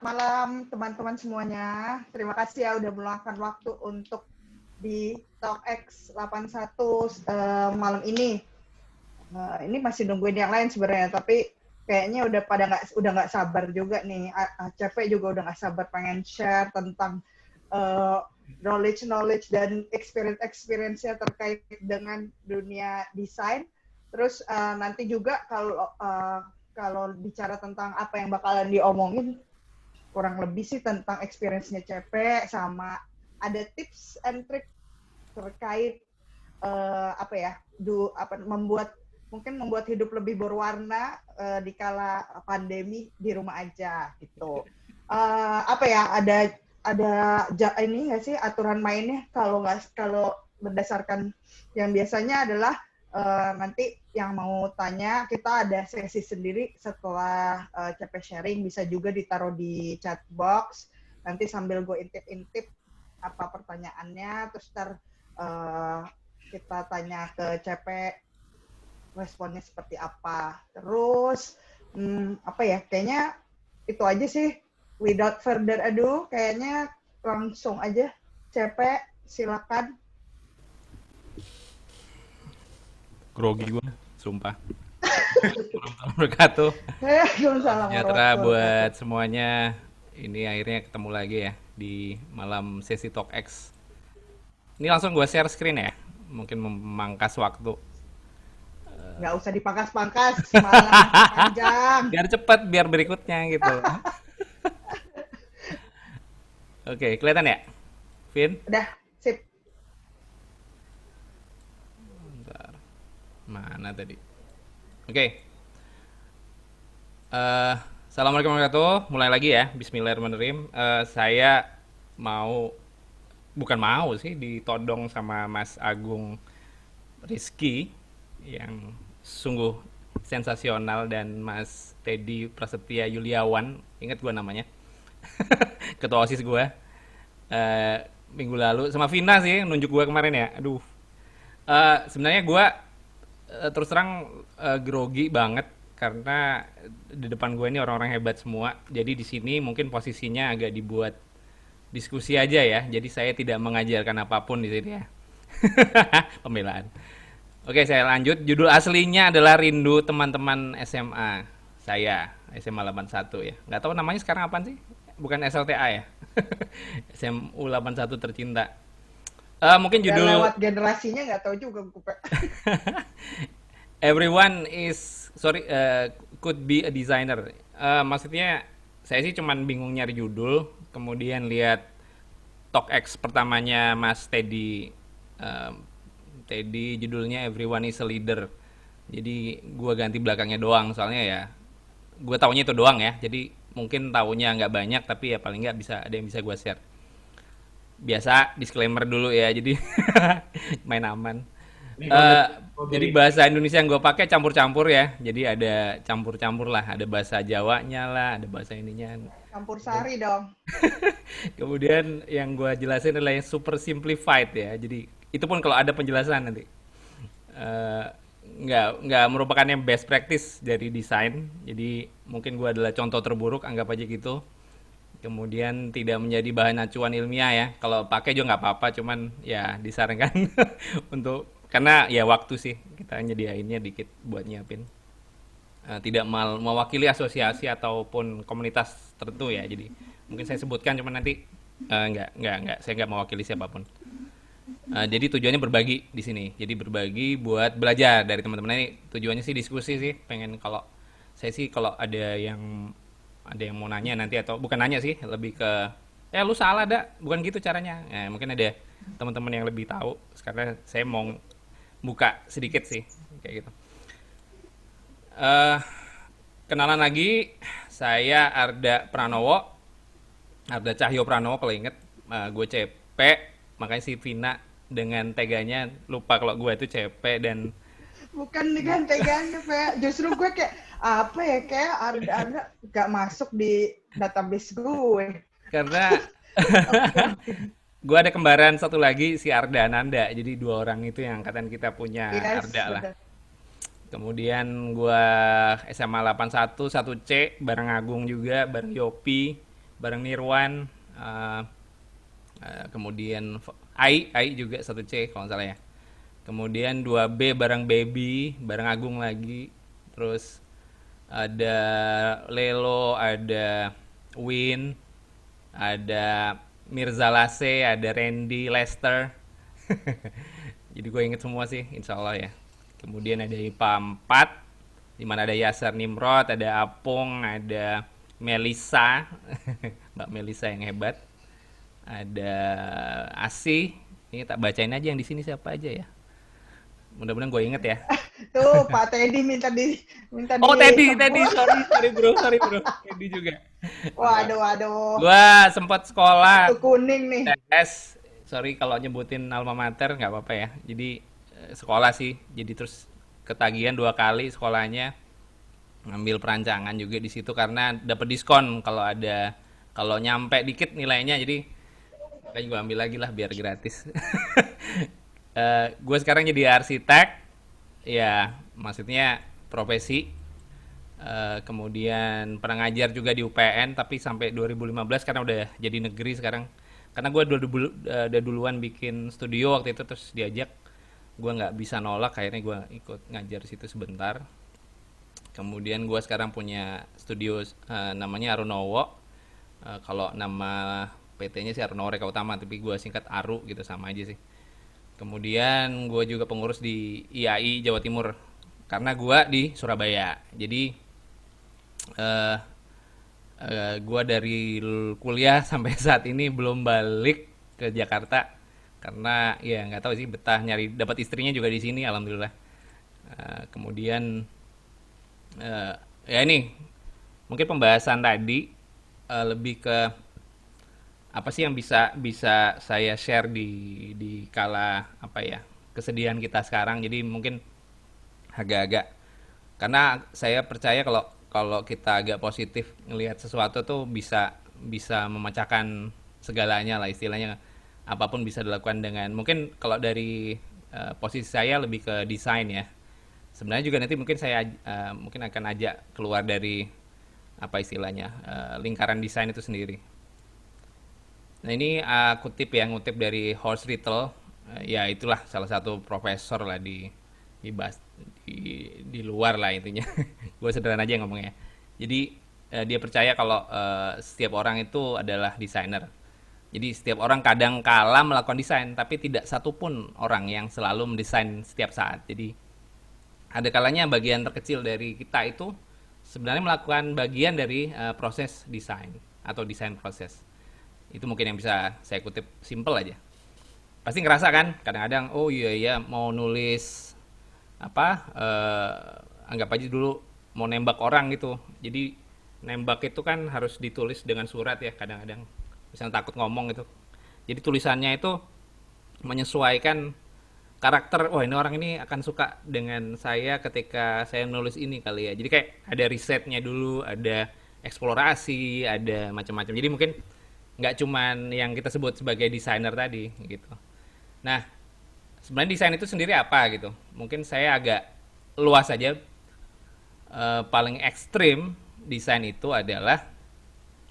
malam teman-teman semuanya. Terima kasih ya udah meluangkan waktu untuk di TalkX 81 malam ini. Ini masih nungguin yang lain sebenarnya, tapi kayaknya udah nggak sabar juga nih. ACV juga udah nggak sabar pengen share tentang knowledge dan experience-nya terkait dengan dunia desain. Terus nanti juga kalau bicara tentang apa yang bakalan diomongin, kurang lebih sih tentang experience-nya CP sama ada tips and trick terkait membuat hidup lebih berwarna di kala pandemi di rumah aja gitu. Ada ini nggak sih aturan mainnya? Kalau berdasarkan yang biasanya adalah nanti yang mau tanya kita ada sesi sendiri setelah CP sharing, bisa juga ditaruh di chat box nanti sambil gue intip apa pertanyaannya, terus kita tanya ke CP responnya seperti apa. Terus kayaknya itu aja sih. Without further ado, kayaknya langsung aja CP, silakan. Grogi gue, sumpah. Assalamualaikum wabarakatuh. Waalaikumsalam Sejahtera warahmatullahi buat wabarakatuh. semuanya. Ini akhirnya ketemu lagi ya di malam sesi Talk X. Ini langsung gue share screen ya. Mungkin memangkas waktu. Nggak usah dipangkas-pangkas, malah panjang. Biar cepet, biar berikutnya gitu. Oke, kelihatan ya? Vin? Udah, sip. Bentar. Mana tadi? Oke. Assalamualaikum warahmatullahi wabarakatuh. Mulai lagi ya. Bismillahirrahmanirrahim. Saya bukan mau sih ditodong sama Mas Agung Rizky yang sungguh sensasional, dan Mas Teddy Prasetya Yuliawan, ingat gue namanya, ketua OSIS gue minggu lalu, sama Vina sih nunjuk gue kemarin ya. Aduh, sebenarnya gue terus terang grogi banget karena di depan gue ini orang-orang hebat semua. Jadi di sini mungkin posisinya agak dibuat diskusi aja ya. Jadi saya tidak mengajarkan apapun di sini ya. Pembelaan. Oke, saya lanjut. Judul aslinya adalah Rindu Teman-teman SMA. Saya, SMA 81 ya. Nggak tahu namanya sekarang apaan sih? Bukan SLTA ya? SMU 81 tercinta. Mungkin Udah judul lewat generasinya, nggak tahu juga gue. Everyone is sorry could be a designer. Maksudnya saya sih cuman bingung nyari judul, kemudian lihat TalkX pertamanya Mas Teddy. Teddy judulnya Everyone is a Leader. Jadi gua ganti belakangnya doang, soalnya ya gue taunya itu doang ya. Jadi mungkin taunya nggak banyak, tapi ya paling nggak bisa ada yang bisa gue share. Biasa disclaimer dulu ya, jadi main aman. Ini Eh, kode jadi bahasa Indonesia yang gue pakai campur-campur ya. Jadi ada campur-campur lah, ada bahasa Jawanya lah, ada bahasa ininya. Campur sari dong. Kemudian yang gue jelasin adalah yang super simplified ya. Jadi itu pun kalau ada penjelasan nanti. Eh, nggak merupakan yang best practice dari desain. Jadi mungkin gue adalah contoh terburuk, anggap aja gitu. Kemudian tidak menjadi bahan acuan ilmiah ya. Kalau pakai juga nggak apa-apa, cuman ya disarankan untuk, karena ya waktu sih kita nyediainnya dikit buat nyiapin. Tidak mewakili asosiasi ataupun komunitas tertentu ya. Jadi mungkin saya sebutkan, cuman nanti nggak, saya nggak mewakili siapapun. Jadi tujuannya berbagi di sini. Jadi berbagi buat belajar dari teman-teman ini. Tujuannya sih diskusi sih. Pengen, kalau saya sih kalau ada yang mau nanya nanti, atau bukan nanya sih, lebih ke lu salah dah, bukan gitu caranya. Mungkin ada teman-teman yang lebih tahu. Karena saya mau buka sedikit sih kayak gitu. Eh Kenalan lagi, saya Arda Pranowo, Arda Cahyo Pranowo kalau inget. Gue CP, makanya si Vina dengan teganya lupa kalau gue itu CP. Dan Bukan dengan teganya, Pak. Justru gue kayak, apa ya, kayak ada nggak masuk di database gue. karena Oke. gue ada kembaran satu lagi, si Arda Ananda, jadi dua orang itu yang angkatan kita punya Yes, Arda lah. benar. Kemudian gue SMA 81 1C bareng Agung juga, bareng Yopi, bareng Nirwan, eh, kemudian Ai juga satu C kalau nggak salah ya. Kemudian 2B bareng Baby, bareng Agung lagi. Terus ada Lelo, ada Win, ada Mirza Lase, ada Randy, Lester. Jadi gue inget semua sih, insya Allah ya. Kemudian ada IPA 4, di mana ada Yasser Nimrod, ada Apung, ada Melisa, Mbak Melisa yang hebat. Ada Asih, ini tak bacain aja yang di sini siapa aja ya. Mudah-mudahan gue inget ya. Tuh Pak Teddy minta Oh Teddy, disebut. sorry bro, Teddy juga. Waduh, waduh. Gua sempat sekolah Kartu kuning nih. TS, sorry kalau nyebutin alma mater nggak apa-apa ya. Jadi sekolah sih, jadi terus ketagihan 2 kali sekolahnya, ngambil perancangan juga di situ karena dapat diskon kalau nyampe dikit nilainya, jadi makanya gue ambil lagi lah biar gratis. Gue sekarang jadi arsitek, ya maksudnya profesi. Kemudian pernah ngajar juga di UPN tapi sampai 2015 karena udah jadi negeri sekarang. Karena gue udah duluan bikin studio waktu itu terus diajak, gue nggak bisa nolak, akhirnya gue ikut ngajar di situ sebentar. Kemudian gue sekarang punya studio namanya Arunowo. Kalau nama PT-nya sih Arunowo Reka Utama tapi gue singkat Aru gitu, sama aja sih. Kemudian gue juga pengurus di IAI Jawa Timur karena gue di Surabaya. Jadi eh gue dari kuliah sampai saat ini belum balik ke Jakarta karena ya nggak tahu sih, betah nyari, dapat istrinya juga di sini alhamdulillah. Kemudian eh, ya ini mungkin pembahasan tadi lebih ke apa sih yang bisa bisa saya share di kala apa ya, kesedihan kita sekarang. Jadi mungkin agak-agak, karena saya percaya kalau kalau kita agak positif ngelihat sesuatu tuh bisa bisa memecahkan segalanya lah istilahnya. Apapun bisa dilakukan dengan, mungkin kalau dari posisi saya lebih ke desain ya. Sebenarnya juga nanti mungkin saya mungkin akan ajak keluar dari apa istilahnya, lingkaran desain itu sendiri. Nah ini kutip ya, ngutip dari Horst Rittel. Ya itulah salah satu profesor lah di bas, di luar lah intinya. Gue sederhana aja ngomongnya. Jadi dia percaya kalau setiap orang itu adalah desainer. Jadi setiap orang kadang kala melakukan desain, tapi tidak satupun orang yang selalu mendesain setiap saat. Jadi ada kalanya bagian terkecil dari kita itu sebenarnya melakukan bagian dari proses desain atau desain proses. Itu mungkin yang bisa saya kutip, simple aja. Pasti ngerasa kan kadang-kadang, oh iya iya mau nulis apa, anggap aja dulu mau nembak orang gitu. Jadi nembak itu kan harus ditulis dengan surat ya kadang-kadang. Misalnya takut ngomong gitu. Jadi tulisannya itu menyesuaikan karakter, oh ini orang ini akan suka dengan saya ketika saya nulis ini kali ya. Jadi kayak ada risetnya dulu, ada eksplorasi, ada macam-macam. Jadi mungkin nggak cuman yang kita sebut sebagai desainer tadi gitu. Nah, sebenarnya desain itu sendiri apa gitu? Mungkin saya agak luas saja. Paling ekstrim desain itu adalah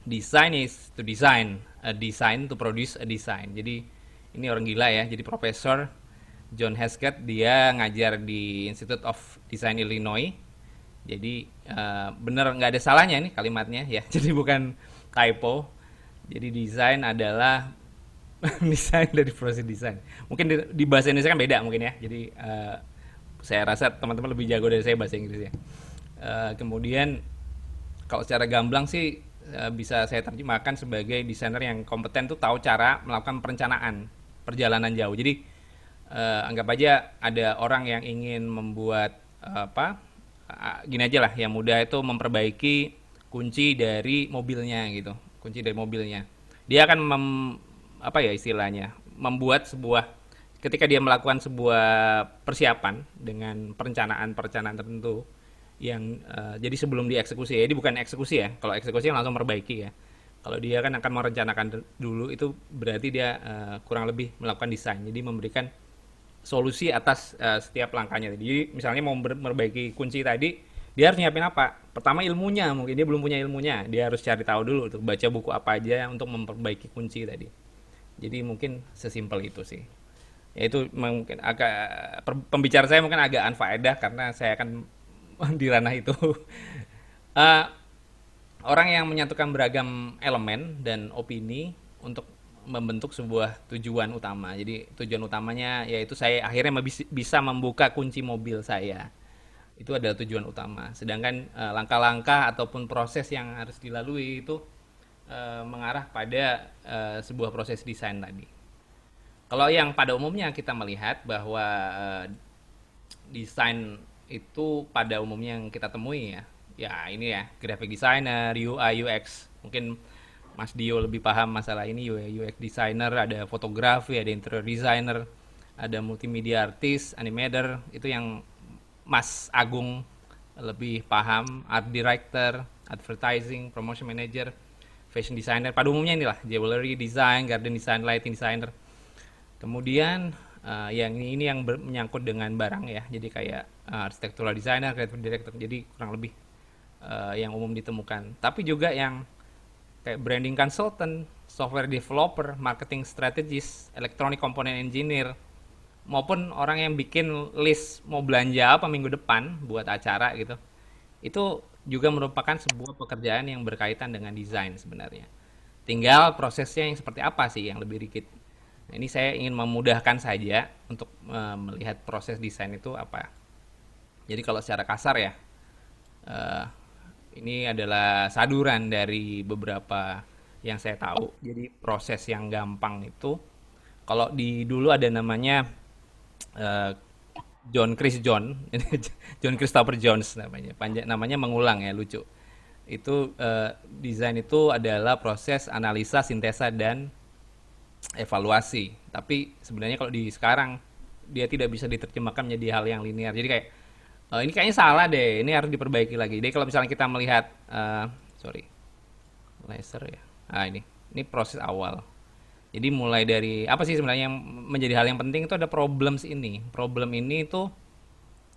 design is to design, a design to produce a design. Jadi ini orang gila ya. Jadi Profesor John Hesketh, dia ngajar di Institute of Design Illinois. Jadi bener nggak ada salahnya nih kalimatnya ya. Jadi bukan typo. Jadi desain adalah desain dari proses desain. Mungkin di bahasa Indonesia kan beda mungkin ya. Jadi saya rasa teman-teman lebih jago dari saya bahasa Inggris ya. Kemudian kalau secara gamblang sih bisa saya terjemahkan sebagai desainer yang kompeten tuh tahu cara melakukan perencanaan perjalanan jauh. Jadi anggap aja ada orang yang ingin membuat apa, gini aja lah yang mudah itu memperbaiki kunci dari mobilnya gitu, kunci dari mobilnya. Dia akan apa ya istilahnya, membuat sebuah, ketika dia melakukan sebuah persiapan dengan perencanaan-perencanaan tertentu yang jadi sebelum dieksekusi ya, jadi bukan eksekusi ya, kalau eksekusi langsung memperbaiki ya, kalau dia kan akan merencanakan dulu, itu berarti dia kurang lebih melakukan desain, jadi memberikan solusi atas setiap langkahnya. Jadi misalnya mau memperbaiki kunci tadi, Dia harus nyiapin apa? Pertama ilmunya, mungkin dia belum punya ilmunya. Dia harus cari tahu dulu untuk baca buku apa aja untuk memperbaiki kunci tadi. Jadi mungkin sesimpel itu sih. Ya itu mungkin agak pembicara saya mungkin agak unfaedah karena saya akan di ranah itu. Eh, Orang yang menyatukan beragam elemen dan opini untuk membentuk sebuah tujuan utama. Jadi tujuan utamanya yaitu saya akhirnya bisa membuka kunci mobil saya. Itu adalah tujuan utama. Sedangkan langkah-langkah ataupun proses yang harus dilalui itu mengarah pada sebuah proses desain tadi. Kalau yang pada umumnya kita melihat bahwa desain itu pada umumnya yang kita temui ya, ya ini ya graphic designer, UI UX. Mungkin Mas Dio lebih paham masalah ini. UI UX designer, ada fotografi, ada interior designer, ada multimedia artist, animator. Itu yang Mas Agung lebih paham. Art director, advertising, promotion manager, fashion designer. Pada umumnya inilah jewelry design, garden design, lighting designer. Kemudian yang ini yang menyangkut dengan barang ya. Jadi kayak architectural designer, creative director. Jadi kurang lebih yang umum ditemukan. Tapi juga yang kayak branding consultant, software developer, marketing strategist, electronic component engineer, maupun orang yang bikin list mau belanja apa minggu depan buat acara gitu. Itu juga merupakan sebuah pekerjaan yang berkaitan dengan desain sebenarnya. Tinggal prosesnya yang seperti apa sih yang lebih dikit. Nah, ini saya ingin memudahkan saja untuk melihat proses desain itu apa. Jadi kalau secara kasar ya, eh, ini adalah saduran dari beberapa yang saya tahu. Jadi proses yang gampang itu, kalau di dulu ada namanya eh, John Christopher Jones namanya. Panjang namanya mengulang ya, lucu. Itu desain itu adalah proses analisa, sintesa dan evaluasi. Tapi sebenarnya kalau di sekarang dia tidak bisa diterjemahkan menjadi hal yang linear. Jadi kayak ini kayaknya salah deh. Ini harus diperbaiki lagi. Jadi kalau misalnya kita melihat sorry, laser ya. Ah ini proses awal. Jadi mulai dari apa sih sebenarnya yang menjadi hal yang penting itu ada problems ini. Problem ini itu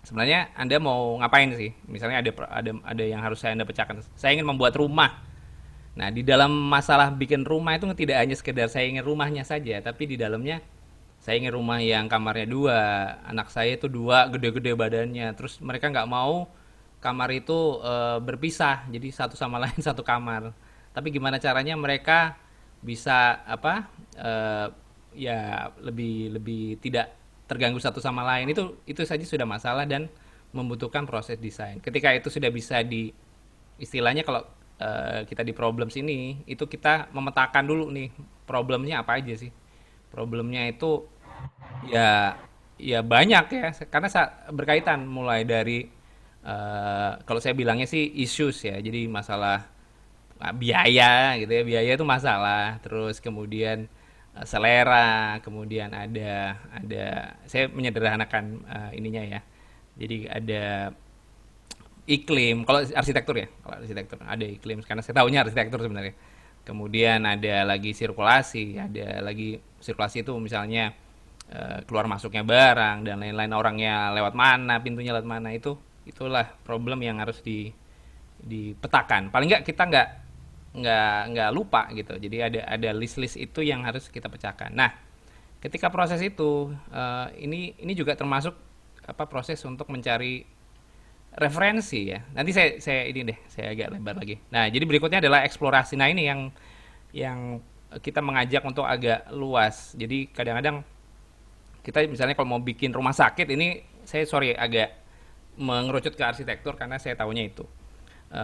sebenarnya Anda mau ngapain sih? Misalnya ada yang harus Anda pecahkan. Saya ingin membuat rumah. Nah, di dalam masalah bikin rumah itu tidak hanya sekedar saya ingin rumahnya saja, tapi di dalamnya saya ingin rumah yang kamarnya dua, anak saya itu dua, gede-gede badannya. Terus mereka nggak mau kamar itu berpisah, jadi satu sama lain satu kamar. Tapi gimana caranya mereka bisa apa? Ya lebih lebih tidak terganggu satu sama lain. Itu saja sudah masalah dan membutuhkan proses desain. Ketika itu sudah bisa di istilahnya kalau kita di problems ini itu kita memetakan dulu nih problemnya apa aja sih. Problemnya itu ya ya banyak ya karena berkaitan mulai dari kalau saya bilangnya sih issues ya. Jadi masalah biaya gitu ya. Biaya itu masalah. Terus kemudian selera, kemudian ada saya menyederhanakan ininya ya. Jadi ada iklim, kalau arsitektur ya, kalau arsitektur ada iklim karena saya tahunya arsitektur sebenarnya. Kemudian ada lagi sirkulasi, ada lagi sirkulasi itu misalnya keluar masuknya barang dan lain-lain, orangnya lewat mana, pintunya lewat mana, itulah problem yang harus dipetakan. Paling nggak kita nggak lupa gitu. Jadi ada list-list itu yang harus kita pecahkan. Nah, ketika proses itu ini juga termasuk apa proses untuk mencari referensi ya. Nanti saya ini deh, saya agak lebar lagi. Nah, jadi berikutnya adalah eksplorasi. Nah, ini yang kita mengajak untuk agak luas. Jadi kadang-kadang kita misalnya kalau mau bikin rumah sakit ini saya sorry agak mengerucut ke arsitektur karena saya tahunya itu.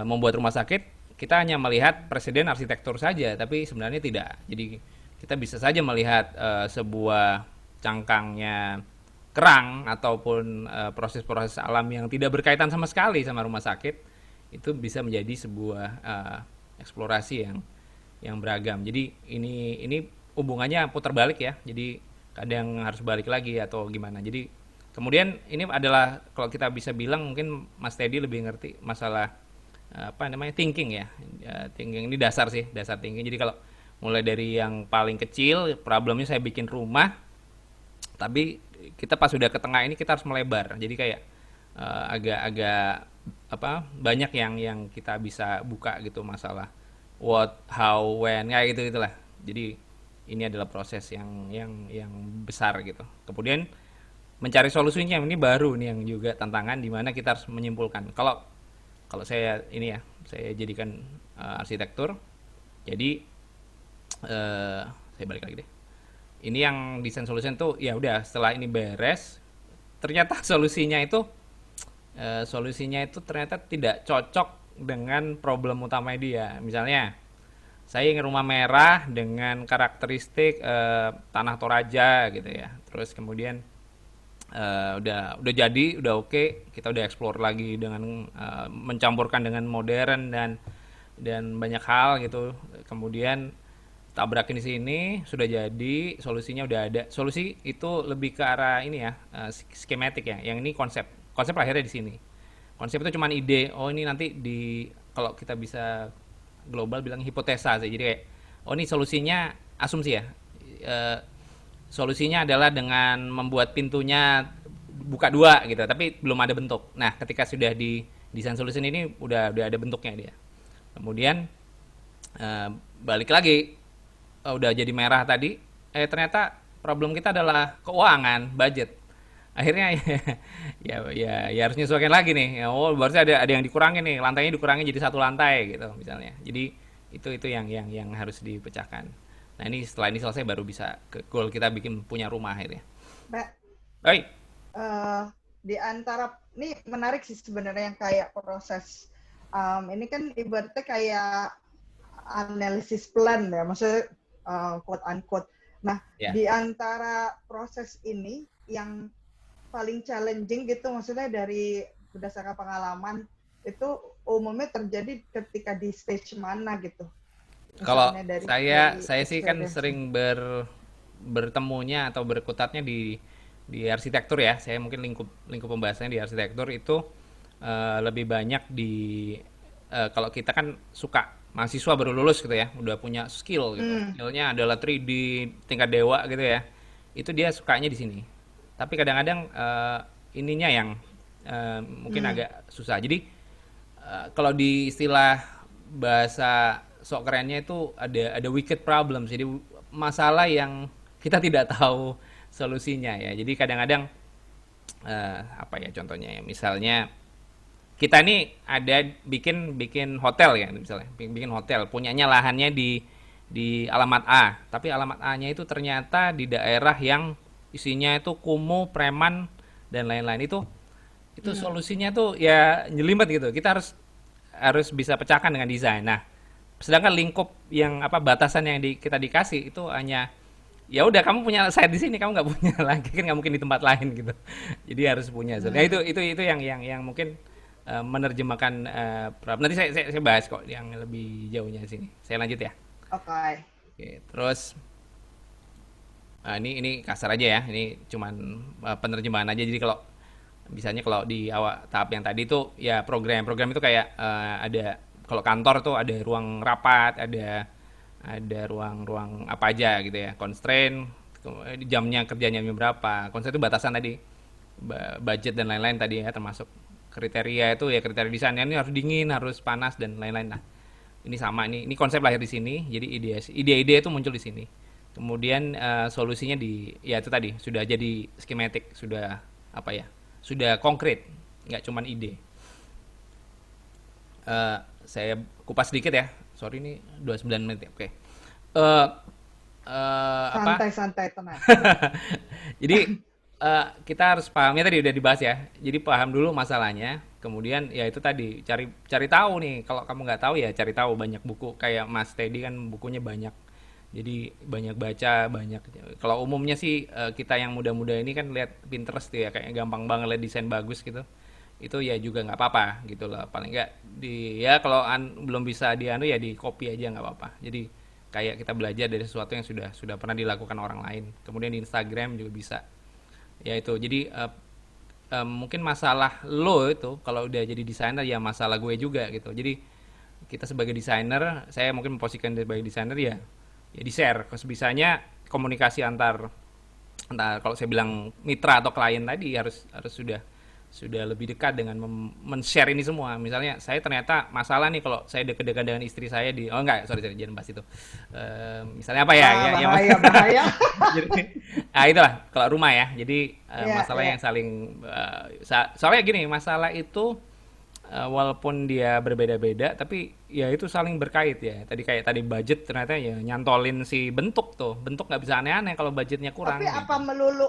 Membuat rumah sakit kita hanya melihat presiden arsitektur saja, tapi sebenarnya tidak. Jadi kita bisa saja melihat sebuah cangkangnya kerang ataupun proses-proses alam yang tidak berkaitan sama sekali sama rumah sakit itu bisa menjadi sebuah eksplorasi yang beragam. Jadi ini hubungannya putar balik ya. Jadi kadang harus balik lagi atau gimana. Jadi kemudian ini adalah kalau kita bisa bilang mungkin Mas Teddy lebih ngerti masalah apa namanya thinking ya. Thinking ini dasar sih, dasar thinking. Jadi kalau mulai dari yang paling kecil, problemnya saya bikin rumah, tapi kita pas sudah ke tengah ini kita harus melebar. Jadi kayak agak-agak apa banyak yang kita bisa buka gitu masalah what, how, when, kayak gitu gitulah. Jadi ini adalah proses yang besar gitu. Kemudian mencari solusinya ini baru nih yang juga tantangan di mana kita harus menyimpulkan. Kalau kalau saya ini ya, saya jadikan arsitektur. Jadi saya balik lagi deh. Ini yang design solution tuh ya udah setelah ini beres, ternyata solusinya itu ternyata tidak cocok dengan problem utama dia. Misalnya, saya ingin rumah merah dengan karakteristik tanah Toraja gitu ya. Terus kemudian udah jadi, udah oke, kita udah explore lagi dengan mencampurkan dengan modern dan banyak hal gitu. Kemudian tabrakin di sini sudah jadi, solusinya udah ada. Solusi itu lebih ke arah ini ya, skematik ya. Yang ini konsep. Konsep lahirnya di sini. Konsep itu cuma ide. Oh, ini nanti di kalau kita bisa global bilang hipotesa sih. Jadi kayak oh ini solusinya asumsi ya. Eh, Solusinya adalah dengan membuat pintunya buka dua gitu, tapi belum ada bentuk. Nah, ketika sudah di desain solution ini udah ada bentuknya dia. Kemudian balik lagi, udah jadi merah tadi, ternyata problem kita adalah keuangan, budget. Akhirnya ya harus nyesuaikan lagi nih. Oh, berarti ada yang dikurangin nih, lantainya dikurangin jadi satu lantai gitu misalnya. Jadi itu yang harus dipecahkan. Nah, ini setelah ini selesai baru bisa ke goal kita bikin punya rumah akhirnya. Mbak, Oi. di antara ini menarik sih sebenarnya yang kayak proses ini kan ibaratnya kayak analisis plan ya, maksudnya quote unquote. Nah, Ya. di antara proses ini yang paling challenging gitu, maksudnya dari berdasarkan pengalaman itu umumnya terjadi ketika di stage mana gitu, Kalau misalnya dari saya sih kan experience-nya. sering bertemunya atau berkutatnya di arsitektur ya. Saya mungkin lingkup lingkup pembahasannya di arsitektur itu lebih banyak di kalau kita kan suka mahasiswa baru lulus gitu ya, udah punya skill gitu. Hmm, Skillnya adalah 3D tingkat dewa gitu ya. Itu dia sukanya di sini. Tapi kadang-kadang ininya yang mungkin hmm, agak susah. Jadi kalau di istilah bahasa sok kerennya itu ada wicked problems. Jadi masalah yang kita tidak tahu solusinya ya. Jadi kadang-kadang apa ya contohnya ya. Misalnya kita ini ada bikin bikin hotel ya misalnya, bikin hotel, punyanya lahannya di alamat A, tapi alamat A-nya itu ternyata di daerah yang isinya itu kumuh, preman dan lain-lain. Itu hmm. solusinya tuh ya nyelimet gitu. Kita harus harus bisa pecahkan dengan desain. Nah, sedangkan lingkup yang apa batasan yang kita dikasih itu hanya ya udah kamu punya site di sini, kamu nggak punya lagi kan nggak mungkin di tempat lain gitu. Jadi harus punya. Nah, Hmm. itu yang mungkin menerjemahkan nanti saya bahas kok yang lebih jauhnya sini. Saya lanjut ya. Oke. Okay. Oke, terus ini kasar aja ya. Ini cuman penerjemahan aja. Jadi kalau misalnya kalau di awal tahap yang tadi itu ya program itu kayak ada kalau kantor tuh ada ruang rapat, ada ruang-ruang apa aja gitu ya, constraint, jamnya kerjanya jam berapa, constraint itu batasan tadi, budget dan lain-lain tadi ya, termasuk kriteria itu ya kriteria desainnya ini harus dingin, harus panas dan lain-lain. Nah, ini sama ini konsep lahir di sini, jadi ide-ide itu muncul di sini. Kemudian solusinya di ya itu tadi sudah jadi skematik, sudah apa ya, sudah konkret, nggak cuman ide. Saya kupas sedikit ya, sorry ini 29 menit ya, oke. Eh apa? Santai-santai, tenang. Jadi kita harus pahamnya tadi udah dibahas ya. Jadi paham dulu masalahnya. Kemudian ya itu tadi cari cari tahu nih. Kalau kamu nggak tahu ya cari tahu banyak buku kayak Mas Teddy kan bukunya banyak. Jadi banyak baca banyak. Kalau umumnya sih kita yang muda-muda ini kan lihat Pinterest tuh ya kayak gampang banget lihat desain bagus gitu. Itu ya juga nggak apa-apa gitu lah. Paling nggak di ya kalau belum bisa dianu ya di copy aja nggak apa-apa. Jadi kayak kita belajar dari sesuatu yang sudah pernah dilakukan orang lain. Kemudian di Instagram juga bisa. Ya itu. Jadi mungkin masalah lo itu kalau udah jadi desainer ya masalah gue juga gitu. Jadi kita sebagai desainer, saya mungkin memposisikan sebagai desainer ya di share. Sebisanya komunikasi antar kalau saya bilang mitra atau klien tadi harus harus sudah lebih dekat dengan men-share ini semua. Misalnya saya ternyata masalah nih kalau saya dekat-dekat dengan istri saya di, oh enggak, sorry, jangan bahas itu. Misalnya apa ya, Ah, ya bahaya, bahaya. jadi, itulah kalau rumah ya. Jadi Iya, masalah yang iya. saling soalnya gini, masalah itu walaupun dia berbeda-beda, tapi ya itu saling berkait ya. Tadi budget ternyata ya nyantolin si bentuk tuh. Bentuk nggak bisa aneh-aneh kalau budgetnya Tapi kurang apa gitu. melulu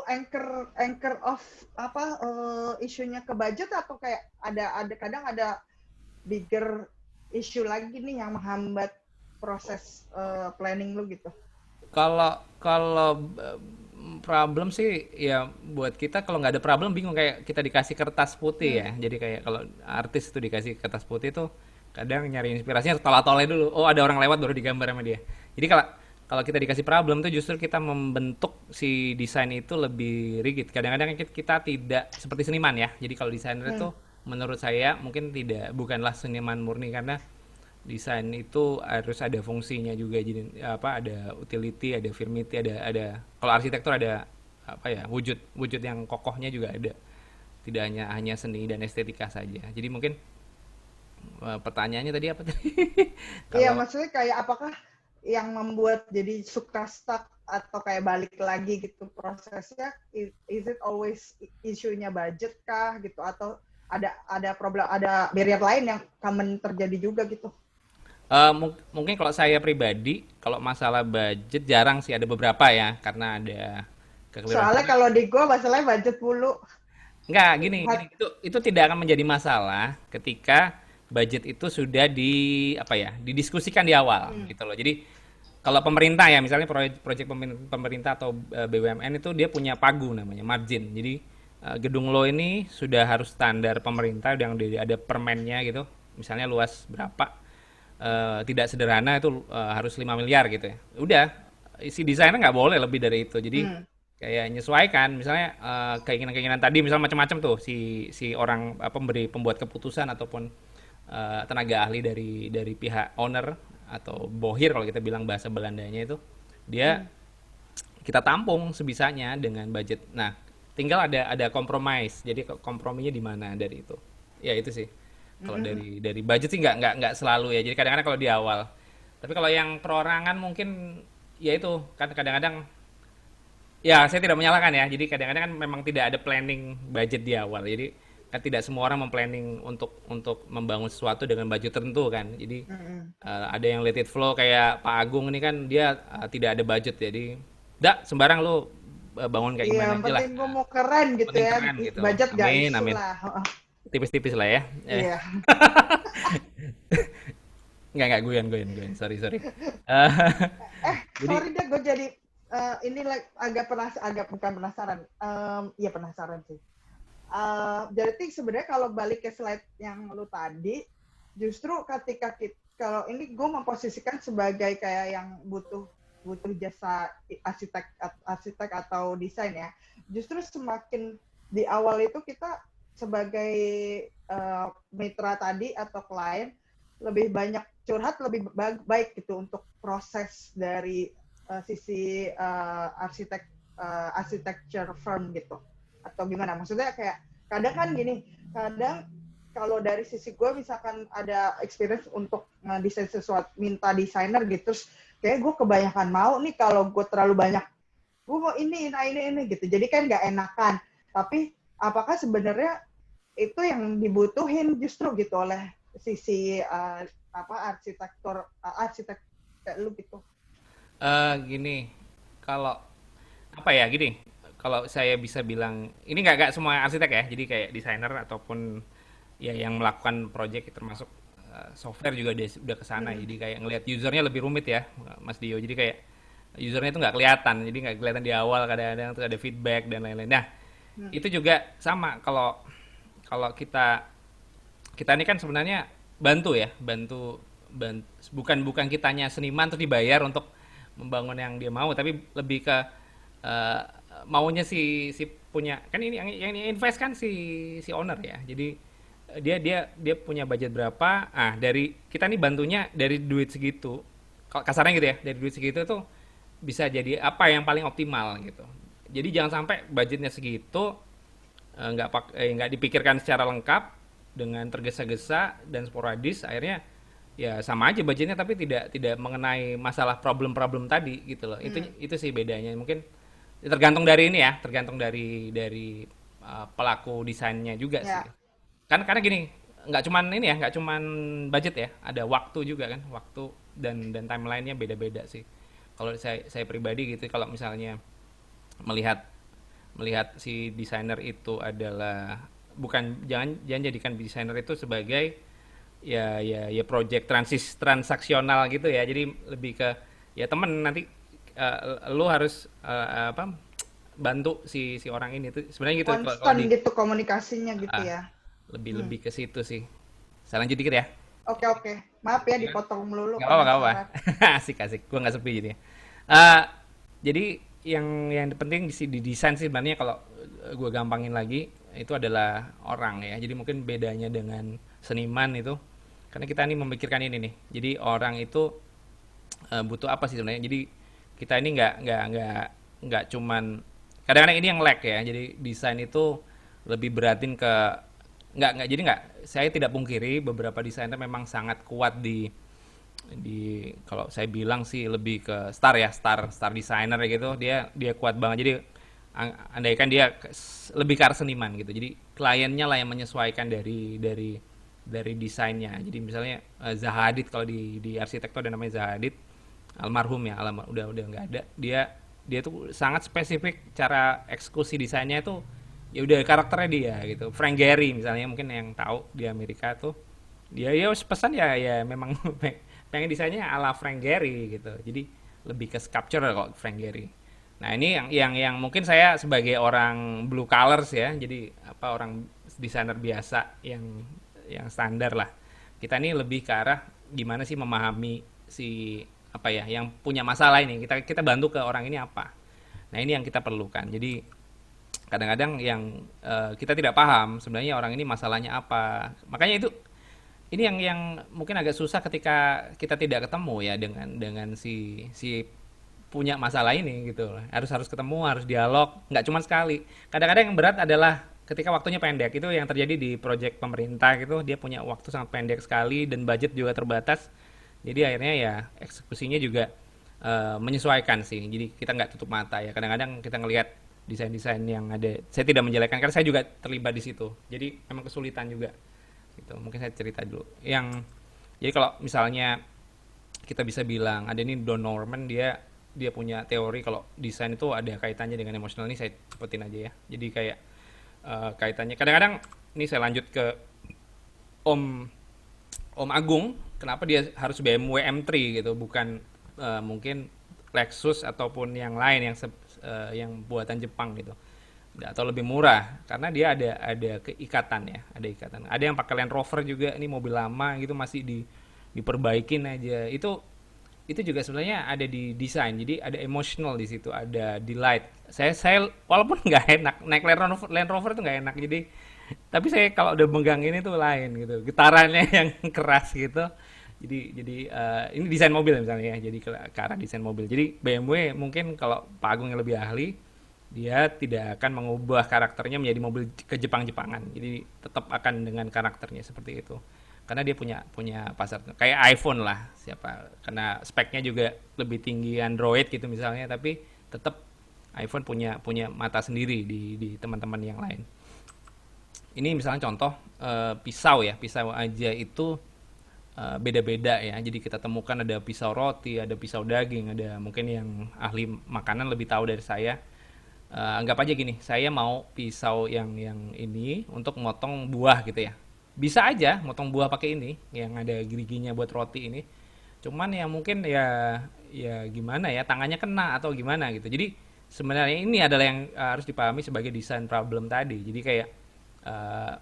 anchor of apa isunya ke budget atau kayak ada kadang ada bigger issue lagi nih yang menghambat proses planning lu gitu. Kalau kalau problem sih ya buat kita kalau nggak ada problem bingung kayak kita dikasih kertas putih ya. Hmm. Jadi kayak kalau artis itu dikasih kertas putih tuh kadang nyari inspirasinya tola-toleh dulu. Oh ada orang lewat baru digambar sama dia. Jadi kalau kalau kita dikasih problem tuh justru kita membentuk si desain itu lebih rigid. Kadang-kadang kita tidak seperti seniman ya. Jadi kalau desainer itu Hmm. menurut saya mungkin tidak bukanlah seniman murni karena desain itu harus ada fungsinya juga jadi apa ada utility ada firmity ada kalau arsitektur ada apa ya wujud wujud yang kokohnya juga ada tidak hanya hanya seni dan estetika saja jadi mungkin pertanyaannya tadi apa tadi Iya, kalau maksudnya kayak apakah yang membuat jadi suka stuck atau kayak balik lagi gitu prosesnya, is it always isunya budget kah gitu atau ada problem ada barrier lain yang common terjadi juga gitu. mungkin kalau saya pribadi kalau masalah budget jarang sih ada beberapa ya karena ada kekeliruan Soalnya karena kalau di gua masalahnya budget mulu. enggak gini itu tidak akan menjadi masalah ketika budget itu sudah apa ya didiskusikan di awal Hmm. gitu loh jadi kalau pemerintah ya misalnya proyek pemerintah atau BUMN itu dia punya pagu namanya margin jadi gedung lo ini sudah harus standar pemerintah yang ada permennya gitu misalnya luas berapa tidak sederhana itu harus 5 miliar gitu ya udah si desainer nggak boleh lebih dari itu jadi Hmm. kayak nyesuaikan misalnya keinginan-keinginan tadi misalnya macam-macam tuh si orang pembuat keputusan ataupun tenaga ahli dari pihak owner atau bohir kalau kita bilang bahasa Belandanya itu dia Hmm. kita tampung sebisanya dengan budget. Nah, tinggal ada compromise. Jadi komprominya di mana dari itu? Ya itu sih. Kalau Hmm. dari budget sih nggak selalu ya. Jadi kadang-kadang kalau di awal. Tapi kalau yang perorangan mungkin ya itu kan kadang-kadang ya saya tidak menyalahkan ya. Jadi kadang-kadang kan memang tidak ada planning budget di awal. Jadi kan tidak semua orang memplanning untuk membangun sesuatu dengan budget tertentu kan. Jadi Hmm. ada yang let it flow kayak Pak Agung ini kan dia tidak ada budget jadi dak sembarang lu bangun kayak Iya, gimana yang aja lah. penting gua mau keren gitu Penting ya. keren gitu. Budget gak Amin isu amin. lah. Heeh. Tipis-tipis lah ya. Iya. Nggak guyon guyon guyon. Sorry sorry. Eh, jadi Sorry deh, gue jadi ini agak bukan penasaran. Iya penasaran sih. Jadi sebenarnya kalau balik ke slide yang lu tadi, justru ketika kalau ini gue memposisikan sebagai kayak yang butuh butuh jasa arsitek arsitek atau desain ya. Justru semakin di awal itu kita sebagai mitra tadi atau klien lebih banyak curhat lebih baik gitu untuk proses dari sisi architecture firm gitu atau gimana maksudnya kayak kadang kan gini kadang kalau dari sisi gue misalkan ada experience untuk ngedesain sesuatu minta desainer gitu terus kayak gue kebanyakan mau nih kalau gue terlalu banyak gue mau ini gitu jadi kan nggak enakan tapi apakah sebenarnya itu yang dibutuhin justru gitu oleh sisi arsitek kayak lu gitu. gini kalau apa ya gini kalau saya bisa bilang ini nggak semua arsitek ya jadi kayak desainer ataupun ya yang melakukan project termasuk software juga udah kesana Hmm. jadi kayak ngelihat usernya lebih rumit ya Mas Dio jadi kayak usernya itu nggak kelihatan jadi nggak kelihatan di awal kadang-kadang tuh ada feedback dan lain-lain nah Hmm. itu juga sama kalau kalau kita kita ini kan sebenarnya bantu ya bukan bukan kitanya seniman terus dibayar untuk membangun yang dia mau tapi lebih ke eh, maunya si punya kan ini yang invest kan si owner ya jadi dia punya budget berapa dari kita nih bantunya dari duit segitu kalau kasarnya gitu ya dari duit segitu tuh bisa jadi apa yang paling optimal gitu jadi jangan sampai budgetnya segitu nggak dipikirkan secara lengkap dengan tergesa-gesa dan sporadis, akhirnya ya sama aja budgetnya tapi tidak tidak mengenai masalah problem-problem tadi gitu loh. Hmm. Itu sih bedanya. Mungkin tergantung dari ini ya, tergantung dari pelaku desainnya juga sih. Ya. Kan karena gini, nggak cuman ini ya, nggak cuman budget ya, ada waktu juga kan, waktu dan timelinenya beda-beda sih. Kalau saya pribadi gitu, kalau misalnya melihat melihat si desainer itu adalah bukan, jangan jangan jadikan desainer itu sebagai ya project transaksional gitu ya, jadi lebih ke ya temen nanti, lu harus apa, bantu si si orang ini tuh sebenarnya gitu kalau Konstan di gitu komunikasinya gitu ah, ya. lebih Hmm. lebih ke situ sih. Saya lanjut dikit ya. Oke, oke. Maaf ya Iya. dipotong melulu, Nggak apa-apa, nggak apa-apa. penasaran. Asik asik, gue nggak sepi jadi. Eh, jadi yang penting di desain sih sebenarnya, kalau gue gampangin lagi, itu adalah orang ya. Jadi mungkin bedanya dengan seniman itu, karena kita ini memikirkan ini nih. Jadi orang itu butuh apa sih sebenarnya. Jadi kita ini nggak cuman, kadang-kadang ini yang lag ya. Jadi desain itu lebih beratin ke, nggak, jadi nggak, saya tidak pungkiri beberapa desainer memang sangat kuat di kalau saya bilang sih lebih ke star ya, star designer gitu, dia dia kuat banget. Jadi andaikan dia lebih ke arah seniman gitu, jadi kliennya lah yang menyesuaikan dari desainnya. Jadi misalnya Zaha Hadid, kalau di arsitektur ada namanya Zaha Hadid, almarhum ya, udah nggak ada. Dia tuh sangat spesifik cara eksekusi desainnya itu, ya udah karakternya dia gitu. Frank Gehry misalnya, mungkin yang tahu di Amerika tuh, dia ya pesan ya memang pengen desainnya ala Frank Gehry gitu. Jadi lebih ke sculpture kok Frank Gehry. Nah ini yang mungkin saya sebagai orang blue colors ya, jadi apa, orang desainer biasa yang standar lah. Kita ini lebih ke arah gimana sih memahami si apa ya yang punya masalah ini. Kita kita bantu ke orang ini apa. Nah ini yang kita perlukan. Jadi kadang-kadang yang kita tidak paham sebenarnya orang ini masalahnya apa. Makanya itu, ini yang mungkin agak susah ketika kita tidak ketemu ya dengan si si punya masalah ini gitu. Harus harus ketemu, harus dialog, nggak cuma sekali. Kadang-kadang yang berat adalah ketika waktunya pendek. Itu yang terjadi di proyek pemerintah gitu, dia punya waktu sangat pendek sekali dan budget juga terbatas. Jadi akhirnya ya eksekusinya juga menyesuaikan sih. Jadi kita nggak tutup mata ya. Kadang-kadang kita ngelihat desain-desain yang ada, saya tidak menjelekkan karena saya juga terlibat di situ. Jadi memang kesulitan juga gitu. Mungkin saya cerita dulu yang, jadi kalau misalnya kita bisa bilang ada ini Don Norman, dia dia punya teori kalau desain itu ada kaitannya dengan emosional. Ini saya cepetin aja ya. Jadi kayak kaitannya kadang-kadang, ini saya lanjut ke Om Om Agung, kenapa dia harus BMW M3 gitu, bukan mungkin Lexus ataupun yang lain yang buatan Jepang gitu, atau lebih murah, karena dia ada keikatan ya, ada ikatan. Ada yang pakai Land Rover juga, ini mobil lama gitu masih diperbaikin aja. Itu juga sebenarnya ada di desain. Jadi ada emotional di situ, ada delight. Saya walaupun nggak enak naik Land Rover itu nggak enak. Jadi tapi saya kalau udah megang ini tuh lain gitu. Getarannya yang keras gitu. Jadi ini desain mobil misalnya ya. Jadi ke arah desain mobil. Jadi BMW mungkin kalau Pak Agung yang lebih ahli, dia tidak akan mengubah karakternya menjadi mobil ke Jepang-Jepangan. Jadi tetap akan dengan karakternya seperti itu. Karena dia punya punya pasar kayak iPhone lah, siapa, karena speknya juga lebih tinggi Android gitu misalnya, tapi tetap iPhone punya punya mata sendiri di teman-teman yang lain. Ini misalnya contoh pisau ya, pisau aja itu beda-beda ya. Jadi kita temukan ada pisau roti, ada pisau daging, ada mungkin yang ahli makanan lebih tahu dari saya. Anggap aja gini, saya mau pisau yang ini untuk motong buah gitu ya. Bisa aja motong buah pakai ini yang ada geriginya buat roti ini. Cuman ya mungkin ya gimana ya, tangannya kena atau gimana gitu. Jadi sebenarnya ini adalah yang harus dipahami sebagai desain problem tadi. Jadi kayak eh,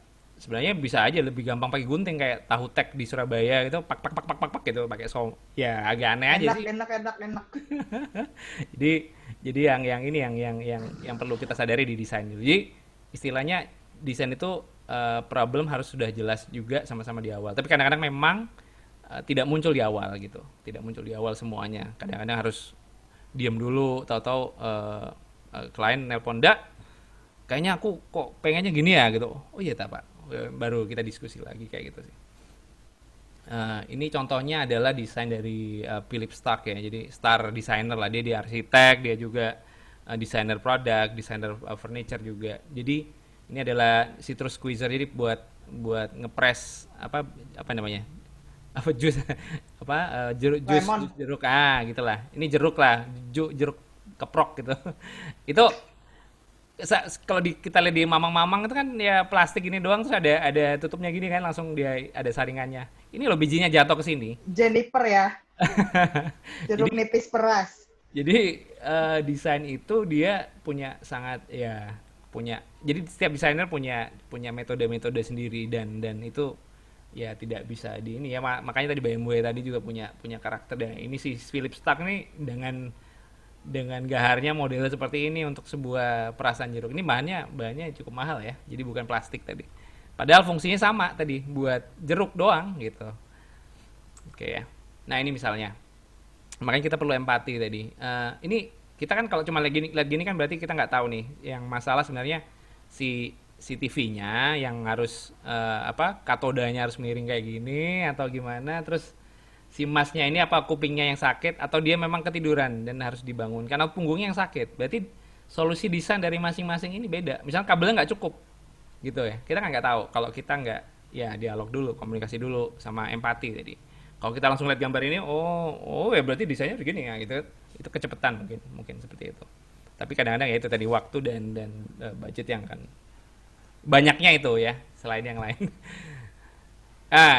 sebenarnya bisa aja lebih gampang pakai gunting kayak tahu tek di Surabaya gitu, pak pak pak pak pak pak gitu pakai ya agak aneh aja Enak, sih. enak, enak, enak. Jadi yang ini yang perlu kita sadari di desain dulu. Jadi istilahnya desain itu problem harus sudah jelas juga sama-sama di awal. Tapi kadang-kadang memang tidak muncul di awal gitu. Tidak muncul di awal semuanya. Kadang-kadang harus diam dulu, tahu-tahu klien nelpon dak, kayaknya aku kok pengennya gini ya gitu. Oh iya tak Pak. Baru kita diskusi lagi kayak gitu sih. Ini contohnya adalah desain dari Philip Stark ya. Jadi star designer lah, dia arsitek, dia juga desainer produk, desainer furniture juga. Jadi ini adalah citrus squeezer, jadi buat ngepres apa namanya? Apa jus apa jus Lemon. jeruk gitulah. Ini jeruk lah, jeruk keprok gitu. Itu kalau kita lihat di mamang-mamang itu kan ya plastik ini doang, terus ada tutupnya gini kan, langsung dia ada saringannya. Ini loh bijinya jatuh ke sini. Jennifer ya, jeruk Jadi nipis peras. desain itu dia punya sangat ya punya. Jadi setiap desainer punya punya metode-metode sendiri, dan itu ya tidak bisa di ini ya, makanya tadi BMW tadi juga punya punya karakter. Dan ini si Philip Stark nih dengan gaharnya modelnya seperti ini untuk sebuah perasan jeruk. Ini bahannya cukup mahal ya. Jadi bukan plastik tadi. Padahal fungsinya sama tadi, buat jeruk doang gitu. Oke ya. Nah, ini misalnya. Makanya kita perlu empati tadi. Ini kita kan kalau cuma lihat gini kan berarti kita nggak tahu nih yang masalah sebenarnya si TV-nya yang harus katodanya harus miring kayak gini atau gimana, terus si masnya ini apa kupingnya yang sakit atau dia memang ketiduran dan harus dibangun karena punggungnya yang sakit. Berarti solusi desain dari masing-masing ini beda. Misalnya kabelnya nggak cukup gitu ya, kita kan nggak tahu kalau kita nggak ya dialog dulu, komunikasi dulu sama empati tadi. Kalau kita langsung lihat gambar ini, oh ya berarti desainnya begini ya gitu, itu kecepatan mungkin mungkin seperti itu. Tapi kadang-kadang ya itu tadi waktu dan budget yang kan banyaknya itu ya selain yang lain.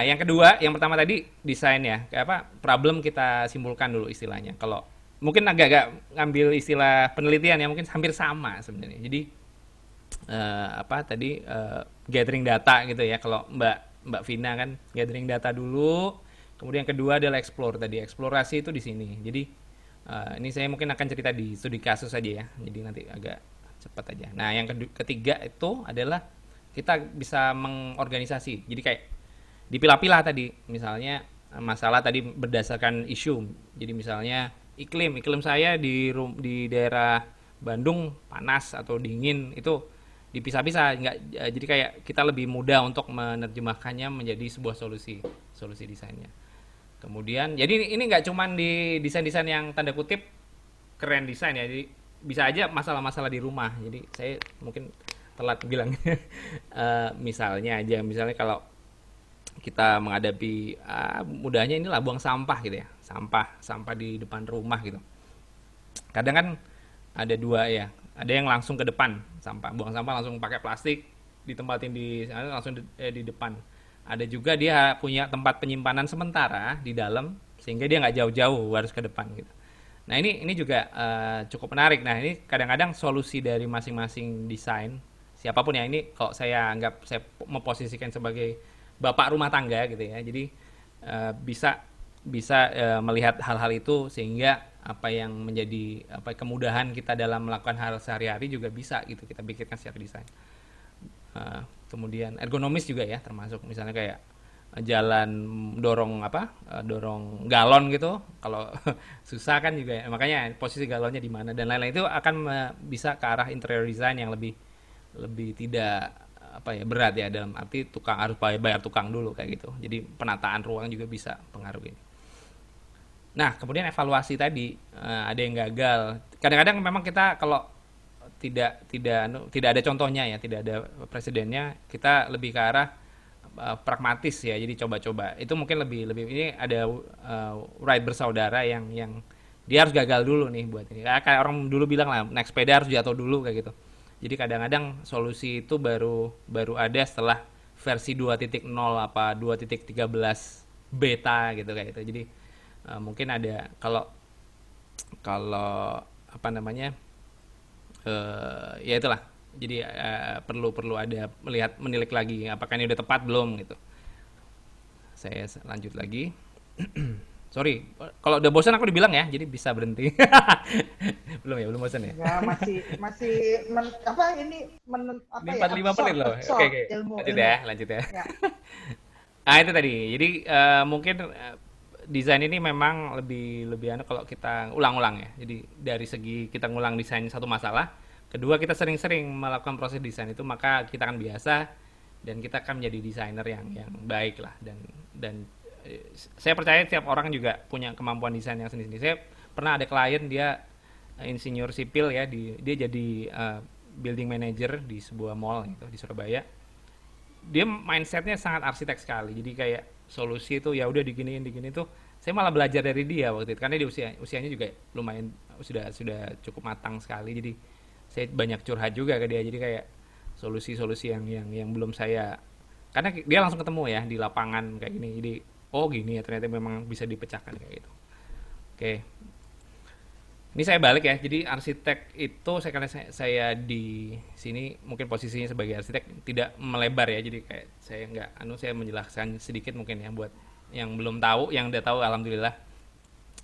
Yang kedua, yang pertama tadi desain ya, kayak apa problem kita simpulkan dulu istilahnya. Kalau mungkin agak-agak ngambil istilah penelitian ya, mungkin hampir sama sebenarnya. Jadi gathering data gitu ya. Kalau Mbak Vina kan gathering data dulu, kemudian yang kedua adalah explore tadi. Eksplorasi itu di sini. Jadi ini saya mungkin akan cerita di studi kasus aja ya. Jadi nanti agak cepat aja. Nah, yang ketiga itu adalah kita bisa mengorganisasi. Jadi kayak dipilah-pilah tadi, misalnya masalah tadi berdasarkan isu. Jadi misalnya iklim saya di daerah Bandung panas atau dingin, itu dipisah-pisah. Nggak, jadi kayak kita lebih mudah untuk menerjemahkannya menjadi sebuah solusi desainnya. Kemudian jadi ini nggak cuman di desain-desain yang tanda kutip keren desain ya, jadi bisa aja masalah-masalah di rumah. Jadi saya mungkin telat bilang misalnya kalau kita menghadapi mudahnya inilah buang sampah gitu ya, sampah di depan rumah gitu. Kadang kan ada dua ya, ada yang langsung ke depan buang sampah langsung pakai plastik ditempatin di langsung di depan. Ada juga dia punya tempat penyimpanan sementara di dalam sehingga dia nggak jauh-jauh harus ke depan gitu. Nah, ini juga cukup menarik. Nah, ini kadang-kadang solusi dari masing-masing desain siapapun ya, ini kalau saya memposisikan sebagai bapak rumah tangga gitu ya. Jadi bisa bisa melihat hal-hal itu sehingga apa yang menjadi kemudahan kita dalam melakukan hal sehari-hari juga bisa gitu kita pikirkan secara desain. Kemudian ergonomis juga ya, termasuk misalnya kayak jalan dorong galon gitu. Kalau susah kan juga ya. Makanya posisi galonnya di mana dan lain-lain itu akan bisa ke arah interior design yang lebih lebih tidak berat ya, dalam arti tukang harus bayar tukang dulu kayak gitu. Jadi penataan ruang juga bisa pengaruh ini. Nah, kemudian evaluasi tadi ada yang gagal. Kadang-kadang memang kita kalau tidak ada contohnya ya, tidak ada presidennya, kita lebih ke arah pragmatis ya. Jadi coba-coba. Itu mungkin lebih ini ada Wright bersaudara yang dia harus gagal dulu nih buat ini. Kayak orang dulu bilang lah, naik sepeda harus jatuh dulu kayak gitu. Jadi kadang-kadang solusi itu baru ada setelah versi 2.0 apa 2.13 beta gitu kayak gitu. Jadi mungkin ada kalau kalau apa namanya ya itulah. Jadi perlu ada menilik lagi apakah ini udah tepat belum gitu. Saya lanjut lagi. Sorry, kalau udah bosan aku dibilang ya, jadi bisa berhenti. Belum ya, belum bosan ya? Ya masih Ini 45 menit loh. Oke, oke. ilmu Lanjut ilmu. ya, lanjut ya. Ya. Itu tadi. Jadi mungkin desain ini memang lebih kalau kita ulang-ulang ya. Jadi dari segi kita ngulang desain satu masalah, Kedua, kita sering-sering melakukan proses desain itu, maka kita akan biasa dan kita akan menjadi desainer yang baik lah. Dan saya percaya tiap orang juga punya kemampuan desain yang sendiri-sendiri. Saya pernah ada klien, dia insinyur sipil ya, dia jadi building manager di sebuah mall gitu di Surabaya. Dia mindsetnya sangat arsitek sekali, jadi kayak solusi itu ya udah diginiin tuh. Saya malah belajar dari dia waktu itu karena dia usianya juga lumayan, sudah cukup matang sekali, jadi saya banyak curhat juga ke dia. Jadi kayak solusi-solusi yang belum saya, karena dia langsung ketemu ya di lapangan kayak gini, jadi oh gini ya ternyata memang bisa dipecahkan kayak gitu. Oke, ini saya balik ya. Jadi arsitek itu karena saya di sini mungkin posisinya sebagai arsitek tidak melebar ya. Jadi kayak saya nggak saya menjelaskan sedikit mungkin ya buat yang belum tahu, yang udah tahu alhamdulillah.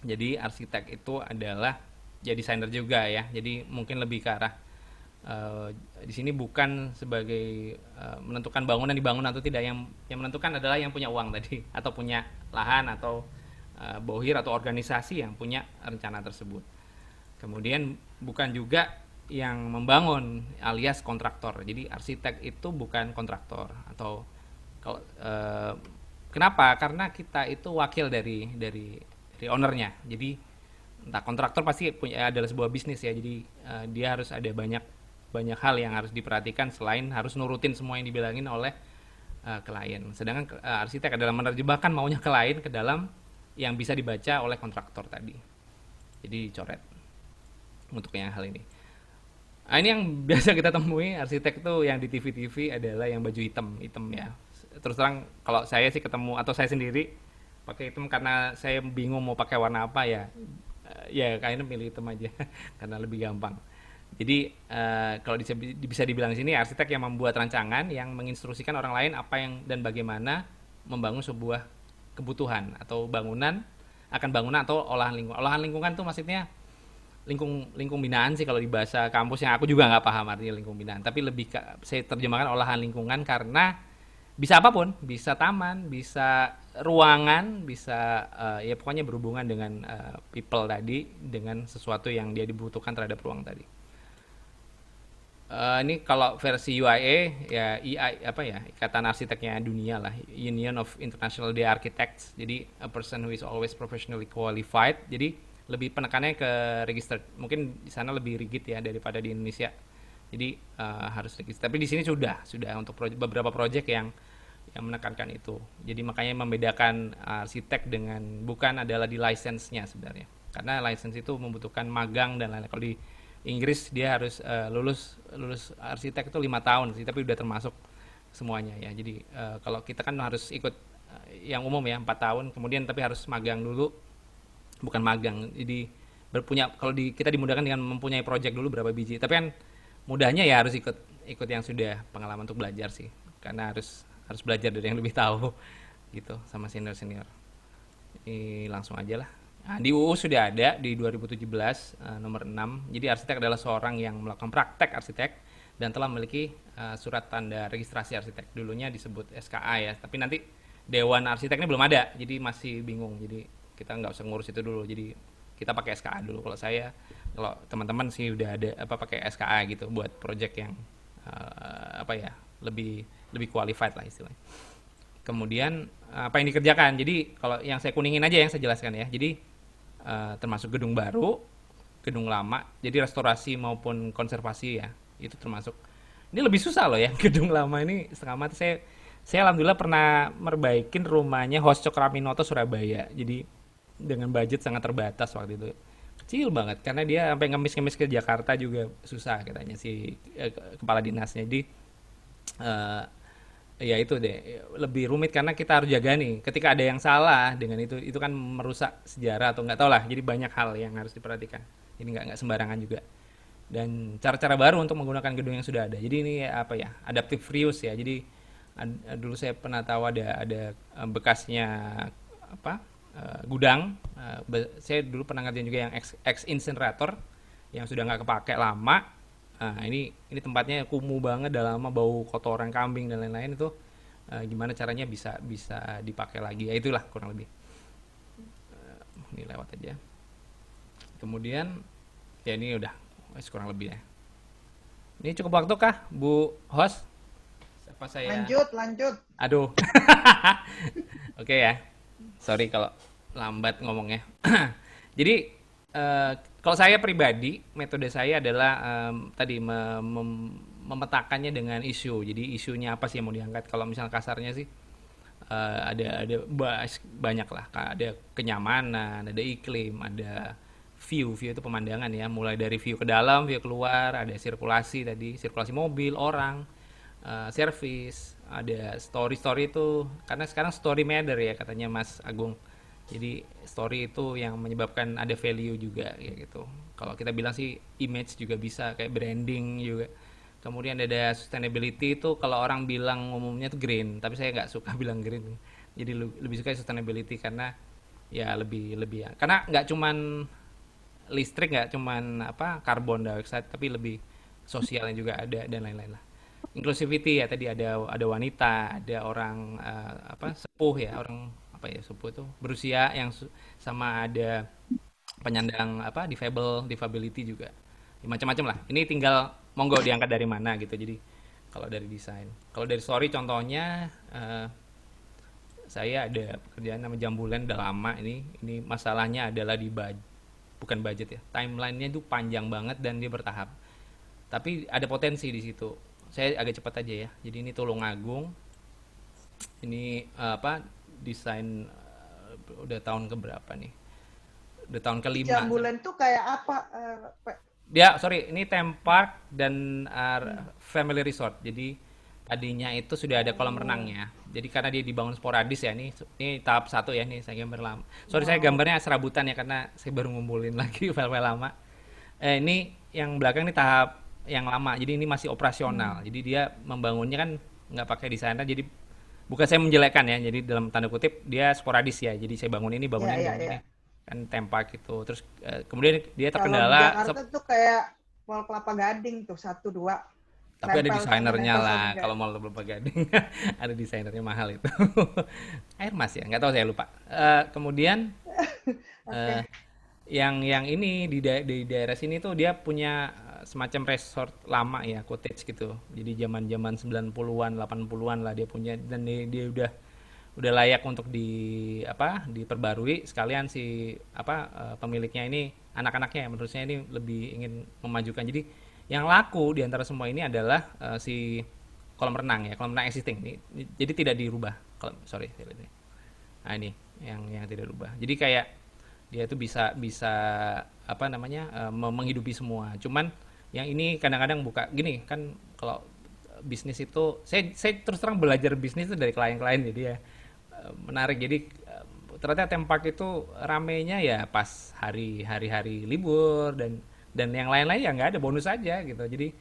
Jadi arsitek itu adalah jadi desainer juga ya. Jadi mungkin lebih ke arah eh, di sini bukan sebagai menentukan bangunan dibangun atau tidak. Yang menentukan adalah yang punya uang tadi atau punya lahan atau bohir atau organisasi yang punya rencana tersebut. Kemudian bukan juga yang membangun alias kontraktor. Jadi arsitek itu bukan kontraktor atau kalau kenapa? Karena kita itu wakil dari ownernya. Jadi entah kontraktor pasti punya adalah sebuah bisnis ya. Jadi dia harus ada banyak banyak hal yang harus diperhatikan selain harus nurutin semua yang dibilangin oleh klien. Sedangkan arsitek adalah menerjemahkan maunya klien ke dalam yang bisa dibaca oleh kontraktor tadi. Jadi dicoret untuk yang hal ini. Nah, ini yang biasa kita temui arsitek tuh yang di TV-TV adalah yang baju hitam ya. Terus terang kalau saya sih ketemu atau saya sendiri pakai hitam karena saya bingung mau pakai warna apa ya. Ya kayaknya pilih hitam aja karena lebih gampang. Jadi kalau bisa dibilang di sini arsitek yang membuat rancangan yang menginstruksikan orang lain apa yang dan bagaimana membangun sebuah kebutuhan atau bangunan atau olahan lingkungan. Olahan lingkungan tuh maksudnya lingkung binaan sih kalau di bahasa kampus yang aku juga nggak paham artinya lingkung binaan, tapi lebih saya terjemahkan olahan lingkungan karena bisa apapun, bisa taman, bisa ruangan, bisa ya pokoknya berhubungan dengan people tadi, dengan sesuatu yang dia dibutuhkan terhadap ruang tadi. Ini kalau versi UIA ya EI apa ya, ikatan arsiteknya dunia lah, Union of International Day Architects. Jadi a person who is always professionally qualified. Jadi lebih penekannya ke registered. Mungkin di sana lebih rigid ya daripada di Indonesia. Jadi harus register. Tapi di sini sudah untuk beberapa proyek yang menekankan itu. Jadi makanya membedakan arsitek dengan bukan adalah di license-nya sebenarnya. Karena license itu membutuhkan magang dan lain-lain. Kalau di Inggris dia harus lulus arsitek itu 5 tahun sih, tapi udah termasuk semuanya ya. Jadi kalau kita kan harus ikut yang umum ya 4 tahun, kemudian tapi harus magang dulu, bukan magang. Jadi kalau kita dimudahkan dengan mempunyai project dulu berapa biji. Tapi kan mudahnya ya harus ikut yang sudah pengalaman untuk belajar sih, karena harus belajar dari yang lebih tahu gitu sama senior. Ini langsung aja lah. Nah, di UU sudah ada di 2017 nomor 6. Jadi arsitek adalah seorang yang melakukan praktek arsitek dan telah memiliki surat tanda registrasi arsitek. Dulunya disebut SKA ya, tapi nanti Dewan Arsitek ini belum ada, jadi masih bingung. Jadi kita nggak usah ngurus itu dulu. Jadi kita pakai SKA dulu. Kalau teman-teman sih udah ada pakai SKA gitu buat project yang lebih qualified lah istilahnya. Kemudian apa yang dikerjakan? Jadi kalau yang saya kuningin aja yang saya jelaskan ya. Jadi termasuk gedung baru, gedung lama, jadi restorasi maupun konservasi ya, itu termasuk. Ini lebih susah loh ya, gedung lama ini setengah mati. Saya alhamdulillah pernah merbaikin rumahnya Hos Cokraminoto Surabaya. Jadi dengan budget sangat terbatas waktu itu, kecil banget karena dia sampai ngemis-ngemis ke Jakarta juga susah katanya si kepala dinasnya. Jadi ya itu deh, lebih rumit karena kita harus jaga nih ketika ada yang salah dengan itu kan merusak sejarah atau nggak tahu lah. Jadi banyak hal yang harus diperhatikan, jadi nggak sembarangan juga. Dan cara-cara baru untuk menggunakan gedung yang sudah ada. Jadi ini apa ya, adaptive reuse ya. Jadi dulu saya pernah tahu ada bekasnya gudang. Saya dulu pernah ngerjain juga yang ex incinerator yang sudah nggak kepake lama. Nah, ini tempatnya kumuh banget, udah lama, bau kotoran kambing dan lain-lain itu. Gimana caranya bisa dipakai lagi? Ya itulah kurang lebih. Ini lewat aja. Kemudian ya ini udah kurang lebih ya. Ini cukup waktu kah, Bu Host? Apa saya? Lanjut, lanjut. Aduh. Oke ya. Sorry kalau lambat ngomongnya. Jadi kalau saya pribadi, metode saya adalah tadi memetakannya dengan isu. Jadi isunya apa sih yang mau diangkat? Kalau misalnya kasarnya sih banyak lah. Ada kenyamanan, ada iklim, ada view itu pemandangan ya. Mulai dari view ke dalam, view keluar, ada sirkulasi tadi, sirkulasi mobil, orang, service, ada story itu karena sekarang story matter ya katanya Mas Agung. Jadi story itu yang menyebabkan ada value juga ya gitu. Kalau kita bilang sih image juga bisa kayak branding juga. Kemudian ada sustainability itu kalau orang bilang umumnya itu green, tapi saya nggak suka bilang green. Jadi lebih suka sustainability karena ya lebih lebih ya. Karena nggak cuman listrik, nggak cuman apa carbon dioxide, tapi lebih sosialnya juga ada dan lain-lain lah. Inclusivity ya tadi ada wanita, ada orang apa sepuh ya, orang apa ya sepuh itu berusia yang sama ada penyandang apa disability juga. Ya, macam-macam lah. Ini tinggal monggo diangkat dari mana gitu. Jadi kalau dari desain, kalau dari story contohnya saya ada pekerjaan nama Jambulan udah lama ini masalahnya adalah bukan budget ya. Timelinenya itu panjang banget dan dia bertahap. Tapi ada potensi di situ. Saya agak cepat aja ya. Jadi ini Tulungagung. Ini apa desain udah tahun keberapa nih? Udah tahun kelima. Jambulan tuh kayak apa? Dia sorry, ini theme park dan Hmm. family resort. Jadi tadinya itu sudah ada kolam Oh, renangnya. Jadi karena dia dibangun sporadis ya, ini tahap satu ya, nih saya gambar lama. Sorry saya wow. gambarnya serabutan ya karena saya baru ngumpulin lagi file-file lama. Ini yang belakang ini tahap yang lama. Jadi ini masih operasional. Hmm. Jadi dia membangunnya kan nggak pakai desainer. Jadi bukan saya menjelekkan ya. Jadi dalam tanda kutip dia sporadis ya. Jadi saya Ya, ya, bangun ini ya. kan tempat gitu. Terus kemudian dia Kalau di terkendala Jakarta tuh kayak Mall Kelapa Gading tuh satu dua tapi ada nempel satu desainernya nempel lah satu kalau enggak. mau lebih gading ada desainernya mahal itu air mas ya nggak tahu saya lupa. Kemudian eh, Oke. yang ini di daerah sini tuh dia punya semacam resort lama ya cottage gitu jadi zaman-zaman 90-an 80-an lah dia punya dan dia udah layak untuk diperbarui sekalian si pemiliknya ini anak-anaknya menurut saya ini lebih ingin memajukan jadi yang laku di antara semua ini adalah si kolam renang ya kolam renang existing ini jadi tidak dirubah kalau sorry nah ini yang tidak dirubah jadi kayak dia itu bisa bisa apa namanya menghidupi semua cuman yang ini kadang-kadang buka gini kan kalau bisnis itu saya terus terang belajar bisnis itu dari klien-klien jadi ya menarik jadi ternyata tempat itu ramenya ya pas hari-hari libur dan yang lain-lain ya nggak ada bonus aja gitu jadi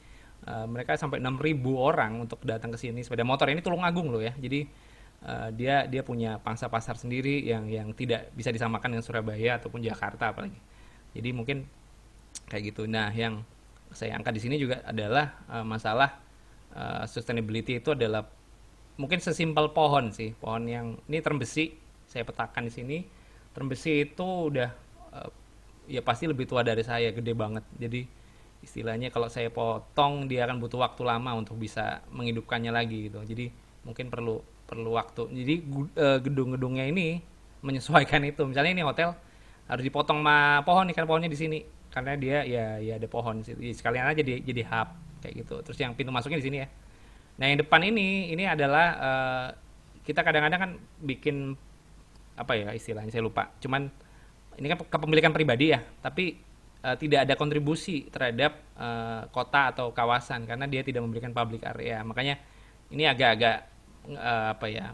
mereka sampai 6.000 orang untuk datang ke sini sepeda motor ini Tulungagung loh ya jadi dia dia punya pangsa pasar sendiri yang tidak bisa disamakan dengan Surabaya ataupun Jakarta apalagi jadi mungkin kayak gitu nah yang saya angkat di sini juga adalah masalah sustainability itu adalah mungkin sesimpel pohon sih pohon yang ini term besi saya petakan di sini term besi itu udah eh, ya pasti lebih tua dari saya gede banget jadi istilahnya kalau saya potong dia akan butuh waktu lama untuk bisa menghidupkannya lagi gitu jadi mungkin perlu perlu waktu jadi gedung-gedungnya ini menyesuaikan itu misalnya ini hotel harus dipotong sama pohon nih kan pohonnya di sini karena dia ya ada pohon sekalian aja jadi hub kayak gitu terus yang pintu masuknya di sini ya. Nah, yang depan ini adalah kita kadang-kadang kan bikin apa ya istilahnya saya lupa. Cuman ini kan kepemilikan pribadi ya, tapi tidak ada kontribusi terhadap kota atau kawasan karena dia tidak memberikan public area. Makanya ini agak-agak apa ya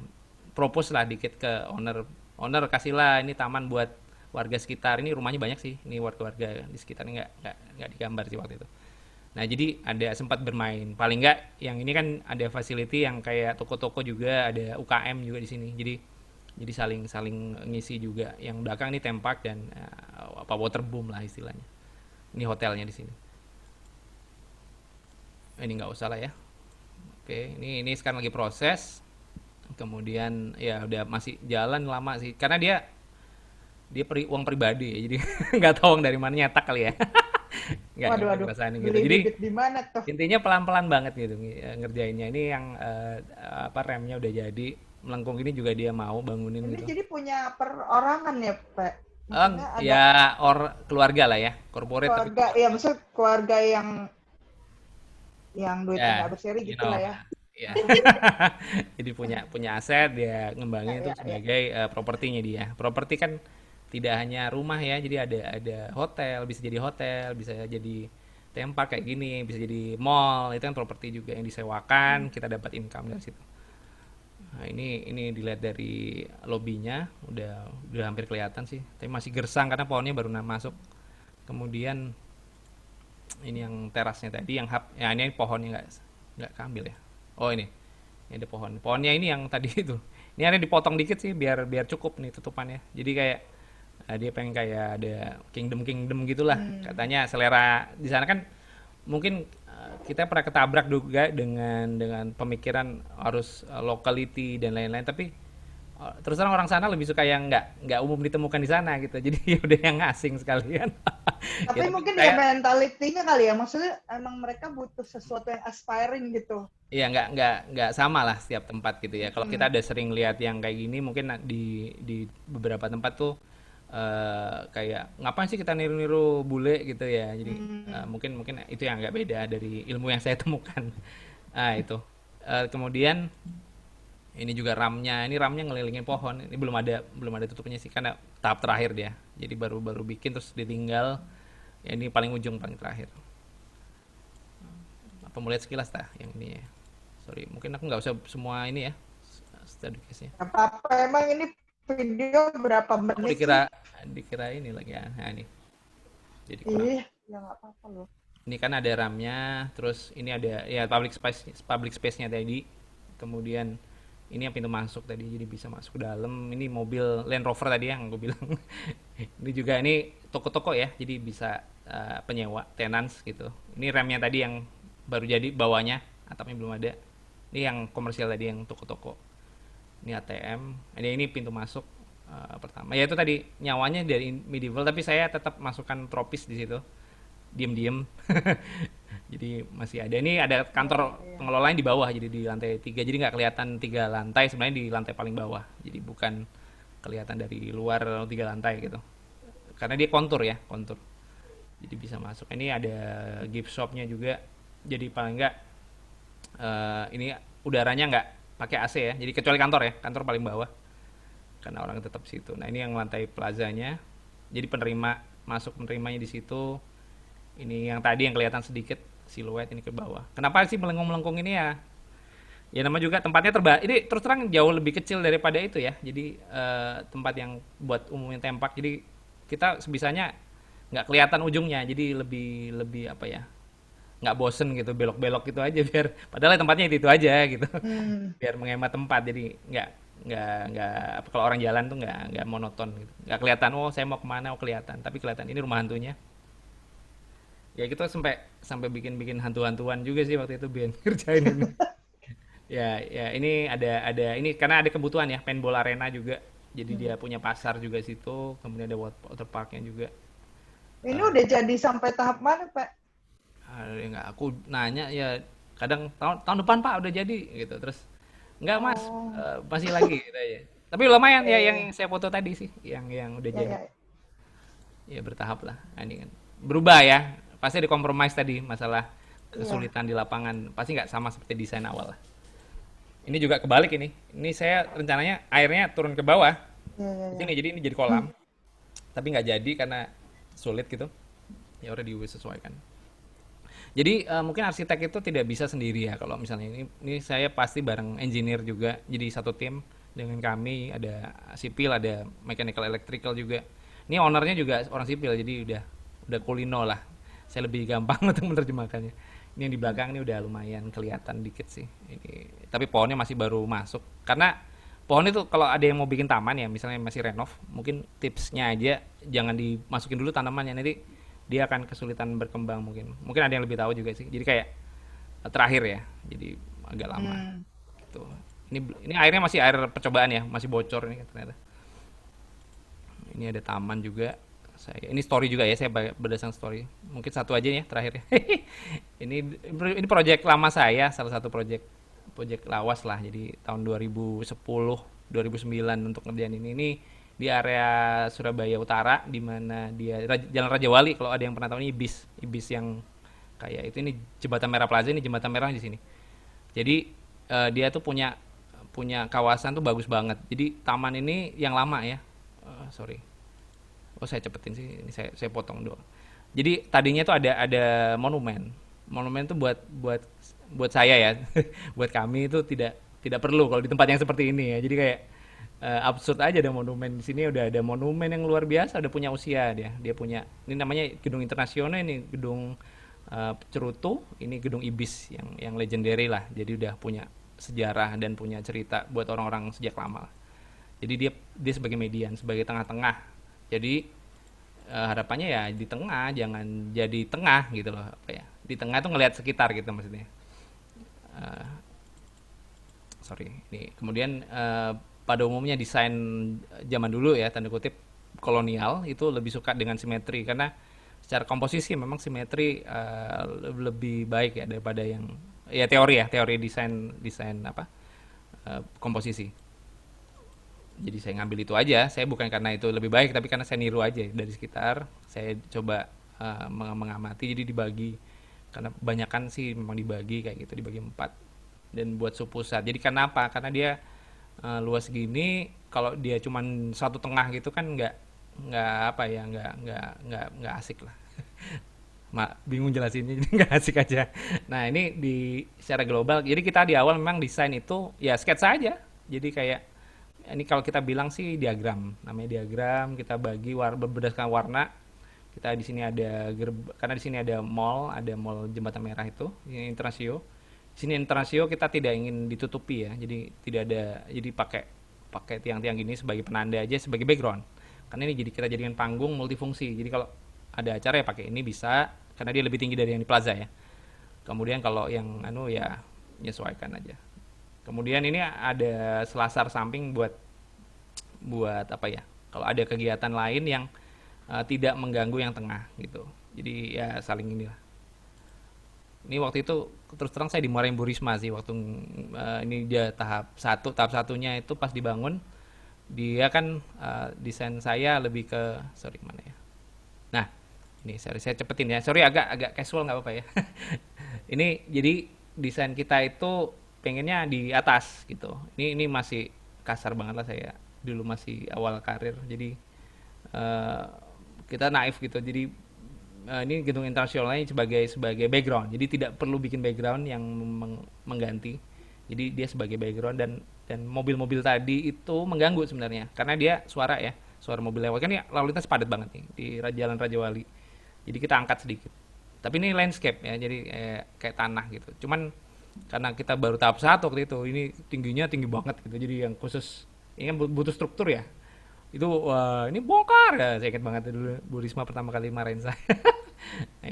propose lah dikit ke owner owner kasihlah ini taman buat warga sekitar ini rumahnya banyak sih ini warga-warga di sekitar ini nggak digambar sih waktu itu. Nah, jadi ada sempat bermain. Paling nggak yang ini kan ada facility yang kayak toko-toko juga, ada UKM juga di sini. Jadi saling saling ngisi juga. Yang belakang ini tempat dan apa waterboom lah istilahnya. Ini hotelnya di sini. Ini nggak usah lah ya. Oke, ini sekarang lagi proses. Kemudian ya udah masih jalan lama sih. Karena dia uang pribadi ya. Jadi nggak tahu uang dari mana nyetak kali ya. nggak Waduh, pakai waduh. ngerasain gitu. Beli Jadi bibit di mana tuh? intinya pelan-pelan banget gitu ngerjainnya. Ini yang apa remnya udah jadi, melengkung ini juga dia mau bangunin Ini gitu. jadi punya perorangan ya, Pak? Maksudnya ada Ya keluarga lah ya, corporate tapi keluarga, ya maksud keluarga yang duitnya ya nggak berseri you gitu know lah ya. ya. Jadi punya punya aset dia ngembangin Ya, itu ya, ya. sebagai propertinya dia. Properti kan tidak hanya rumah ya, jadi ada hotel, bisa jadi tempat kayak gini, bisa jadi mall, itu kan properti juga yang disewakan, kita dapat income dari situ. Nah, ini dilihat dari lobbynya udah hampir kelihatan sih, tapi masih gersang karena pohonnya baru masuk. Kemudian ini yang terasnya tadi, yang hub, ya ini pohonnya nggak keambil ya. Oh ini ada pohonnya ini yang tadi itu. Ini ada dipotong dikit sih biar biar cukup nih tutupannya. Jadi kayak dia pengen kayak ada kingdom kingdom gitulah. Hmm. Katanya selera di sana kan mungkin kita pernah ketabrak juga dengan pemikiran harus locality dan lain-lain, tapi terus terang orang sana lebih suka yang nggak umum ditemukan di sana gitu. Jadi ya udah yang asing sekalian. Ya Tapi tapi mungkin ya saya mentalitinya kali ya, maksudnya emang mereka butuh sesuatu yang aspiring gitu. iya nggak sama lah setiap tempat gitu ya. Kalau kita Hmm. ada sering lihat yang kayak gini, mungkin di beberapa tempat tuh kayak ngapain sih kita niru-niru bule gitu ya. Jadi Hmm. mungkin mungkin itu yang agak beda dari ilmu yang saya temukan. Ah itu. Kemudian ini juga ramnya, ini ramnya ngelilingin pohon. Ini belum ada tutupnya sih karena tahap terakhir dia. Jadi baru baru bikin terus ditinggal. Ya ini paling ujung paling terakhir. Apa mau lihat sekilas tah yang ini ya? Sorry, mungkin aku nggak usah semua ini ya study case-nya. Apa-apa, emang ini video berapa Aku menit dikira sih? dikira ini lagi ya. Nah ini jadi kurang. Ih, ya nggak apa-apa loh. Ini kan ada RAM-nya, terus ini ada ya public space-nya tadi. Kemudian ini yang pintu masuk tadi, jadi bisa masuk ke dalam. Ini mobil Land Rover tadi yang gue bilang. Ini juga ini toko-toko ya, jadi bisa penyewa, tenants gitu. Ini remnya tadi yang baru jadi bawahnya, atapnya belum ada. Ini yang komersial tadi yang toko-toko. Ini ATM, ini pintu masuk pertama. Ya itu tadi nyawanya dari medieval, tapi saya tetap masukkan tropis di situ, diem-diem. Jadi masih ada. Ini ada Iya, kantor iya. pengelolaan di bawah, jadi di lantai 3. Jadi nggak kelihatan 3 lantai, sebenarnya di lantai paling bawah. Jadi bukan kelihatan dari luar 3 lantai gitu. Karena dia kontur ya, kontur. Jadi bisa masuk. Ini ada gift shopnya juga. Jadi paling nggak ini udaranya nggak pakai AC ya. Jadi kecuali kantor ya, kantor paling bawah. Karena orang tetap situ. Nah ini yang lantai plazanya. Jadi penerimanya di situ. Ini yang tadi yang kelihatan sedikit siluet ini ke bawah. Kenapa sih melengkung-melengkung ini ya? Ya nama juga tempatnya ini terus terang jauh lebih kecil daripada itu ya. Jadi tempat yang buat umumnya tempat. Jadi kita sebisanya nggak kelihatan ujungnya. Jadi lebih lebih apa ya? Nggak bosen gitu belok-belok gitu aja biar padahal tempatnya itu aja gitu. Hmm. Biar menghemat tempat. Jadi nggak kalau orang jalan tuh nggak monoton gitu. Nggak kelihatan oh saya mau kemana oh kelihatan. Tapi kelihatan ini rumah hantunya. Ya kita sampai sampai bikin-bikin hantu-hantuan juga sih waktu itu biar kerjain ini. Ya, ya ini ada ini karena ada kebutuhan ya, paintball arena juga. Jadi dia Hmm. punya pasar juga situ, kemudian ada water parknya juga. Ini udah jadi sampai tahap mana, Pak? Ya nggak aku nanya ya kadang tahun tahun depan Pak udah jadi gitu. Terus nggak Mas, Oh, masih lagi gitu aja. Tapi lumayan ya, ya ya, yang ya, saya foto tadi sih, yang udah ya, jadi. ya. Ya bertahap lah. Nah, ini kan berubah ya. Pasti ada compromise tadi masalah Iya, kesulitan di lapangan. Pasti nggak sama seperti desain awal lah. Ini juga kebalik ini. Ini saya rencananya airnya turun ke bawah. ya, ya, Di ya. sini jadi ini jadi kolam. Tapi nggak jadi karena sulit gitu. Ya udah disesuaikan. Jadi mungkin arsitek itu tidak bisa sendiri ya kalau misalnya ini saya pasti bareng engineer juga. Jadi satu tim dengan kami ada sipil, ada mechanical electrical juga. Ini ownernya juga orang sipil jadi udah kulino lah. Saya lebih gampang untuk menerjemahkannya. Ini yang di belakang ini udah lumayan kelihatan dikit sih. Ini tapi pohonnya masih baru masuk. Karena pohon itu kalau ada yang mau bikin taman ya, misalnya masih renov, mungkin tipsnya aja jangan dimasukin dulu tanamannya nanti dia akan kesulitan berkembang mungkin. Mungkin ada yang lebih tahu juga sih. Jadi kayak terakhir ya. Jadi agak lama Hmm. gitu. Ini airnya masih air percobaan ya, masih bocor ini ternyata. Ini ada taman juga ini story juga ya, saya berdasarkan story. Mungkin satu aja ya terakhir ya. ini ini proyek lama saya, salah satu proyek lawas lah. Jadi tahun 2010, 2009 untuk ngerjain ini di area Surabaya Utara, di mana dia Jalan Raja Wali, kalau ada yang pernah tahu, ini Ibis yang kayak itu, ini Jembatan Merah Plaza, ini Jembatan Merah di sini. Jadi dia tuh punya punya kawasan tuh bagus banget. Jadi taman ini yang lama ya. Sorry. Oh, saya cepetin sih. Ini saya potong doang. Jadi tadinya tuh ada monumen. Monumen tuh buat saya ya. Buat kami itu tidak perlu kalau di tempat yang seperti ini ya. Jadi kayak absurd aja ada monumen di sini. Udah ada monumen yang luar biasa, udah punya usia dia. Dia punya, ini namanya gedung internasional, ini gedung Cerutu, ini gedung Ibis yang legendary lah. Jadi udah punya sejarah dan punya cerita buat orang-orang sejak lama. Jadi dia sebagai median, sebagai tengah-tengah. Jadi harapannya ya di tengah, jangan jadi tengah gitu loh, apa ya? Di tengah tuh ngelihat sekitar gitu maksudnya. Eh, Sorry. Ini kemudian pada umumnya desain zaman dulu ya, tanda kutip kolonial, itu lebih suka dengan simetri, karena secara komposisi memang simetri lebih baik ya daripada yang ya teori desain desain apa komposisi. Jadi saya ngambil itu aja, saya bukan karena itu lebih baik, tapi karena saya niru aja dari sekitar. Saya coba mengamati, jadi dibagi, karena kebanyakan sih memang dibagi kayak gitu, dibagi empat, dan buat subpusat. Jadi karena apa? Karena dia luas gini, kalau dia cuman satu tengah gitu kan nggak apa ya, nggak asik lah. Bingung jelasinnya, jadi nggak asik aja. Nah, ini secara global, jadi kita di awal memang desain itu ya sketsa aja. Jadi kayak ini kalau kita bilang sih diagram, namanya diagram. Kita bagi berdasarkan warna. Kita di sini ada karena di sini ada mall Jembatan Merah itu, ini Internasio. Di sini Internasio kita tidak ingin ditutupi ya, jadi tidak ada, jadi pakai pakai tiang-tiang gini sebagai penanda aja, sebagai background. Karena ini jadi kita jadikan panggung multifungsi. Jadi kalau ada acara ya pakai ini bisa, karena dia lebih tinggi dari yang di plaza ya. Kemudian kalau yang ya menyesuaikan aja. Kemudian ini ada selasar samping buat apa ya? Kalau ada kegiatan lain yang tidak mengganggu yang tengah gitu. Jadi ya saling inilah. Ini waktu itu terus terang saya dimarahin Bu Risma sih waktu ini dia tahap satunya itu pas dibangun. Dia kan desain saya lebih ke, sorry mana ya. Nah, ini saya cepetin ya. Sorry agak casual nggak apa-apa ya. Ini jadi desain kita itu pengennya di atas gitu. Ini masih kasar banget lah, saya dulu masih awal karir. Jadi eh, kita naif gitu. Jadi ini gedung internasionalnya sebagai background. Jadi tidak perlu bikin background yang mengganti. Jadi dia sebagai background, dan mobil-mobil tadi itu mengganggu sebenarnya karena dia suara mobil lewat kan ya, lalu lintas padat banget nih di Jalan Raja Wali. Jadi kita angkat sedikit. Tapi ini landscape ya, jadi kayak tanah gitu. Cuman karena kita baru tahap satu waktu itu, ini tingginya tinggi banget gitu. Jadi yang khusus ini kan butuh struktur ya. Itu wah, ini bongkar ya, saya ingat banget dulu Bu Risma pertama kali marahin saya. Nah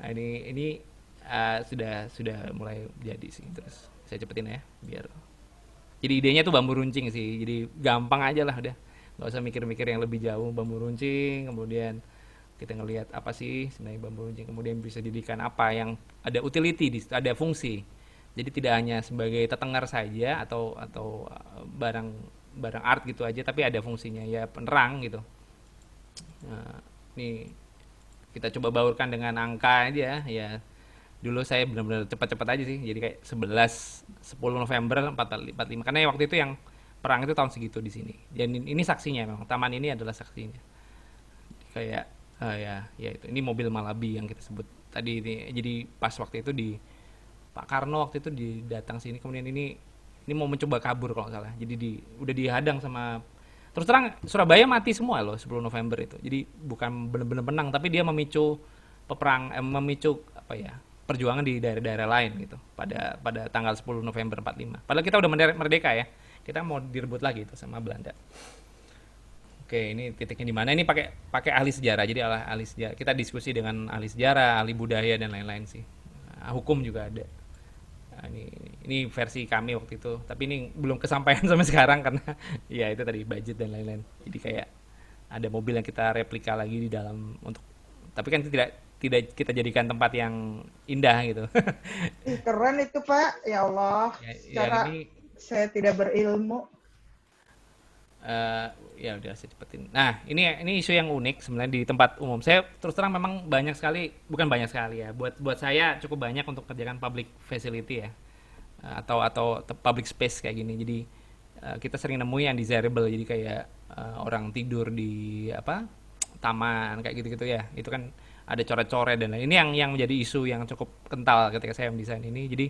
ini, ini sudah mulai jadi sih. Terus saya cepetin ya biar. Jadi idenya tuh bambu runcing sih. Jadi gampang aja lah udah. Nggak usah mikir-mikir yang lebih jauh. Bambu runcing, kemudian kita ngelihat apa sih sebenarnya bambu runcing, kemudian bisa dijadikan apa yang ada utility di situ, ada fungsi. Jadi tidak hanya sebagai tetengar saja atau barang barang art gitu aja, tapi ada fungsinya ya, penerang gitu. Nah, ini kita coba baurkan dengan angka aja ya. Dulu saya benar-benar cepat-cepat aja sih, jadi kayak 10 November 45, karena waktu itu yang perang itu tahun segitu di sini, dan ini saksinya, memang taman ini adalah saksinya. Kayak ya itu, ini mobil Malabi yang kita sebut tadi ini. Jadi pas waktu itu Pak Karno waktu itu datang sini, kemudian ini mau mencoba kabur kalau nggak salah, jadi udah dihadang sama, terus terang Surabaya mati semua loh 10 November itu. Jadi bukan benar-benar menang, tapi dia memicu memicu apa ya, perjuangan di daerah-daerah lain gitu pada tanggal 10 November 45. Padahal kita udah merdeka ya. Kita mau direbut lagi itu sama Belanda. Oke, ini titiknya di mana? Ini pakai ahli sejarah. Jadi ahli sejarah. Kita diskusi dengan ahli sejarah, ahli budaya dan lain-lain sih. Nah, hukum juga ada. Nah, ini versi kami waktu itu. Tapi ini belum kesampaian sampai sekarang karena ya itu tadi budget dan lain-lain. Jadi kayak ada mobil yang kita replika lagi di dalam untuk, tapi kan itu tidak tidak kita jadikan tempat yang indah gitu. Ih, keren itu Pak. Ya Allah, Yang secara ini saya tidak berilmu. eh, ya udah saya cepetin. Nah, ini isu yang unik sebenarnya di tempat umum. Saya terus terang memang banyak sekali, bukan banyak sekali ya. Buat saya cukup banyak untuk kerjakan public facility ya. Atau public space kayak gini. Jadi kita sering nemu yang desirable. Jadi kayak orang tidur di apa? Taman kayak gitu-gitu ya. Itu kan ada coret-coret dan lain. Ini yang menjadi isu yang cukup kental ketika saya mendesain ini. Jadi